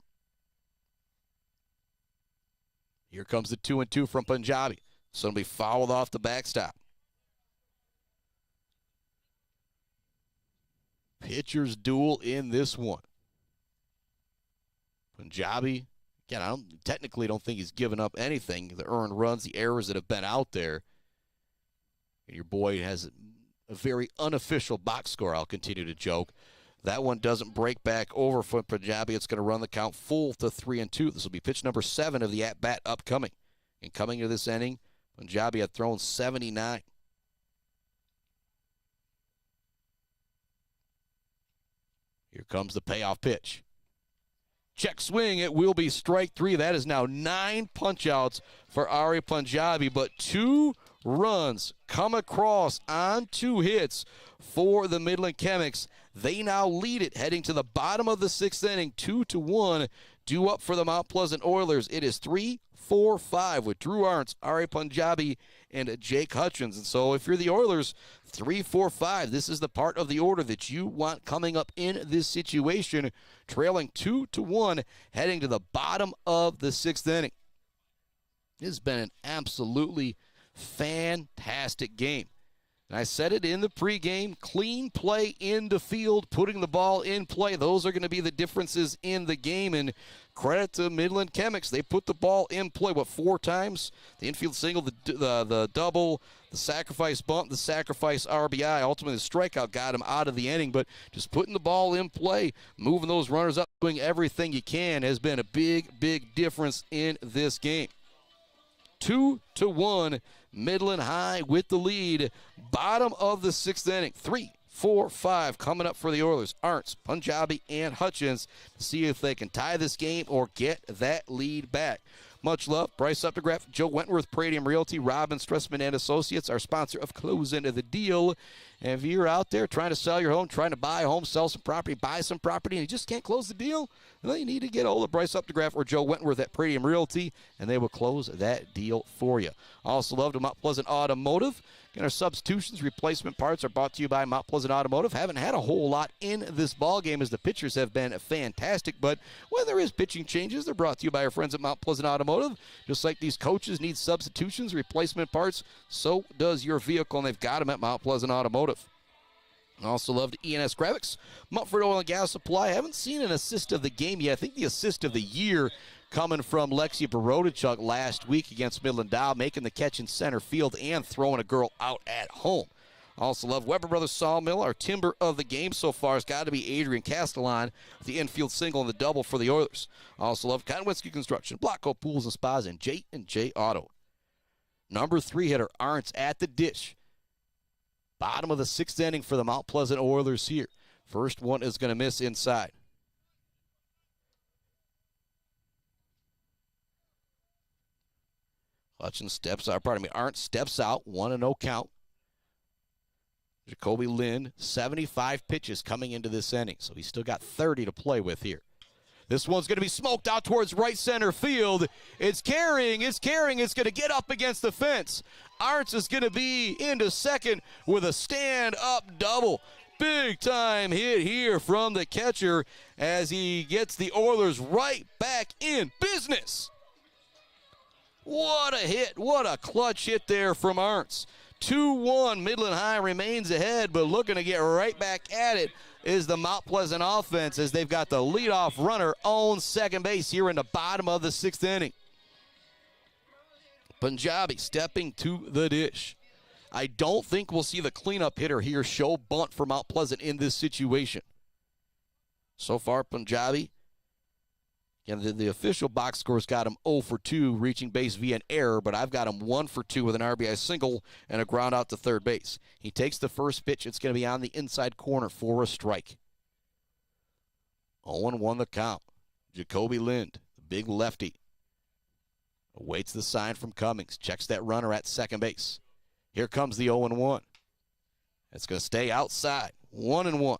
Here comes the 2-2 from Punjabi. So it'll be fouled off the backstop. Pitchers duel in this one. Punjabi, again, I technically don't think he's given up anything. The earned runs, the errors that have been out there. And your boy has a very unofficial box score, I'll continue to joke. That one doesn't break back over for Punjabi. It's going to run the count full to 3-2. This will be pitch number 7 of the at-bat upcoming. And coming to this inning, Punjabi had thrown 79. Here comes the payoff pitch. Check swing, it will be strike 3. That is now 9 punch-outs for Aryan Punjabi, but 2 runs come across on 2 hits for the Midland Chemics. They now lead it heading to the bottom of the 6th inning, 2-1, due up for the Mount Pleasant Oilers. It is 3-4-5 with Drew Arntz, Aryan Punjabi, and Jake Hutchins. And so if you're the Oilers, 3-4-5, this is the part of the order that you want coming up in this situation, trailing 2-1, heading to the bottom of the 6th inning. This has been an absolutely fantastic game. And I said it in the pregame, clean play in the field, putting the ball in play. Those are going to be the differences in the game. And credit to Midland Chemics. They put the ball in play, 4 times? The infield single, the double, the sacrifice bunt, the sacrifice RBI. Ultimately, the strikeout got him out of the inning. But just putting the ball in play, moving those runners up, doing everything you can has been a big, big difference in this game. 2-1, Midland High with the lead. Bottom of the 6th inning. 3-4-5 coming up for the Oilers. Arntz, Punjabi, and Hutchins to see if they can tie this game or get that lead back. Much love. Bryce Updegraff, Joe Wentworth, Palladium Realty, Robin Stressman and Associates, our sponsor of Close Into the Deal. And if you're out there trying to sell your home, trying to buy a home, sell some property, buy some property, and you just can't close the deal, well, you need to get a hold of Bryce Updegraff or Joe Wentworth at Palladium Realty, and they will close that deal for you. Also love to Mount Pleasant Automotive. Again, our substitutions, replacement parts are brought to you by Mount Pleasant Automotive. Haven't had a whole lot in this ballgame as the pitchers have been fantastic, but when there is pitching changes, they're brought to you by our friends at Mount Pleasant Automotive. Just like these coaches need substitutions, replacement parts, so does your vehicle, and they've got them at Mount Pleasant Automotive. Also loved ENS Graphics, Mumford Oil and Gas Supply. I haven't seen an assist of the game yet. I think the assist of the year coming from Lexi Borodachuk last week against Midland Dow, making the catch in center field and throwing a girl out at home. Also love Weber Brothers Sawmill. Our timber of the game so far has got to be Adrian Castellan with the infield single and the double for the Oilers. Also love Konwinski Construction, Blocko Pools and Spas, and J&J Auto. Number 3 hitter, Arntz at the dish. Bottom of the 6th inning for the Mount Pleasant Oilers here. First one is going to miss inside. Arntz steps out, 1-0 count. Jacoby Lind, 75 pitches coming into this inning, so he's still got 30 to play with here. This one's going to be smoked out towards right center field. It's carrying, it's going to get up against the fence. Arntz is going to be into second with a stand-up double. Big time hit here from the catcher as he gets the Oilers right back in business. What a hit, what a clutch hit there from Arntz. 2-1, Midland High remains ahead, but looking to get right back at it is the Mount Pleasant offense as they've got the leadoff runner on second base here in the bottom of the 6th inning. Punjabi stepping to the dish. I don't think we'll see the cleanup hitter here show bunt for Mount Pleasant in this situation. So far, Punjabi, again, the official box score's got him 0 for 2, reaching base via an error, but I've got him 1 for 2 with an RBI single and a ground out to third base. He takes the first pitch. It's going to be on the inside corner for a strike. 0-1 the count. Jacoby Lind, the big lefty, awaits the sign from Cummings, checks that runner at second base. Here comes the 0-1. It's going to stay outside. 1-1.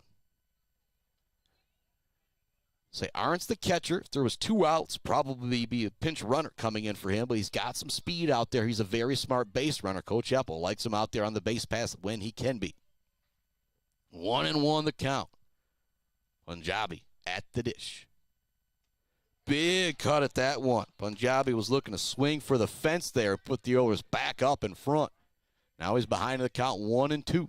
Say Arntz the catcher. If there was 2 outs, probably be a pinch runner coming in for him, but he's got some speed out there. He's a very smart base runner. Coach Apple likes him out there on the base pass when he can be. 1-1 the count. Punjabi at the dish. Big cut at that one. Punjabi was looking to swing for the fence there, put the Oilers back up in front. Now he's behind the count 1-2.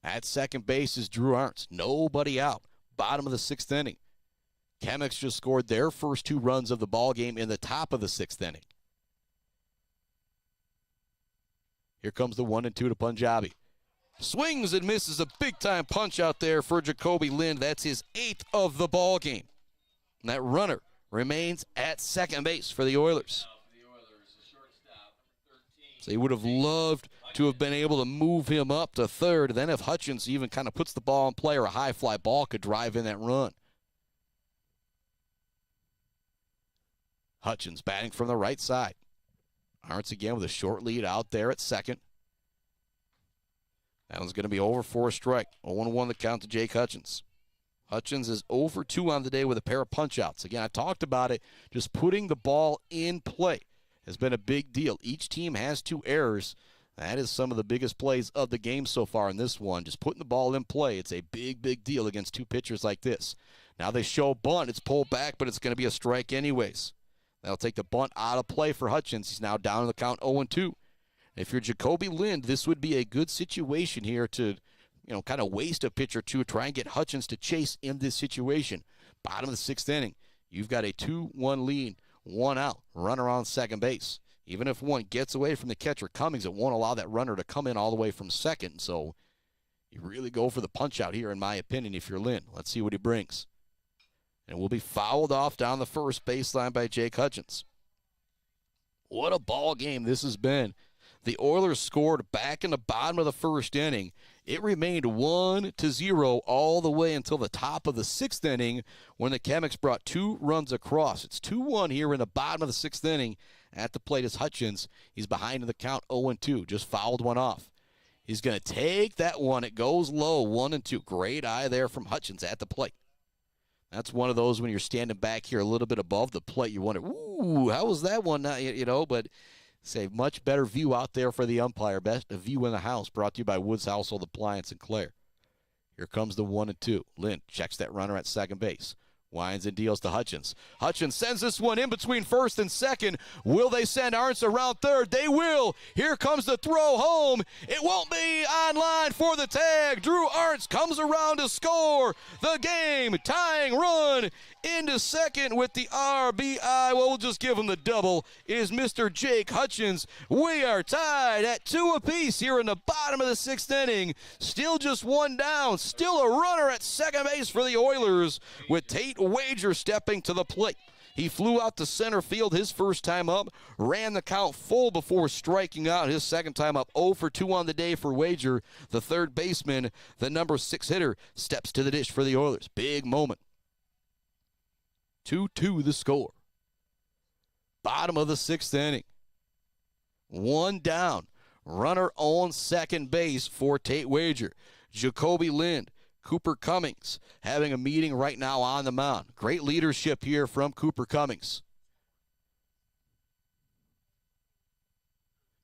At second base is Drew Arntz. Nobody out. Bottom of the 6th inning. Chemics just scored their first 2 runs of the ball game in the top of the 6th inning. Here comes the 1-2 to Punjabi. Swings and misses a big-time punch out there for Jacoby Lind. That's his 8th of the ball game. And that runner remains at second base for the Oilers. So he would have loved to have been able to move him up to third. Then if Hutchins even kind of puts the ball in play or a high fly ball could drive in that run. Hutchins batting from the right side. Arntz again with a short lead out there at second. That one's going to be over for a strike. 0-1 the count to Jake Hutchins. Hutchins is 0 for 2 on the day with a pair of punch-outs. Again, I talked about it. Just putting the ball in play has been a big deal. Each team has 2 errors. That is some of the biggest plays of the game so far in this one. Just putting the ball in play. It's a big, big deal against 2 pitchers like this. Now they show bunt. It's pulled back, but it's going to be a strike anyways. That'll take the bunt out of play for Hutchins. He's now down in the count 0-2. If you're Jacoby Lind, this would be a good situation here to, kind of waste a pitch or two, try and get Hutchins to chase in this situation. Bottom of the 6th inning, you've got a 2-1 lead, 1 out, runner on second base. Even if one gets away from the catcher Cummings, it won't allow that runner to come in all the way from second. So you really go for the punch out here, in my opinion, if you're Lind. Let's see what he brings. And will be fouled off down the first baseline by Jake Hutchins. What a ball game this has been. The Oilers scored back in the bottom of the 1st inning. It remained 1-0 all the way until the top of the 6th inning when the Chemics brought 2 runs across. It's 2-1 here in the bottom of the 6th inning. At the plate is Hutchins. He's behind in the count 0-2. Just fouled one off. He's going to take that one. It goes low, 1-2. Great eye there from Hutchins at the plate. That's one of those when you're standing back here a little bit above the plate, you wonder, ooh, how was that one? But it's a much better view out there for the umpire. Best view in the house, brought to you by Woods Household Appliance in Clare. Here comes the 1-2. Lind checks that runner at second base. Winds and deals to Hutchins. Hutchins sends this one in between first and second. Will they send Arntz around third? They will. Here comes the throw home. It won't be on line for the tag. Drew Arntz comes around to score the game-tying run into second with the RBI. Well, we'll just give him the double. It is Mr. Jake Hutchins. We are tied at 2 apiece here in the bottom of the 6th inning. Still just one down. Still a runner at second base for the Oilers with Tate Wager stepping to the plate. He flew out to center field his first time up, ran the count full before striking out his second time up. 0 for 2 on the day for Wager. The third baseman, the number 6 hitter, steps to the dish for the Oilers. Big moment. 2-2 the score. Bottom of the 6th inning. One down. Runner on second base for Tate Wager. Jacoby Lind, Cooper Cummings having a meeting right now on the mound. Great leadership here from Cooper Cummings.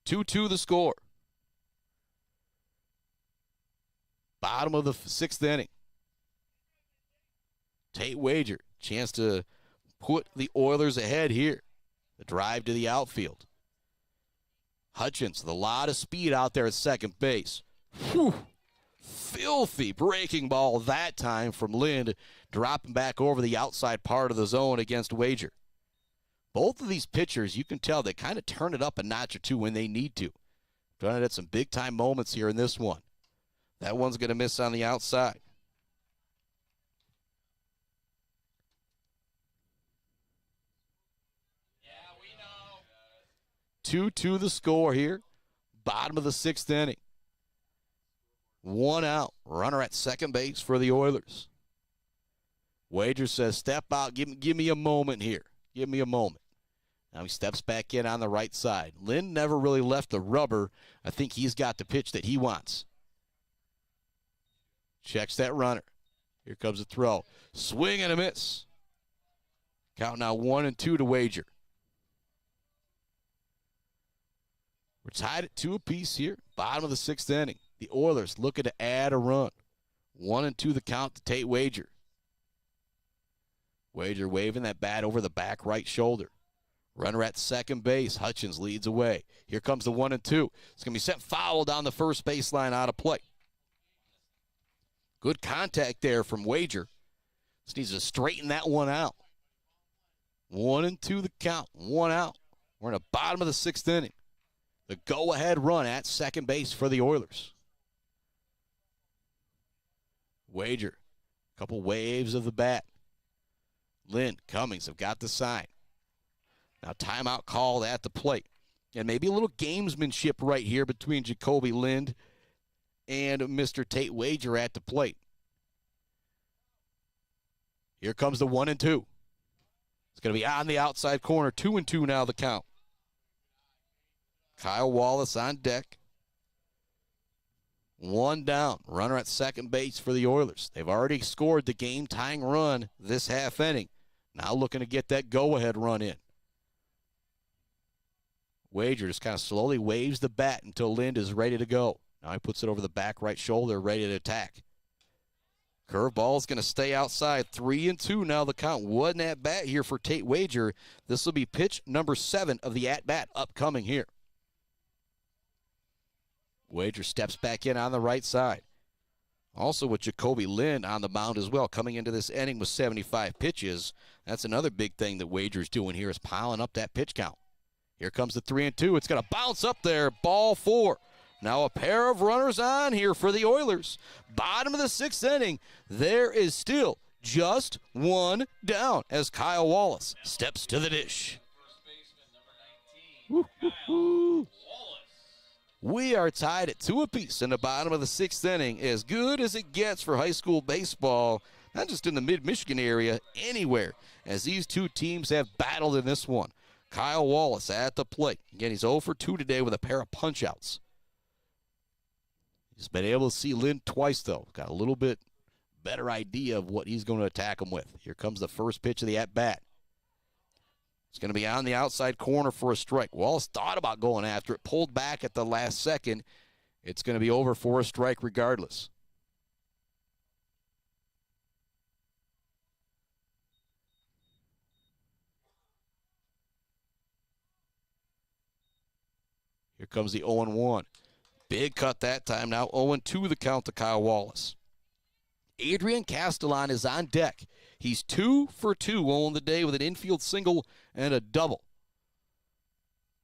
2-2 the score. Bottom of the 6th inning. Tate Wager, chance to put the Oilers ahead here. The drive to the outfield. Hutchins with a lot of speed out there at second base. Whew. Filthy breaking ball that time from Lind, dropping back over the outside part of the zone against Wager. Both of these pitchers, you can tell they kind of turn it up a notch or two when they need to. Trying to hit some big-time moments here in this one. That one's going to miss on the outside. Yeah, we know. 2-2 the score here. Bottom of the 6th inning. One out. Runner at second base for the Oilers. Wager says, step out. Give me a moment here. Give me a moment. Now he steps back in on the right side. Lind never really left the rubber. I think he's got the pitch that he wants. Checks that runner. Here comes the throw. Swing and a miss. Count now 1-2 to Wager. We're tied at 2 apiece here. Bottom of the 6th inning. The Oilers looking to add a run. 1-2 the count to Tate Wager. Wager waving that bat over the back right shoulder. Runner at second base. Hutchins leads away. Here comes the 1-2. It's going to be sent foul down the first baseline out of play. Good contact there from Wager. Just needs to straighten that one out. 1-2 the count. One out. We're in the bottom of the 6th inning. The go-ahead run at second base for the Oilers. Wager, a couple waves of the bat. Lind, Cummings have got the sign. Now timeout called at the plate. And maybe a little gamesmanship right here between Jacoby Lind and Mr. Tate Wager at the plate. Here comes the 1-2. It's going to be on the outside corner. 2-2 now the count. Kyle Wallace on deck. One down. Runner at second base for the Oilers. They've already scored the game-tying run this half inning. Now looking to get that go-ahead run in. Wager just kind of slowly waves the bat until Lind is ready to go. Now he puts it over the back right shoulder, ready to attack. Curveball is going to stay outside. 3-2 now the count. One at-bat here for Tate Wager. This will be pitch number 7 of the at-bat upcoming here. Wager steps back in on the right side. Also with Jacoby Lind on the mound as well, coming into this inning with 75 pitches. That's another big thing that Wager's doing here is piling up that pitch count. Here comes the 3-2. It's going to bounce up there. Ball 4. Now a pair of runners on here for the Oilers. Bottom of the 6th inning. There is still just one down as Kyle Wallace steps to the dish. Woo-hoo-hoo. We are tied at 2 apiece in the bottom of the 6th inning. As good as it gets for high school baseball, not just in the mid-Michigan area, anywhere, as these two teams have battled in this one. Kyle Wallace at the plate. Again, he's 0 for 2 today with a pair of punch-outs. He's been able to see Lind twice, though. Got a little bit better idea of what he's going to attack him with. Here comes the first pitch of the at-bat. It's going to be on the outside corner for a strike. Wallace thought about going after it, pulled back at the last second. It's going to be over for a strike regardless. Here comes the 0-1. Big cut that time. Now 0-2 the count to Kyle Wallace. Adrian Castellan is on deck. He's 2 for 2 on the day with an infield single and a double.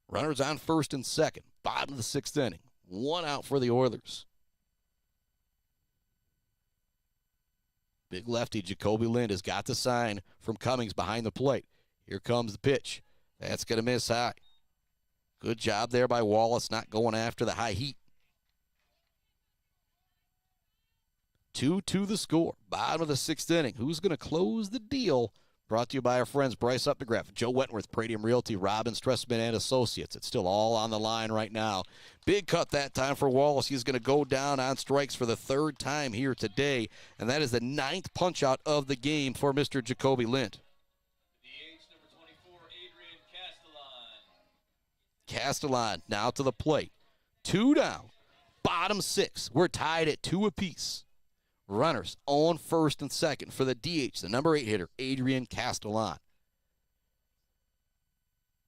Runners on first and second. Bottom of the 6th inning. 1 out for the Oilers. Big lefty Jacoby Lind has got the sign from Cummings behind the plate. Here comes the pitch. That's going to miss high. Good job there by Wallace, not going after the high heat. 2-2 the score. Bottom of the 6th inning. Who's going to close the deal? Brought to you by our friends Bryce Updegraff, Joe Wentworth, Pradium Realty, Robin Stressman and Associates. It's still all on the line right now. Big cut that time for Wallace. He's going to go down on strikes for the 3rd time here today, and that is the 9th punch-out of the game for Mr. Jacoby Lind. Castellan now to the plate. 2 down. Bottom 6. We're tied at 2 apiece. Runners on first and second for the DH, the number 8 hitter, Adrian Castellan.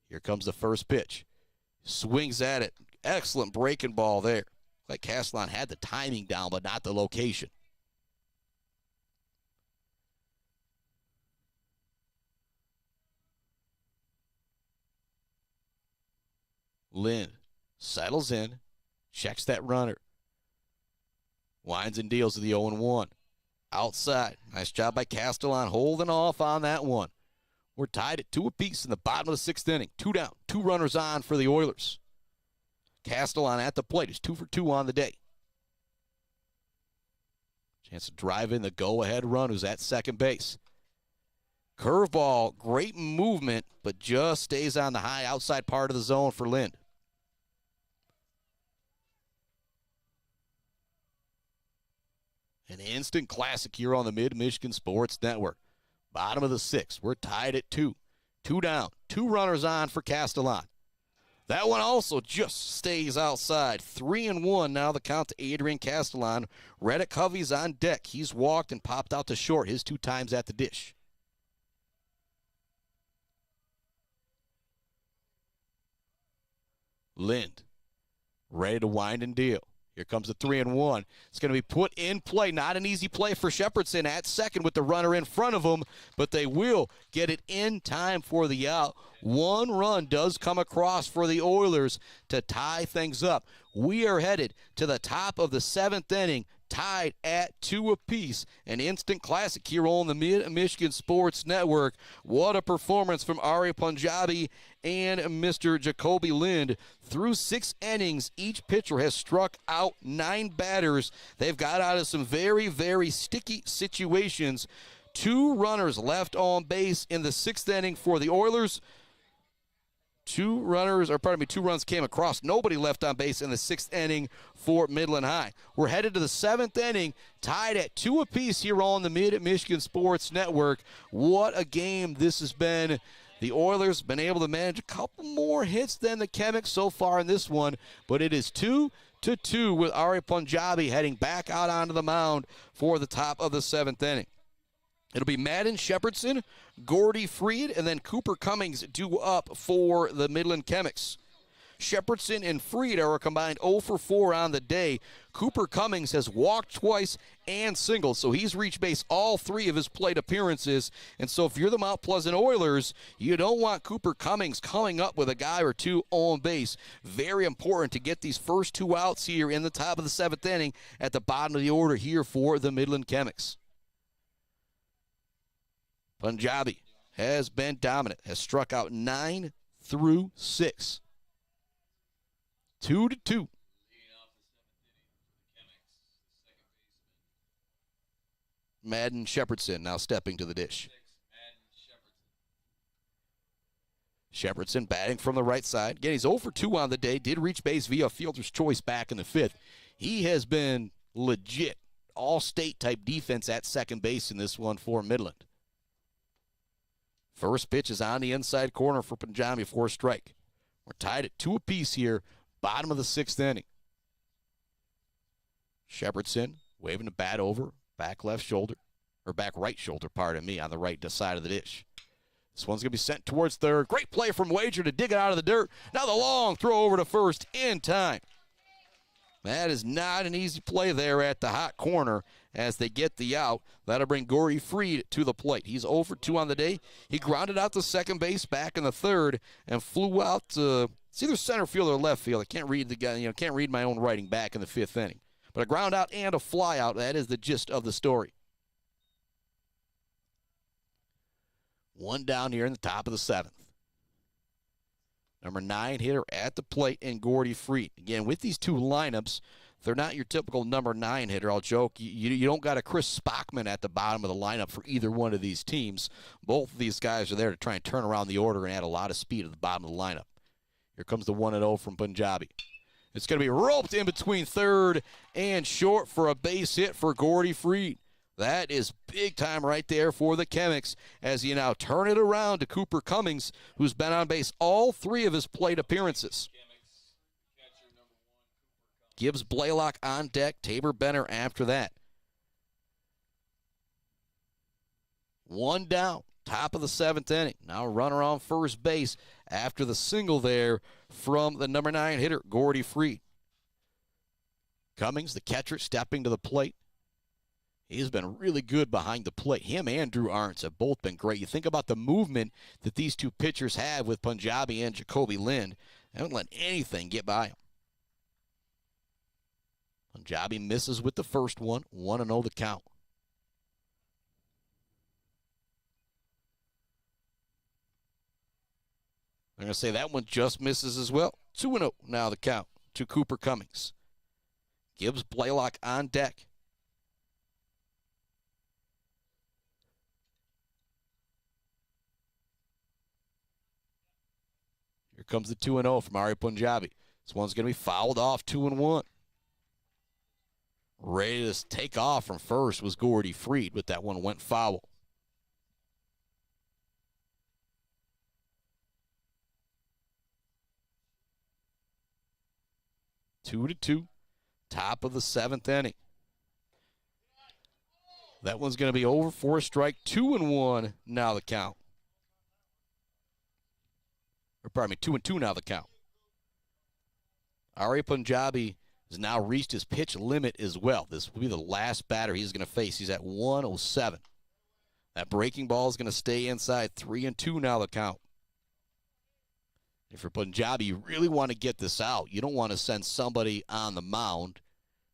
Here comes the first pitch. Swings at it. Excellent breaking ball there. Like Castellan had the timing down, but not the location. Lind settles in, checks that runner. Winds and deals to the 0-1. Outside. Nice job by Castellan holding off on that one. We're tied at 2 apiece in the bottom of the 6th inning. 2 down. 2 runners on for the Oilers. Castellan at the plate is 2 for 2 on the day. Chance to drive in the go-ahead run who's at second base. Curveball, great movement, but just stays on the high outside part of the zone for Lind. An instant classic here on the Mid-Michigan Sports Network. Bottom of the 6th. We're tied at 2. 2 down. 2 runners on for Castellan. That one also just stays outside. 3-1 now the count to Adrian Castellan. Reddick Hovey's on deck. He's walked and popped out to short his 2 times at the dish. Lind ready to wind and deal. Here comes the 3-1. It's going to be put in play. Not an easy play for Shepherdson at second with the runner in front of him, but they will get it in time for the out. 1 run does come across for the Oilers to tie things up. We are headed to the top of the 7th inning, tied at 2 apiece. An instant classic here on the Mid-Michigan Sports Network. What a performance from Aryan Punjabi and Mr. Jacoby Lind. Through 6 innings, each pitcher has struck out 9 batters. They've got out of some very, very sticky situations. 2 runners left on base in the 6th inning for the Oilers. 2 runs came across. Nobody left on base in the 6th inning for Midland High. We're headed to the 7th inning, tied at 2 apiece here on the Mid-Michigan Sports Network. What a game this has been. The Oilers been able to manage a couple more hits than the Chemics so far in this one, but it is 2-2 with Aryan Punjabi heading back out onto the mound for the top of the 7th inning. It'll be Madden Shepherdson, Gordy Freed, and then Cooper Cummings due up for the Midland Chemics. Shepherdson and Freed are a combined 0 for 4 on the day. Cooper Cummings has walked twice and singled, so he's reached base all 3 of his plate appearances. And so if you're the Mount Pleasant Oilers, you don't want Cooper Cummings coming up with a guy or 2 on base. Very important to get these first 2 outs here in the top of the 7th inning at the bottom of the order here for the Midland Chemics. Punjabi has been dominant, has struck out 9 through 6. 2-2. Madden Shepherdson now stepping to the dish. Shepherdson batting from the right side. Again, he's 0 for 2 on the day. Did reach base via fielder's choice back in the 5th. He has been legit all-state type defense at second base in this one for Midland. First pitch is on the inside corner for Punjabi for a strike. We're tied at 2 apiece here. Bottom of the 6th inning. Shepherdson waving the bat over, back right shoulder, pardon me, on the right side of the dish. This one's going to be sent towards third. Great play from Wager to dig it out of the dirt. Now the long throw over to first in time. That is not an easy play there at the hot corner as they get the out. That'll bring Gordy Freed to the plate. He's 0 for 2 on the day. He grounded out to second base back in the third and flew out to it's either center field or left field. I can't read the guy, can't read my own writing back in the fifth inning. But a ground out and a fly out, that is the gist of the story. One down here in the top of the seventh. Number 9 hitter at the plate in Gordy Freed. Again, with these two lineups, they're not your typical number 9 hitter. I'll joke. You don't got a Chris Spockman at the bottom of the lineup for either one of these teams. Both of these guys are there to try and turn around the order and add a lot of speed at the bottom of the lineup. Here comes the 1-0 from Punjabi. It's going to be roped in between third and short for a base hit for Gordy Freed. That is big time right there for the Chemics as you now turn it around to Cooper Cummings, who's been on base all 3 of his plate appearances. Gibbs Blaylock on deck, Tabor Benner after that. One down, top of the 7th inning. Now a runner on first base after the single there from the number 9 hitter, Gordy Freed. Cummings, the catcher, stepping to the plate. He's been really good behind the plate. Him and Drew Arntz have both been great. You think about the movement that these two pitchers have with Punjabi and Jacoby Lind. They haven't let anything get by him. Punjabi misses with the first one. 1-0 the count. I'm going to say that one just misses as well. 2-0 now the count to Cooper Cummings. Gibbs Blaylock on deck. Here comes the 2-0 from Aryan Punjabi. This one's going to be fouled off, 2-1. Ready to take off from first was Gordy Freed, but that one went foul. Two to 2, top of the 7th inning. That one's going to be over for a strike, 2-1 now the count. Or pardon me, 2-2 now the count. Aryan Punjabi has now reached his pitch limit as well. This will be the last batter he's going to face. He's at 107. That breaking ball is going to stay inside. 3-2 now the count. If you're Punjabi, you really want to get this out. You don't want to send somebody on the mound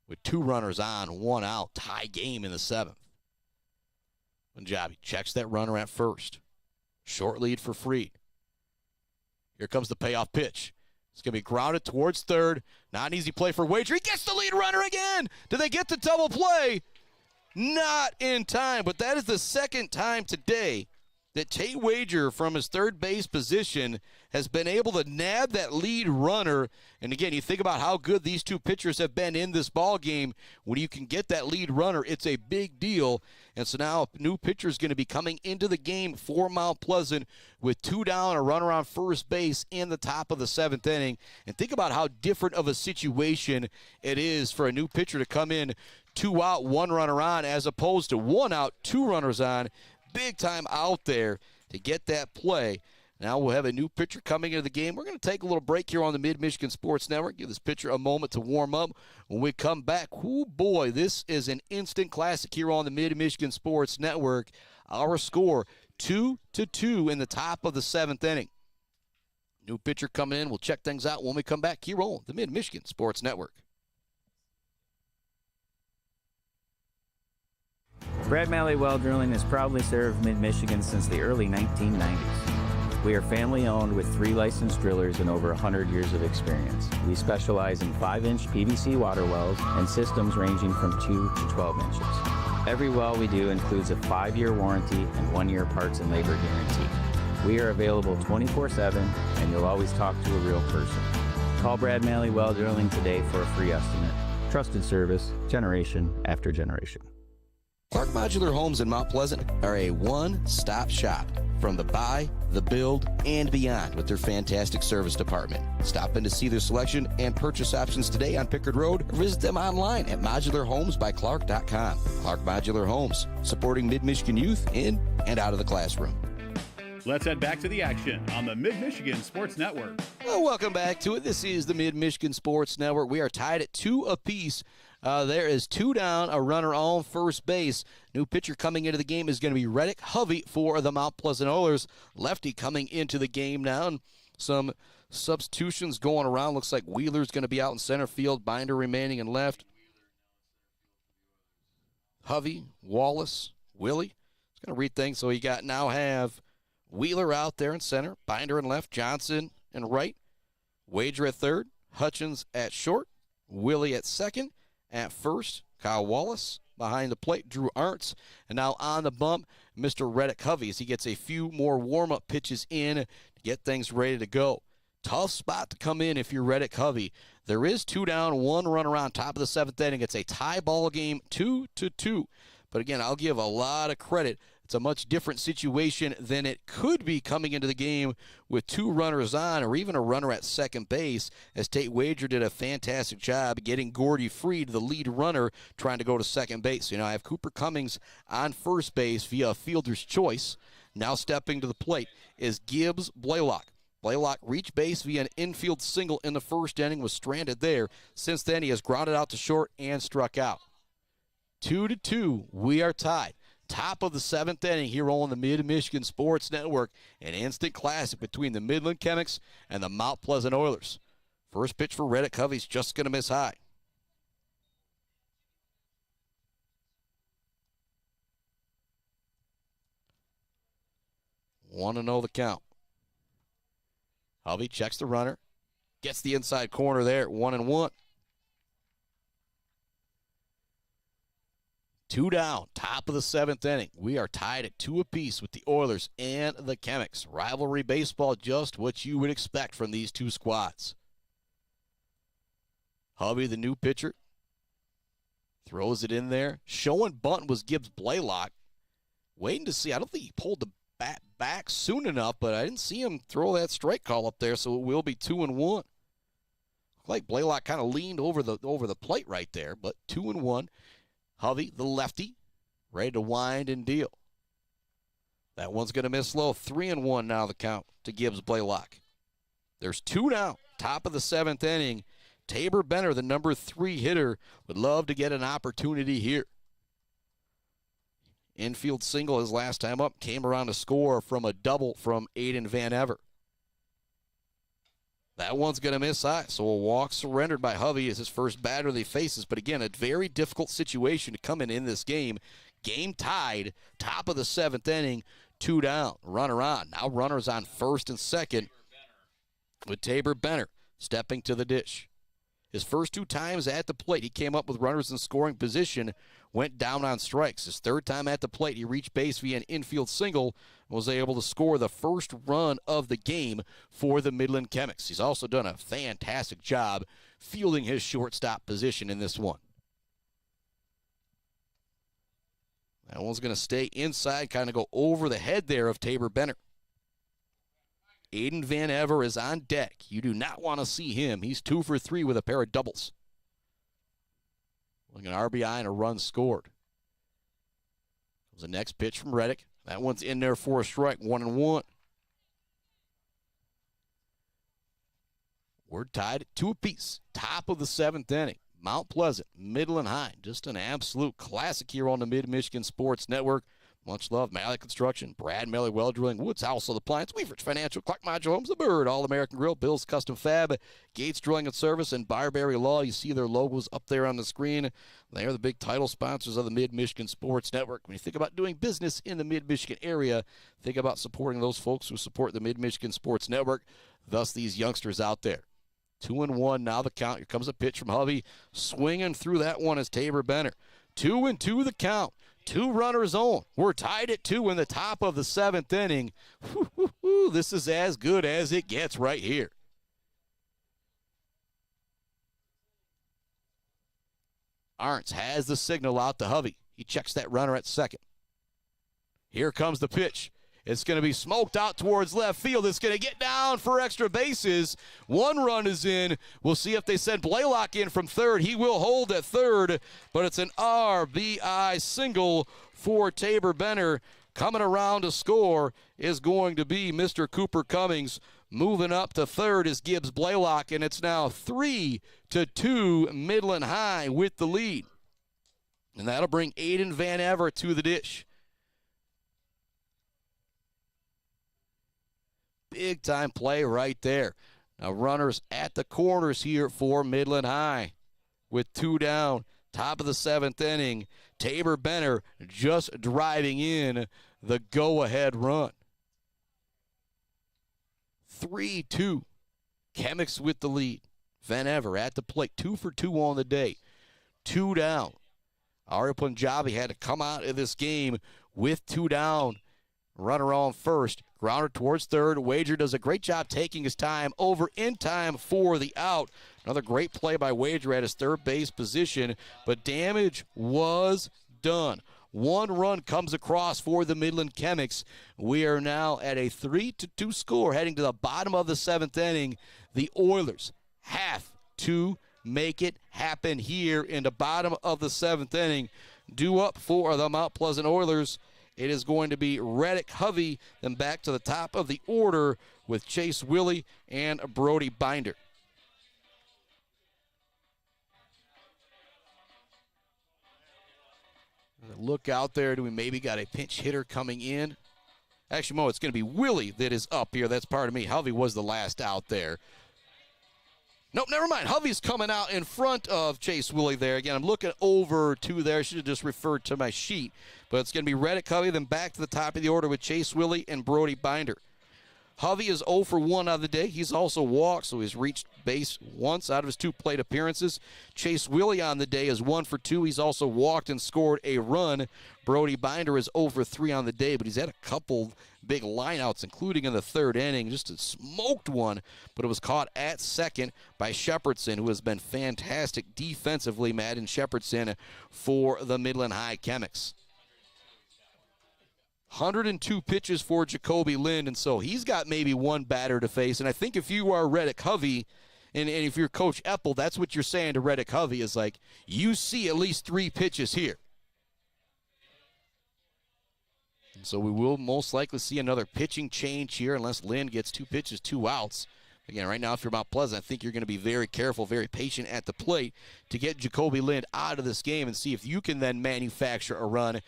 with 2 runners on, 1 out, tie game in the 7th. Punjabi checks that runner at first. Short lead for Freed. Here comes the payoff pitch. It's going to be grounded towards third. Not an easy play for Wager. He gets the lead runner again. Do they get the double play? Not in time, but that is the second time today that Tate Wager from his third base position has been able to nab that lead runner. And again, you think about how good these two pitchers have been in this ball game. When you can get that lead runner, it's a big deal. And so now a new pitcher is going to be coming into the game for Mount Pleasant with 2 down, a runner on first base in the top of the 7th inning. And think about how different of a situation it is for a new pitcher to come in 2 out, 1 runner on, as opposed to 1 out, 2 runners on. Big time out there to get that play. Now we'll have a new pitcher coming into the game. We're going to take a little break here on the Mid-Michigan Sports Network. Give this pitcher a moment to warm up. When we come back, oh boy, this is an instant classic here on the Mid-Michigan Sports Network. Our score, 2-2 in the top of the 7th inning. New pitcher coming in. We'll check things out when we come back here on the Mid-Michigan Sports Network. Brad Malley Well Drilling has proudly served Mid-Michigan since the early 1990s. We are family-owned with 3 licensed drillers and over 100 years of experience. We specialize in 5-inch PVC water wells and systems ranging from 2 to 12 inches. Every well we do includes a 5-year warranty and 1-year parts and labor guarantee. We are available 24/7, and you'll always talk to a real person. Call Brad Malley Well Drilling today for a free estimate. Trusted service, generation after generation. Clark Modular Homes in Mount Pleasant are a one-stop shop from the buy, the build, and beyond with their fantastic service department. Stop in to see their selection and purchase options today on Pickard Road or visit them online at modularhomesbyclark.com. Clark Modular Homes, supporting Mid-Michigan youth in and out of the classroom. Let's head back to the action on the Mid-Michigan Sports Network. Well, welcome back to it. This is the Mid-Michigan Sports Network. We are tied at 2 apiece. There is 2 down, a runner on first base. New pitcher coming into the game is going to be Rivalry Hovey for the Mount Pleasant Oilers. Lefty coming into the game now. And some substitutions going around. Looks like Wheeler's going to be out in center field. Binder remaining in left. Hovey, Wallace, Willie. He's going to read things. So you now have Wheeler out there in center. Binder in left. Johnson in right. Wager at third. Hutchins at short. Willie at second. At first, Kyle Wallace. Behind the plate, Drew Arntz. And now on the bump, Mr. Rivalry Hovey as he gets a few more warm-up pitches in to get things ready to go. Tough spot to come in if you're Rivalry Hovey. There is 2 down, 1 run around top of the 7th inning. It's a tie ball game, 2-2. But again, I'll give a lot of credit. It's a much different situation than it could be coming into the game with 2 runners on or even a runner at second base, as Tate Wager did a fantastic job getting Gordy Freed, the lead runner, trying to go to second base. I have Cooper Cummings on first base via a fielder's choice. Now stepping to the plate is Gibbs Blaylock. Blaylock reached base via an infield single in the first inning, was stranded there. Since then, he has grounded out to short and struck out. 2-2, we are tied. Top of the 7th inning here on the Mid-Michigan Sports Network. An instant classic between the Midland Chemics and the Mount Pleasant Oilers. First pitch for Rivalry Hovey's just going to miss high. Want to know the count. Hovey checks the runner. Gets the inside corner there at 1-1. 2 down, top of the 7th inning. We are tied at 2 apiece with the Oilers and the Chemics. Rivalry baseball, just what you would expect from these 2 squads. Hovey, the new pitcher, throws it in there. Showing bunt was Gibbs Blaylock. Waiting to see. I don't think he pulled the bat back soon enough, but I didn't see him throw that strike call up there, so it will be 2-1. Looked like Blaylock kind of leaned over the plate right there, but 2-1. Hovey, the lefty, ready to wind and deal. That one's going to miss low. 3-1 now the count to Gibbs Blaylock. There's 2 down, top of the 7th inning. Tabor Benner, the number 3 hitter, would love to get an opportunity here. Infield single his last time up, came around to score from a double from Aiden Van Ever. That one's going to miss high, so a walk surrendered by Hovey as his first batter that he faces. But again, a very difficult situation to come in this game. Game tied, top of the 7th inning, 2 down. Runner on. Now runners on first and second with Tabor Benner stepping to the dish. His first 2 times at the plate, he came up with runners in scoring position, went down on strikes. His 3rd time at the plate, he reached base via an infield single and was able to score the first run of the game for the Midland Chemics. He's also done a fantastic job fielding his shortstop position in this one. That one's going to stay inside, kind of go over the head there of Tabor Benner. Aiden Van Ever is on deck. You do not want to see him. He's 2 for 3 with a pair of doubles. Like an RBI and a run scored. Comes the next pitch from Rivalry. That one's in there for a strike, 1-1. We're tied at 2 apiece. Top of the 7th inning. Mount Pleasant, Midland High. Just an absolute classic here on the Mid-Michigan Sports Network. Much love, Malley Construction, Brad Malley Well Drilling, Woods Household Appliance, Wieferich Financial, Clark Modular Homes, The Bird, All-American Grill, Bill's Custom Fab, Gates Drilling and Service, and Barberry Law. You see their logos up there on the screen. They are the big title sponsors of the Mid-Michigan Sports Network. When you think about doing business in the Mid-Michigan area, think about supporting those folks who support the Mid-Michigan Sports Network, thus these youngsters out there. 2-1, now the count. Here comes a pitch from Hovey. Swinging through that one is Tabor Benner. 2-2 the count. 2 runners on. We're tied at 2 in the top of the 7th inning. This is as good as it gets right here. Arntz has the signal out to Hovey. He checks that runner at second. Here comes the pitch. It's going to be smoked out towards left field. It's going to get down for extra bases. 1 run is in. We'll see if they send Blaylock in from third. He will hold at third, but it's an RBI single for Tabor Benner. Coming around to score is going to be Mr. Cooper Cummings. Moving up to third is Gibbs Blaylock, and it's now 3-2 Midland High with the lead. And that'll bring Aiden Van Ever to the dish. Big time play right there. Now runners at the corners here for Midland High with 2 down. Top of the 7th inning, Tabor Benner just driving in the go-ahead run. 3-2. Chemics with the lead. Van Ever at the plate, 2 for 2 on the day. 2 down. Aryan Punjabi had to come out of this game with 2 down. Runner on first. Grounder towards third. Wager does a great job taking his time over in time for the out. Another great play by Wager at his third base position, but damage was done. 1 run comes across for the Midland Chemics. We are now at a 3-2 score heading to the bottom of the 7th inning. The Oilers have to make it happen here in the bottom of the 7th inning. Due up for the Mount Pleasant Oilers. It is going to be Reddick Hovey, then back to the top of the order with Chase Willie and Brody Binder. Look out there. Do we maybe got a pinch hitter coming in? Actually, Mo, it's going to be Willie that is up here. That's part of me. Hovey was the last out there. Nope, never mind. Hovey's coming out in front of Chase Willie there. Again, I'm looking over to there. I should have just referred to my sheet. But it's going to be Reddick Hovey, then back to the top of the order with Chase Willie and Brody Binder. Hovey is 0 for 1 out of the day. He's also walked, so he's reached base once out of his 2 plate appearances. Chase Willie on the day is 1 for 2. He's also walked and scored a run. Brody Binder is 0 for 3 on the day, but he's had a couple big lineouts, including in the 3rd inning. Just a smoked one, but it was caught at second by Shepherdson, who has been fantastic defensively, Madden Shepherdson, for the Midland High Chemics. 102 pitches for Jacoby Lind, and so he's got maybe 1 batter to face. And I think if you are Reddick Hovey, and if you're Coach Eppel, that's what you're saying to Reddick Hovey is like, you see at least 3 pitches here. And so we will most likely see another pitching change here unless Lind gets 2 pitches, 2 outs. Again, right now, if you're Mount Pleasant, I think you're going to be very careful, very patient at the plate to get Jacoby Lind out of this game and see if you can then manufacture a run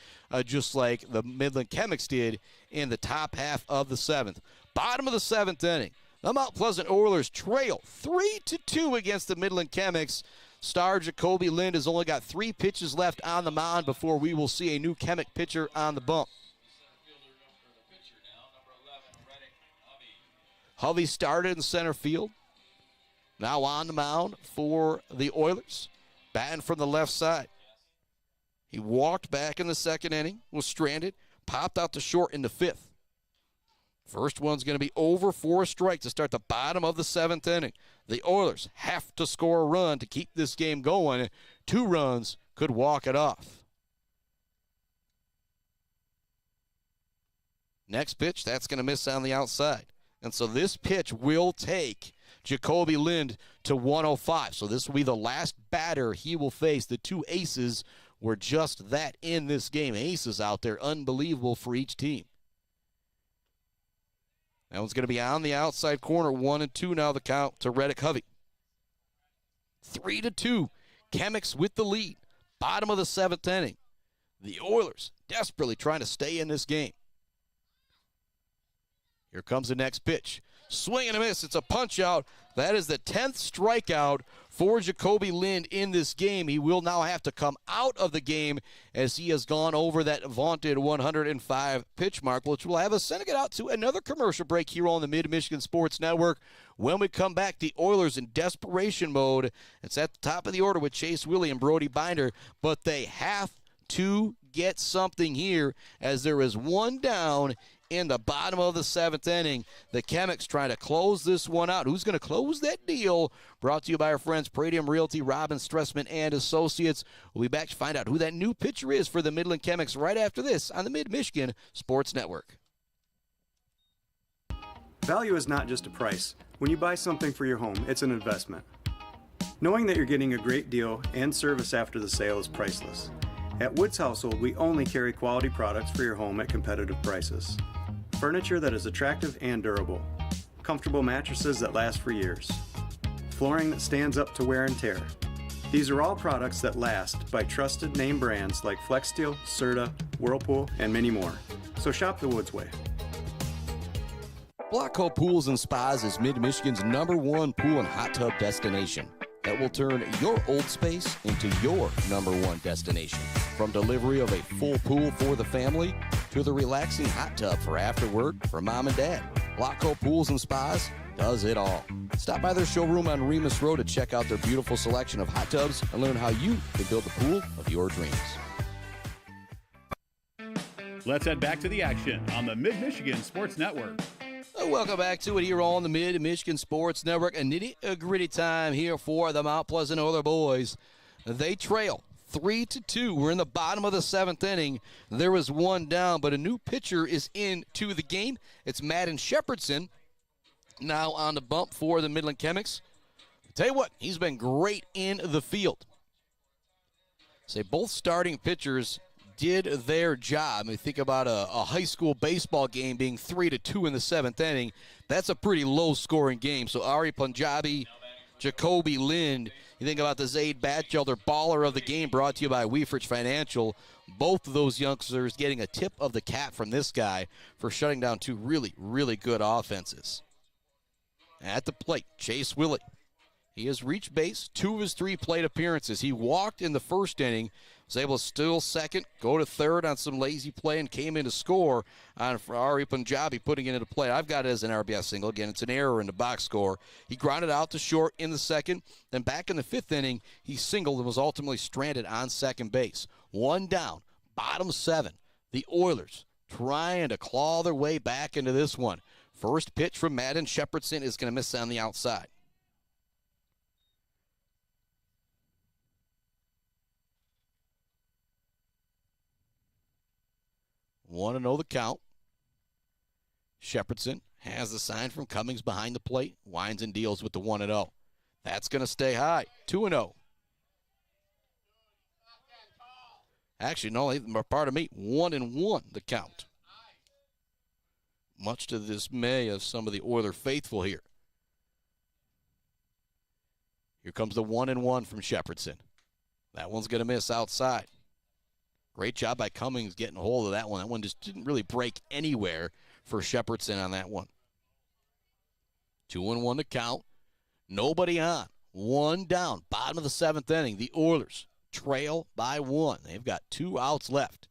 just like the Midland Chemics did in the top half of the 7th. Bottom of the 7th inning, the Mount Pleasant Oilers trail 3-2 against the Midland Chemics. Star Jacoby Lind has only got 3 pitches left on the mound before we will see a new Chemic pitcher on the bump. Hovey started in center field. Now on the mound for the Oilers. Batting from the left side. He walked back in the 2nd inning, was stranded, popped out to short in the 5th. First one's going to be over for a strike to start the bottom of the 7th inning. The Oilers have to score a run to keep this game going. 2 runs could walk it off. Next pitch, that's going to miss on the outside. And so this pitch will take Jacoby Lind to 105. So this will be the last batter he will face. The 2 aces were just that in this game. Aces out there, unbelievable for each team. That one's going to be on the outside corner, 1-2 now the count to Reddick Hovey. 3-2, Chemics with the lead. Bottom of the 7th inning. The Oilers desperately trying to stay in this game. Here comes the next pitch. Swing and a miss. It's a punch out. That is the 10th strikeout for Jacoby Lind in this game. He will now have to come out of the game as he has gone over that vaunted 105 pitch mark, which will have us sending it out to another commercial break here on the Mid-Michigan Sports Network. When we come back, the Oilers in desperation mode. It's at the top of the order with Chase Willie and Brody Binder, but they have to get something here as there is 1 down in the bottom of the 7th inning. The Chemics trying to close this one out. Who's going to close that deal? Brought to you by our friends Pradium Realty, Robin Stressman and Associates. We'll be back to find out who that new pitcher is for the Midland Chemics right after this on the Mid-Michigan Sports Network. Value is not just a price. When you buy something for your home, it's an investment. Knowing that you're getting a great deal and service after the sale is priceless. At Woods Household, we only carry quality products for your home at competitive prices. Furniture that is attractive and durable. Comfortable mattresses that last for years. Flooring that stands up to wear and tear. These are all products that last by trusted name brands like FlexSteel, Serta, Whirlpool, and many more. So shop the Woods way. Blocko Pools and Spas is Mid-Michigan's #1 pool and hot tub destination that will turn your old space into your #1 destination. From delivery of a full pool for the family to the relaxing hot tub for after work for mom and dad, Blocko Pools and Spas does it all. Stop by their showroom on Remus Road to check out their beautiful selection of hot tubs and learn how you can build the pool of your dreams. Let's head back to the action on the Mid-Michigan Sports Network. Welcome back to it here on the Mid-Michigan Sports Network. A nitty-gritty time here for the Mount Pleasant Oiler boys. They trail 3-2. We're in the bottom of the 7th inning. There was one down, but a new pitcher is into the game. It's Madden Shepherdson now on the bump for the Midland Chemics. Tell you what, he's been great in the field. Say both starting pitchers did their job. I mean, think about a high school baseball game being 3-2 in the 7th inning. That's a pretty low-scoring game. So Aryan Punjabi, Jacoby Lind, you think about the Zade Bachelder Baller of the game, brought to you by Wieferich Financial. Both of those youngsters getting a tip of the cap from this guy for shutting down two really, really good offenses. At the plate, Chase Willie. He has reached base 2 of his 3 plate appearances. He walked in the first inning, was able to steal second, go to third on some lazy play, and came in to score on Aryan Punjabi, putting it into play. I've got it as an RBI single. Again, it's an error in the box score. He grounded out to short in the second. Then back in the 5th inning, he singled and was ultimately stranded on second base. One down, bottom 7. The Oilers trying to claw their way back into this one. First pitch from Madden Shepherdson is going to miss on the outside. 1-0 the count. Shepherdson has the sign from Cummings behind the plate. Winds and deals with the 1-0. That's going to stay high. 2-0. Actually, no, pardon me, 1-1 the count. Much to the dismay of some of the Oiler faithful here. Here comes the 1-1 from Shepherdson. That one's going to miss outside. Great job by Cummings getting a hold of that one. That one just didn't really break anywhere for Shepherdson on that one. 2-1 to count. Nobody on. One down. Bottom of the 7th inning. The Oilers trail by 1. They've got 2 outs left.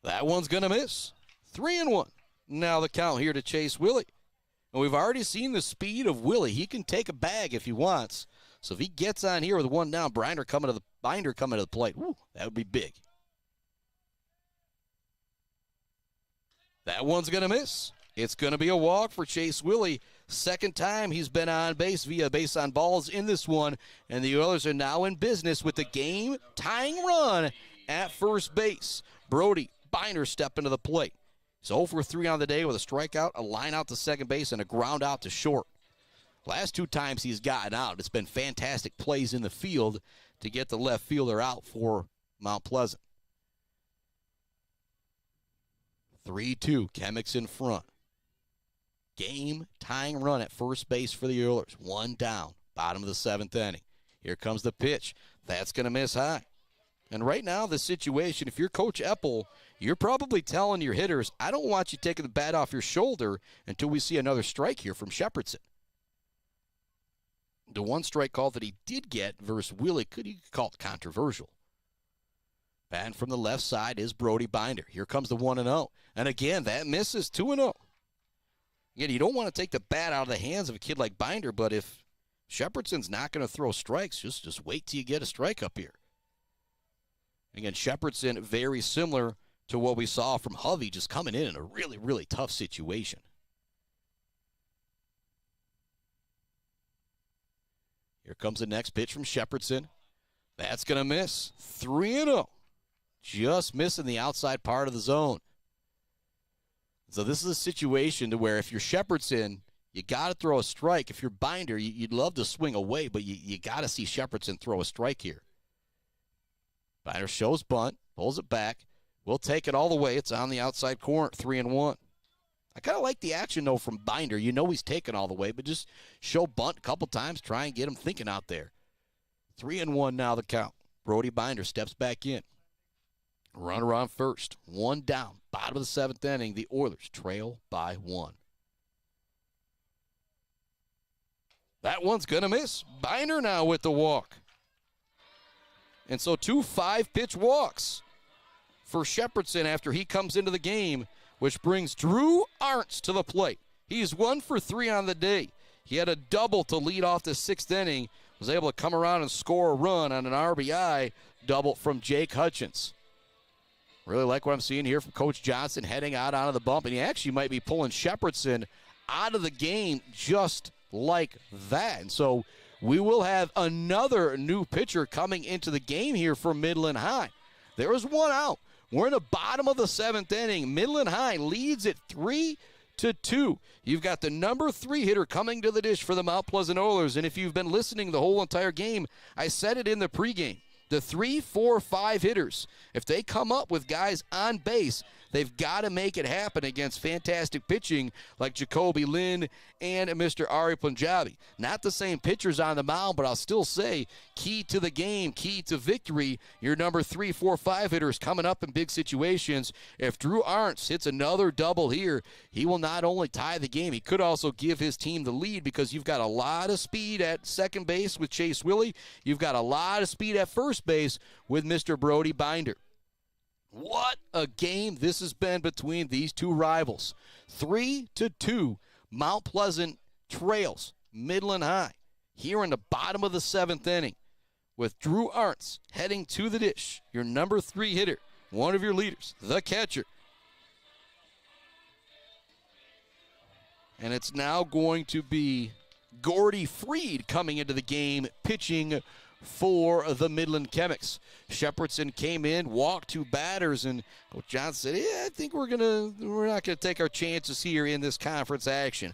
That one's going to miss. 3-1. Now the count here to Chase Willie. And we've already seen the speed of Willie. He can take a bag if he wants. So if he gets on here with 1 down, Binder coming to the plate. Woo, that would be big. That one's going to miss. It's going to be a walk for Chase Willie. Second time he's been on base via base on balls in this one. And the Oilers are now in business with the game-tying run at first base. Brody Binder stepping to the plate. He's 0 for 3 on the day with a strikeout, a line out to second base, and a ground out to short. Last 2 times he's gotten out, it's been fantastic plays in the field to get the left fielder out for Mount Pleasant. 3-2, Chemics in front. Game-tying run at first base for the Oilers. 1 down, bottom of the 7th inning. Here comes the pitch. That's going to miss high. And right now, the situation, if you're Coach Eppel, you're probably telling your hitters, I don't want you taking the bat off your shoulder until we see another strike here from Shepherdson. The one strike call that he did get versus Willie, you could call it controversial. Batting from the left side is Brody Binder. Here comes the 1-0. And again, that misses. 2-0. Again, you don't want to take the bat out of the hands of a kid like Binder, but if Shepherdson's not going to throw strikes, just wait till you get a strike up here. Again, Shepherdson, very similar to what we saw from Hovey, just coming in a really, really tough situation. Here comes the next pitch from Shepherdson. That's going to miss. 3-0. Just missing the outside part of the zone. So this is a situation to where if you're Shepherdson, you got to throw a strike. If you're Binder, you'd love to swing away, but you got to see Shepherdson throw a strike here. Binder shows bunt, pulls it back. We'll take it all the way. It's on the outside corner, 3-1. I kind of like the action, though, from Binder. You know he's taking all the way, but just show bunt a couple times, try and get him thinking out there. 3-1 now the count. Brody Binder steps back in. Runner on first. One down. Bottom of the seventh inning. The Oilers trail by 1. That one's going to miss. Binder now with the walk. And so 2 5-pitch walks for Shepherdson after he comes into the game, which brings Drew Arntz to the plate. He's 1 for 3 on the day. He had a double to lead off the 6th inning, was able to come around and score a run on an RBI double from Jake Hutchins. Really like what I'm seeing here from Coach Johnson heading out onto the bump, and he actually might be pulling Shepherdson out of the game just like that. And so we will have another new pitcher coming into the game here for Midland High. There is one out. We're in the bottom of the 7th inning. Midland High leads it 3-2. You've got the number 3 hitter coming to the dish for the Mount Pleasant Oilers. And if you've been listening the whole entire game, I said it in the pregame. The 3, 4, 5 hitters, if they come up with guys on base, they've got to make it happen against fantastic pitching like Jacoby Lind and Mr. Aryan Punjabi. Not the same pitchers on the mound, but I'll still say key to the game, key to victory, your number 3, 4, 5 hitters coming up in big situations. If Drew Arntz hits another double here, he will not only tie the game, he could also give his team the lead because you've got a lot of speed at second base with Chase Willie. You've got a lot of speed at first base with Mr. Brody Binder. What a game this has been between these two rivals. 3-2, Mount Pleasant trails Midland High here in the bottom of the 7th inning with Drew Arntz heading to the dish, your number 3 hitter, one of your leaders, the catcher. And it's now going to be Gordy Freed coming into the game, pitching for the Midland Chemics. Shepherdson came in, walked 2 batters, and Coach Johnson said, I think we're not gonna take our chances here in this conference action.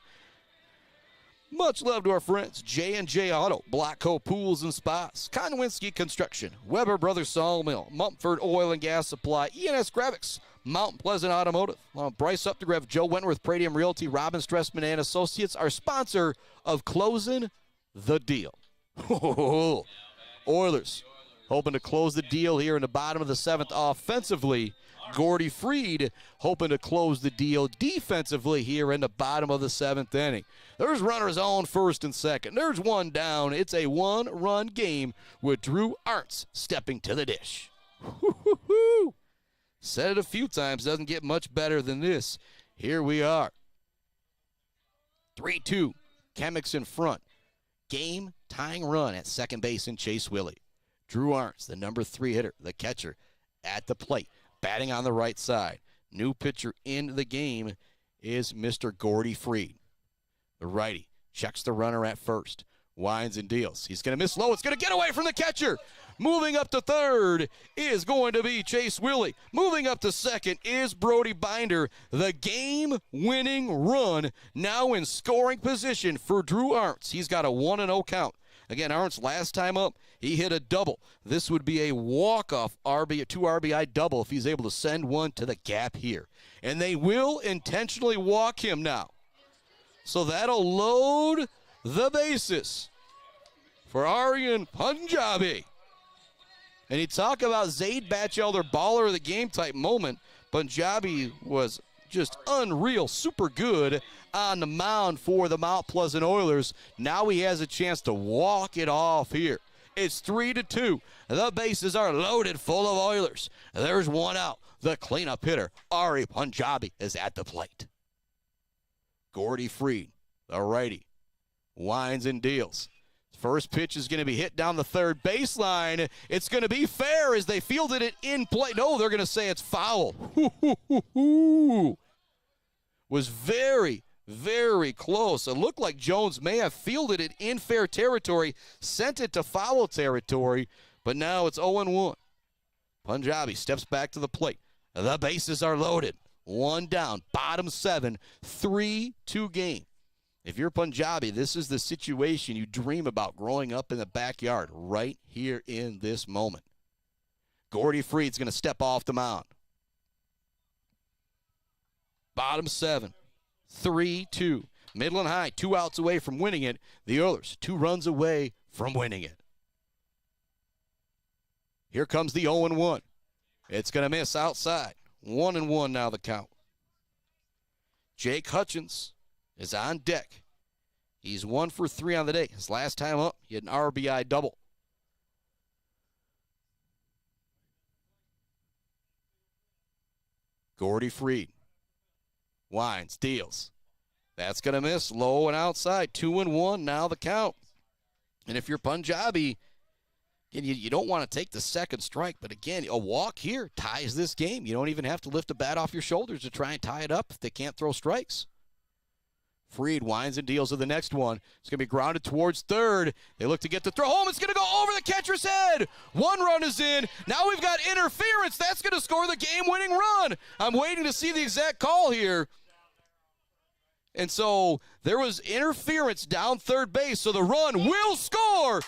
Much love to our friends, J&J Auto, Blackco Pools and Spas, Konwinski Construction, Weber Brothers Sawmill, Mumford Oil and Gas Supply, ENS Graphics, Mount Pleasant Automotive, Bryce Updegrave, Joe Wentworth, Pradium Realty, Robin Stressman and Associates, our sponsor of Closing the Deal. Oilers hoping to close the deal here in the bottom of the 7th offensively. Gordy Freed hoping to close the deal defensively here in the bottom of the 7th inning. There's runners on first and second. There's one down. It's a 1-run game with Drew Arntz stepping to the dish. Said it a few times, doesn't get much better than this. Here we are. 3-2, Chemics in front. Game-tying run at second base in Chase Willie. Drew Arntz, the number 3 hitter, the catcher, at the plate, batting on the right side. New pitcher in the game is Mr. Gordy Freed. The righty checks the runner at first, winds and deals. He's going to miss low. It's going to get away from the catcher. Moving up to third is going to be Chase Willie. Moving up to second is Brody Binder. The game-winning run now in scoring position for Drew Arntz. He's got a 1-0 count. Again, Arntz last time up, he hit a double. This would be a walk-off RB, a 2 RBI double if he's able to send one to the gap here. And they will intentionally walk him now. So that'll load the bases for Aryan Punjabi. And you talk about Zade Bachelder Baller of the game type moment. Punjabi was just unreal, super good on the mound for the Mount Pleasant Oilers. Now he has a chance to walk it off here. It's 3-2. The bases are loaded full of Oilers. There's one out. The cleanup hitter, Aryan Punjabi, is at the plate. Gordy Freed, the righty, winds and deals. First pitch is going to be hit down the third baseline. It's going to be fair as they fielded it in play. No, they're going to say it's foul. Was very, very close. It looked like Jones may have fielded it in fair territory, sent it to foul territory, but now it's 0-1. Punjabi steps back to the plate. The bases are loaded. One down, bottom 7, 3-2 game. If you're Punjabi, this is the situation you dream about growing up in the backyard right here in this moment. Gordy Freed's going to step off the mound. Bottom 7, 3-2. Midland High, 2 outs away from winning it. The Oilers, 2 runs away from winning it. Here comes the 0-1. It's going to miss outside. 1-1 now the count. Jake Hutchins is on deck. He's 1 for 3 on the day. His last time up, he had an RBI double. Gordy Freed. Wines, deals. That's going to miss. Low and outside. 2-1 now the count. And if you're Punjabi, again, you don't want to take the second strike. But again, a walk here ties this game. You don't even have to lift a bat off your shoulders to try and tie it up if they can't throw strikes. Freed winds and deals to the next one. It's going to be grounded towards third. They look to get the throw home. It's going to go over the catcher's head. 1 run is in. Now we've got interference. That's going to score the game-winning run. I'm waiting to see the exact call here. And so there was interference down third base, so the run will score.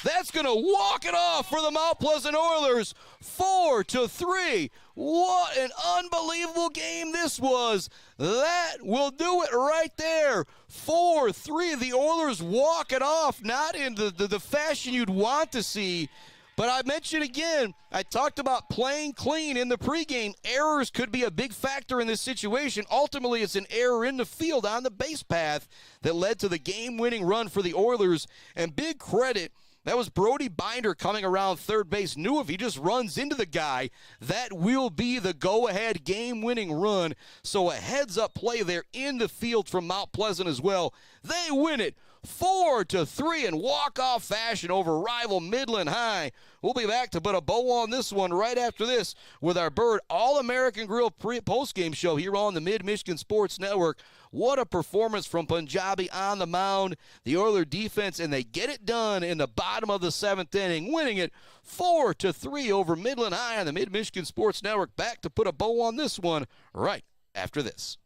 That's going to walk it off for the Mount Pleasant Oilers, 4-3. What an unbelievable game this was. That will do it right there. 4-3. The Oilers walk it off, not in the fashion you'd want to see. But I mentioned again, I talked about playing clean in the pregame. Errors could be a big factor in this situation. Ultimately, it's an error in the field on the base path that led to the game-winning run for the Oilers. And big credit, that was Brody Binder coming around third base. Knew if he just runs into the guy, that will be the go-ahead game-winning run. So a heads-up play there in the field from Mount Pleasant as well. They win it 4-3 in walk-off fashion over rival Midland High. We'll be back to put a bow on this one right after this with our Bird All-American Grill post-game show here on the Mid-Michigan Sports Network. What a performance from Punjabi on the mound, the Oiler defense, and they get it done in the bottom of the 7th inning, winning it 4-3 over Midland High on the Mid-Michigan Sports Network. Back to put a bow on this one right after this.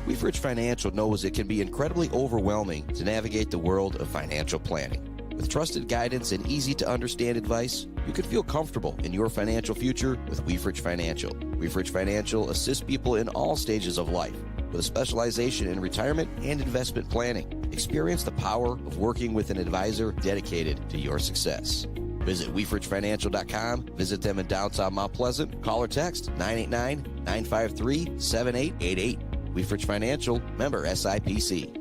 Wieferich Financial knows it can be incredibly overwhelming to navigate the world of financial planning. With trusted guidance and easy-to-understand advice, you can feel comfortable in your financial future with Wieferich Financial. Wieferich Financial assists people in all stages of life with a specialization in retirement and investment planning. Experience the power of working with an advisor dedicated to your success. Visit WieFrichFinancial.com. Visit them in downtown Mount Pleasant. Call or text 989-953-7888. Wieferich Financial, member SIPC.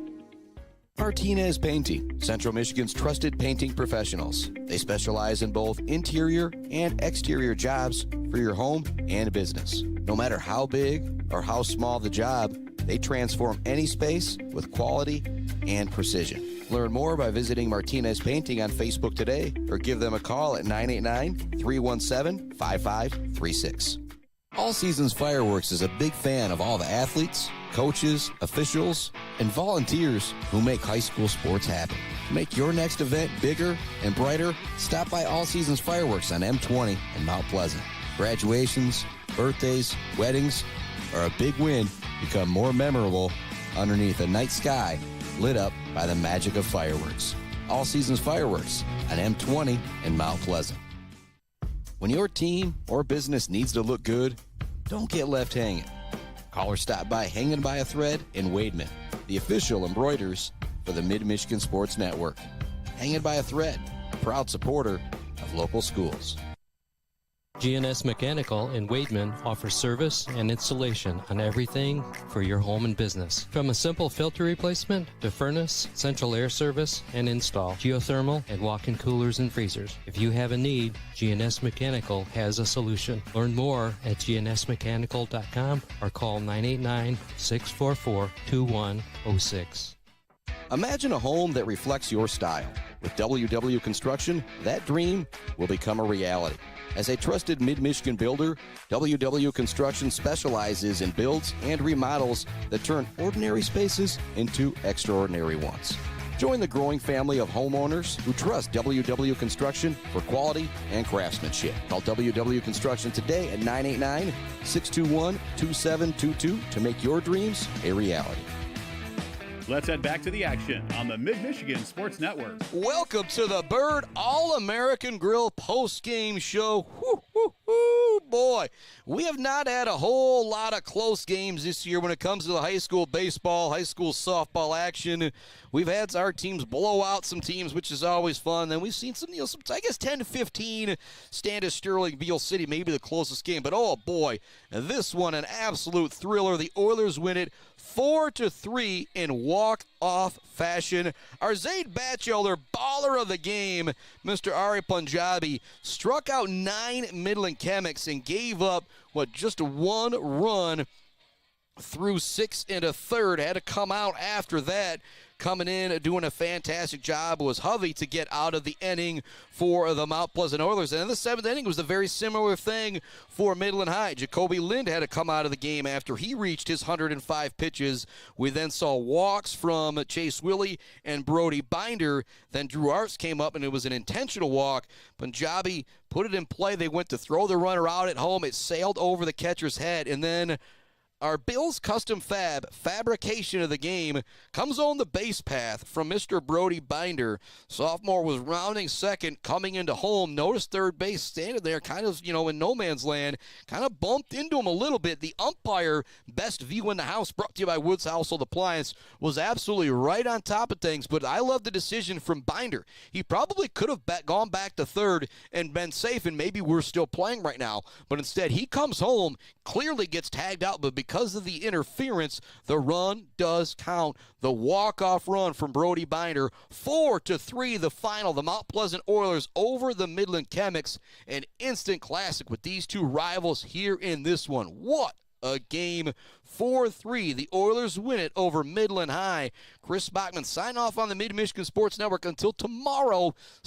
Martinez Painting, Central Michigan's trusted painting professionals. They specialize in both interior and exterior jobs for your home and business. No matter how big or how small the job, they transform any space with quality and precision. Learn more by visiting Martinez Painting on Facebook today or give them a call at 989-317-5536. All Seasons Fireworks is a big fan of all the athletes, coaches, officials, and volunteers who make high school sports happen. To make your next event bigger and brighter, stop by All Seasons Fireworks on M20 in Mount Pleasant. Graduations, birthdays, weddings, or a big win become more memorable underneath a night sky lit up by the magic of fireworks. All Seasons Fireworks on M20 in Mount Pleasant. When your team or business needs to look good, don't get left hanging. Call or stop by Hanging by a Thread in Wademan, the official embroiders for the Mid-Michigan Sports Network. Hanging by a Thread, a proud supporter of local schools. GNS Mechanical in Wademan offers service and installation on everything for your home and business. From a simple filter replacement to furnace, central air service, and install, geothermal, and walk-in coolers and freezers. If you have a need, GNS Mechanical has a solution. Learn more at gnsmechanical.com or call 989-644-2106. Imagine a home that reflects your style. With WW Construction, that dream will become a reality. As a trusted Mid-Michigan builder, WW Construction specializes in builds and remodels that turn ordinary spaces into extraordinary ones. Join the growing family of homeowners who trust WW Construction for quality and craftsmanship. Call WW Construction today at 989-621-2722 to make your dreams a reality. Let's head back to the action on the Mid-Michigan Sports Network. Welcome to the Bird All-American Grill post-game show. Woo, woo, woo, boy. We have not had a whole lot of close games this year when it comes to the high school baseball, high school softball action. We've had our teams blow out some teams, which is always fun. Then we've seen some, I guess 10 to 15 Standish, Sterling, Beale City, maybe the closest game. But, oh, boy, this one an absolute thriller. The Oilers win it 4-3 in walk-off fashion. Our Zade Bachelder Baller of the game, Mr. Aryan Punjabi, struck out 9 Midland Chemics and gave up, just one run through 6 1/3. Had to come out after that. Coming in, doing a fantastic job was Hovey to get out of the inning for the Mount Pleasant Oilers. And in the 7th inning was a very similar thing for Midland High. Jacoby Lind had to come out of the game after he reached his 105 pitches. We then saw walks from Chase Willie and Brody Binder. Then Drew Arts came up, and it was an intentional walk. Punjabi put it in play. They went to throw the runner out at home. It sailed over the catcher's head, and then our Bills Custom fabrication of the game comes on the base path from Mr. Brody Binder. Sophomore was rounding second, coming into home. Noticed third base standing there kind of, in no man's land. Kind of bumped into him a little bit. The umpire, best view in the house, brought to you by Woods Household Appliance, was absolutely right on top of things. But I love the decision from Binder. He probably could have gone back to third and been safe, and maybe we're still playing right now. But instead, he comes home, clearly gets tagged out, but because of the interference, the run does count. The walk-off run from Brody Binder, 4-3 the final. The Mount Pleasant Oilers over the Midland Chemics. An instant classic with these two rivals here in this one. What a game. 4-3. The Oilers win it over Midland High. Chris Bachman sign off on the Mid-Michigan Sports Network until tomorrow.